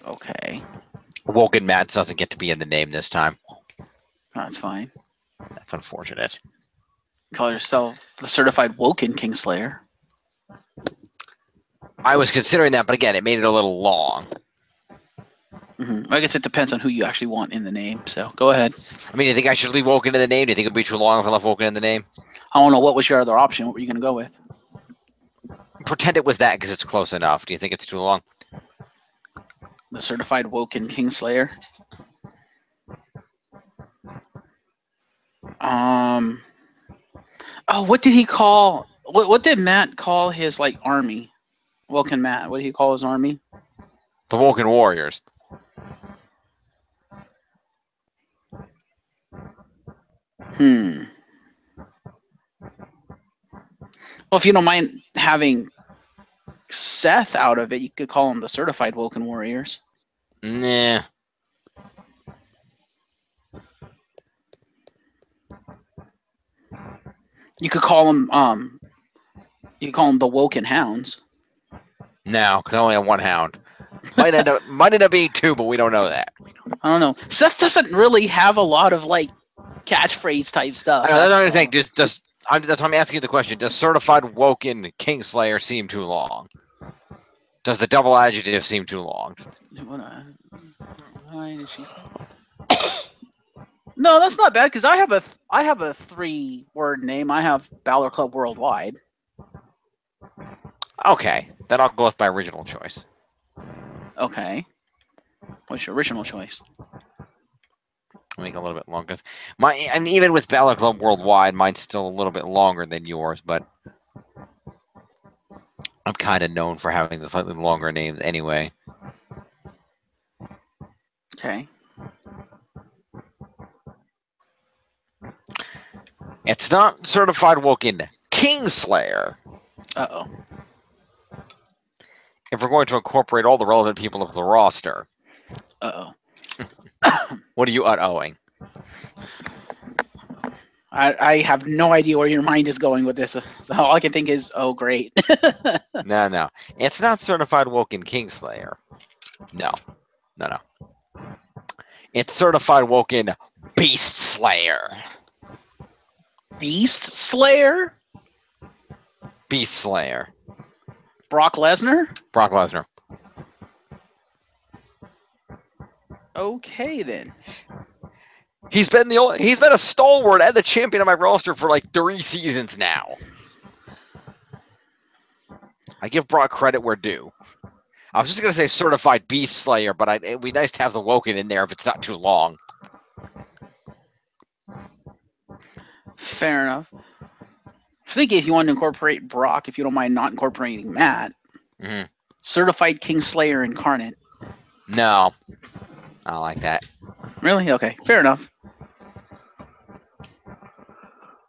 Okay. Woken Mats doesn't get to be in the name this time. That's fine. That's unfortunate. Call yourself the Certified Woken Kingslayer. I was considering that, but again, it made it a little long. I guess it depends on who you actually want in the name. So go ahead. I mean, do you think I should leave Woken in the name? Do you think it'd be too long if I left Woken in the name? I don't know, what was your other option. What were you going to go with? Pretend it was that because it's close enough. Do you think it's too long? The Certified Woken Kingslayer. Oh, what did he call? What did Matt call his army? Woken Matt. What did he call his army? The Woken Warriors. Well, if you don't mind having Seth out of it, you could call them the Certified Woken Warriors. Nah. You could call them the Woken Hounds. No, because I only have one hound. Might end up being two, but we don't know that. I don't know. Seth doesn't really have a lot of catchphrase type stuff. That's what I'm saying. That's why I'm asking you the question. Does Certified Woken Kingslayer seem too long? Does the double adjective seem too long? No, that's not bad because I have a 3-word name. I have Balor Club Worldwide. Okay, then I'll go with my original choice. Okay. What's your original choice? Make it a little bit longer. I mean, even with Balor Club Worldwide, mine's still a little bit longer than yours, but I'm kind of known for having the slightly longer names anyway. Okay. It's not Certified Woken Kingslayer. Uh-oh. If we're going to incorporate all the relevant people of the roster, Uh-oh. what are you owing? I have no idea where your mind is going with this. So all I can think is, oh, great. No. It's not Certified Woken Kingslayer. No. It's Certified Woken Beast Slayer. Beast Slayer? Beast Slayer. Brock Lesnar? Brock Lesnar. Okay, then. He's been a stalwart and the champion of my roster for like 3 seasons now. I give Brock credit where due. I was just gonna say Certified Beast Slayer, but it'd be nice to have the Woken in there if it's not too long. Fair enough. I was thinking if you wanted to incorporate Brock, if you don't mind not incorporating Matt, Certified Kingslayer Incarnate. No, I don't like that. Really? Okay, fair enough.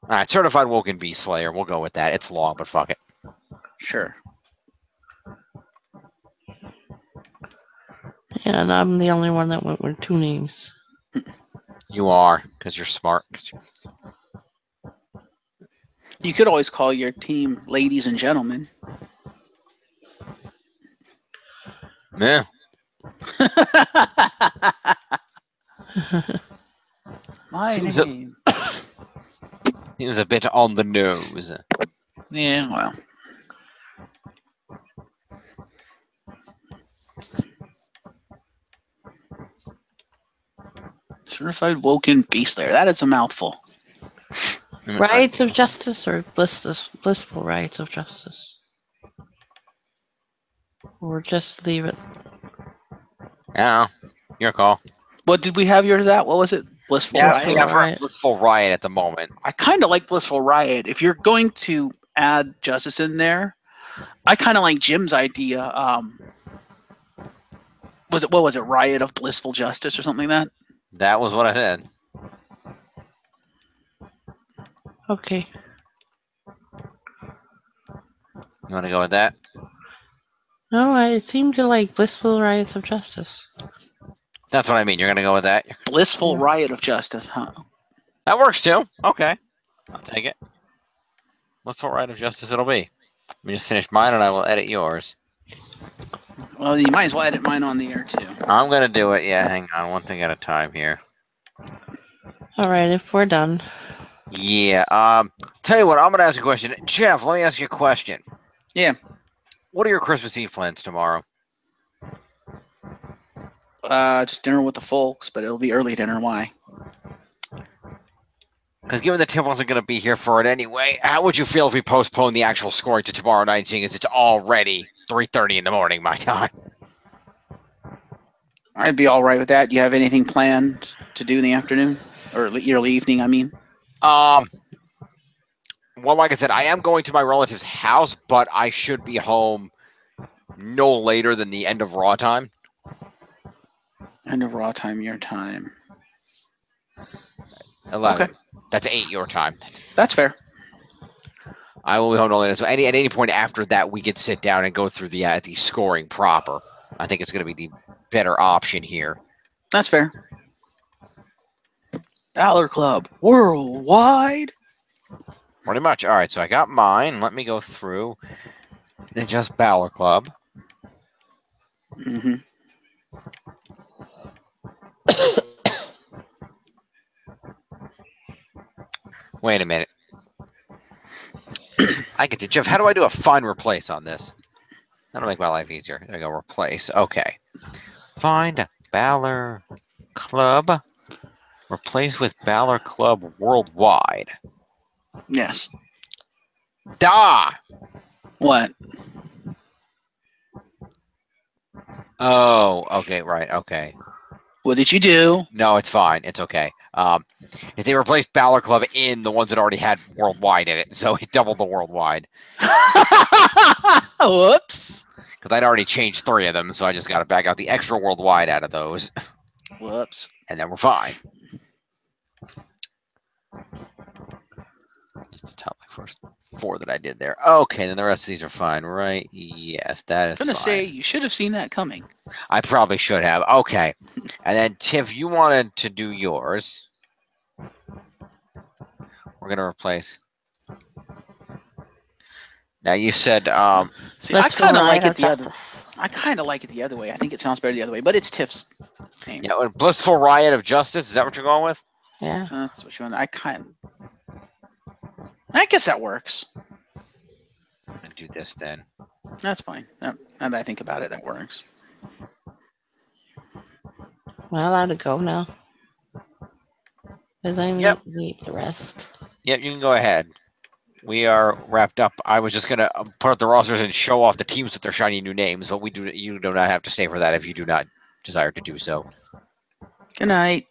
All right, Certified Woken Beast Slayer. We'll go with that. It's long, but fuck it. Sure. Yeah, and I'm the only one that went with 2 names. You are, because you're smart. You could always call your team ladies and gentlemen. Yeah. My Seems name. He was a bit on the nose. Yeah, well. Certified Woken Beast Slayer. That is a mouthful. Rides of Justice or Blissful Rides of Justice? Or just leave it? Yeah, your call. What did we have yours at? What was it? Blissful Riot? We have Blissful Riot at the moment. I kind of like Blissful Riot. If you're going to add Justice in there, I kind of like Jim's idea. What was it? Riot of Blissful Justice or something like that? That was what I said. Okay. You want to go with that? No, I seem to like Blissful Rides of Justice. That's what I mean. You're going to go with that? Blissful Riot of Justice, huh? That works too. Okay. I'll take it. Blissful Riot of Justice it'll be. Let me just finish mine and I will edit yours. Well, you might as well edit mine on the air too. I'm going to do it. Yeah, hang on. One thing at a time here. Alright, if we're done. Yeah. Tell you what, I'm going to ask you a question. Jeff, let me ask you a question. Yeah. What are your Christmas Eve plans tomorrow? Just dinner with the folks, but it'll be early dinner. Why? Because given that Tim wasn't going to be here for it anyway, how would you feel if we postponed the actual scoring to tomorrow night, seeing as it's already 3:30 in the morning my time? I'd be all right with that. You have anything planned to do in the afternoon or early evening? I mean. Well, like I said, I am going to my relative's house, but I should be home no later than the end of Raw time. End of Raw time, your time. 11. Okay. That's 8 your time. That's fair. I will be home no later. So at any point after that, we can sit down and go through the scoring proper. I think it's going to be the better option here. That's fair. Balor Club Worldwide. Pretty much. All right, so I got mine. Let me go through and just Balor Club. Mm-hmm. Wait a minute. I get to Jeff. How do I do a find replace on this? That'll make my life easier. There I go. Replace. Okay. Find Balor Club. Replace with Balor Club Worldwide. Yes. Da. What? Oh, okay, right, okay. What did you do? No, it's fine. It's okay. If they replaced Balor Club in the ones that already had worldwide in it, so it doubled the worldwide. Whoops. Because I'd already changed 3 of them, so I just got to back out the extra worldwide out of those, Whoops. and then we're fine. Just the top first 4 that I did there. Okay, then the rest of these are fine, right? Yes, that is I'm gonna fine. say you should have seen that coming. I probably should have. Okay. And then, Tiff, you wanted to do yours. We're going to replace. Now, you said... See, I kind of like it the other. Justice. I kind of like it the other way. I think it sounds better the other way, but it's Tiff's name. Yeah, Blissful Riot of Justice. Is that what you're going with? Yeah. That's what you want. I guess that works. I'm going to do this then. That's fine. Now that I think about it, that works. Am I allowed to go now? Because I Yep. need the rest. Yep, you can go ahead. We are wrapped up. I was just going to put up the rosters and show off the teams with their shiny new names, but you do not have to stay for that if you do not desire to do so. Good night.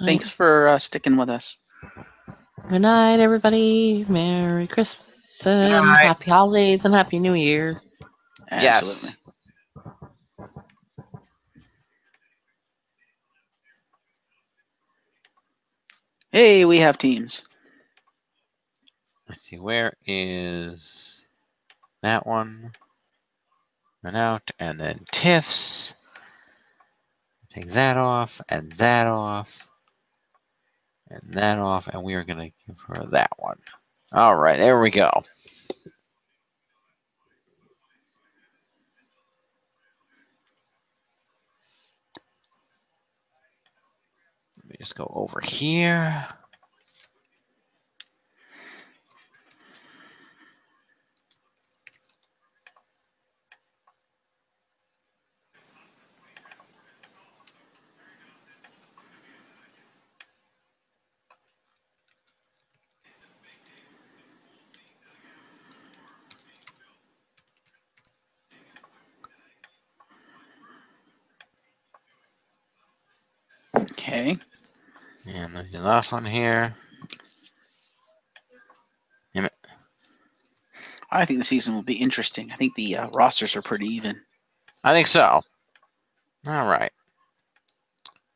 Thanks for sticking with us. Good night, everybody. Merry Christmas and night. Happy Holidays and Happy New Year. Absolutely. Yes. Hey, we have teams. Let's see, where is that one? And out, and then Tiff's. Take that off, and that off, and that off, and we are going to give her that one. All right, there we go. Let me just go over here. Okay. And then the last one here. Damn it. I think the season will be interesting. I think the rosters are pretty even. I think so. All right.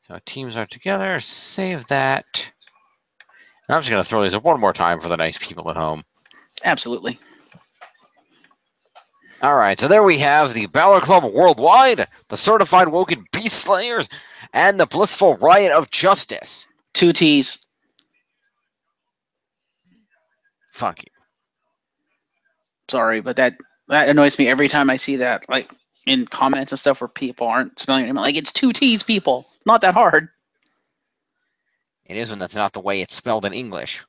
So teams are together. Save that. And I'm just going to throw these up one more time for the nice people at home. Absolutely. All right, so there we have the Balor Club Worldwide, the Certified Woken Beast Slayers, and the Blissful Riot of Justice. 2 T's. Fuck you. Sorry, but that annoys me every time I see that, like in comments and stuff where people aren't spelling your name. Like, it's 2 T's, people. Not that hard. It is when that's not the way it's spelled in English.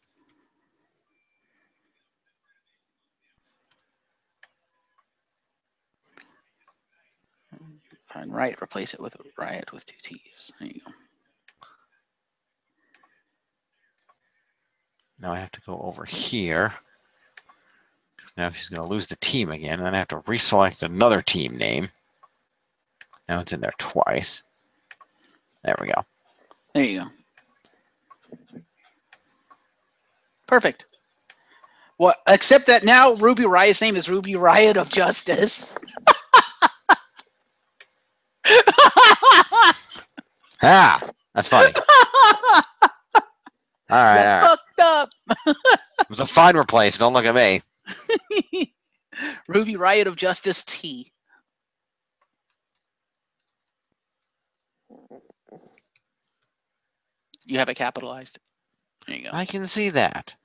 Find Riot, replace it with Riot with 2 T's. There you go. Now I have to go over here. Because now she's going to lose the team again. And then I have to reselect another team name. Now it's in there twice. There we go. There you go. Perfect. Well, except that now Ruby Riot's name is Ruby Riot of Justice. Ah, that's funny. All right, all right. Fucked up. It was a fine replace. Don't look at me. Ruby Riot of Justice T. You have it capitalized. There you go. I can see that.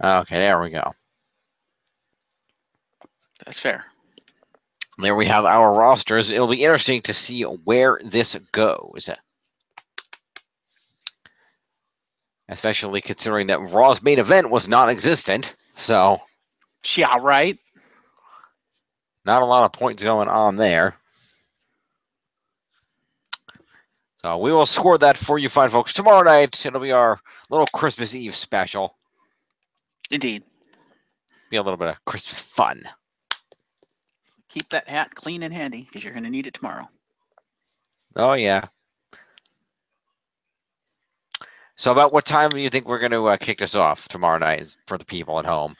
Okay, there we go. That's fair. There we have our rosters. It'll be interesting to see where this goes. Especially considering that Raw's main event was non-existent. So, Yeah, right. not a lot of points going on there. So we will score that for you fine folks. Tomorrow night, it'll be our little Christmas Eve special. Indeed. Be a little bit of Christmas fun. Keep that hat clean and handy because you're going to need it tomorrow. Oh yeah. So about what time do you think we're going to kick this off tomorrow night for the people at home?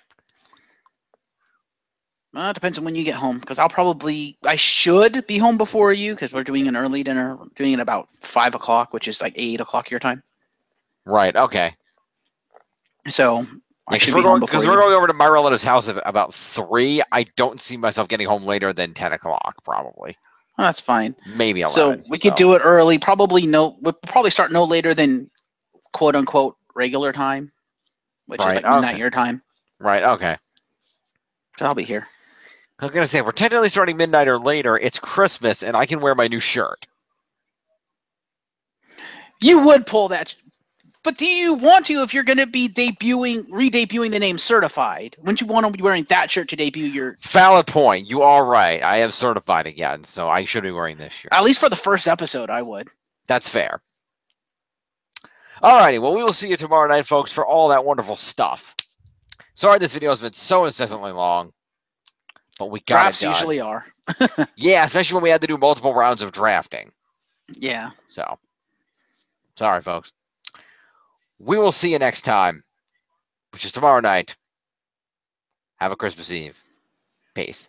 It depends on when you get home because I should be home before you because we're doing an early dinner. We're doing it about 5 o'clock, which is like 8 o'clock your time. Right. Okay. So I Because should we're be home going before because you. we're going over to my relative's house at about 3. I don't see myself getting home later than 10 o'clock, probably. Oh, that's fine. Maybe 11. So we could do it early. We'll probably start no later than quote unquote regular time, which is Right, like midnight okay. your time. Right. Okay. So I'll be here. I was gonna say, if we're technically starting midnight or later, it's Christmas, and I can wear my new shirt. You would pull that, but do you want to if you're going to be re-debuting the name Certified? Wouldn't you want to be wearing that shirt to debut your? Valid point. You are right. I am certified again, so I should be wearing this shirt. At least for the first episode, I would. That's fair. Alrighty, well, we will see you tomorrow night, folks, for all that wonderful stuff. Sorry this video has been so incessantly long, but we got Drafts it done. usually are. Yeah, especially when we had to do multiple rounds of drafting. Yeah. So, sorry, folks. We will see you next time, which is tomorrow night. Have a Christmas Eve. Peace.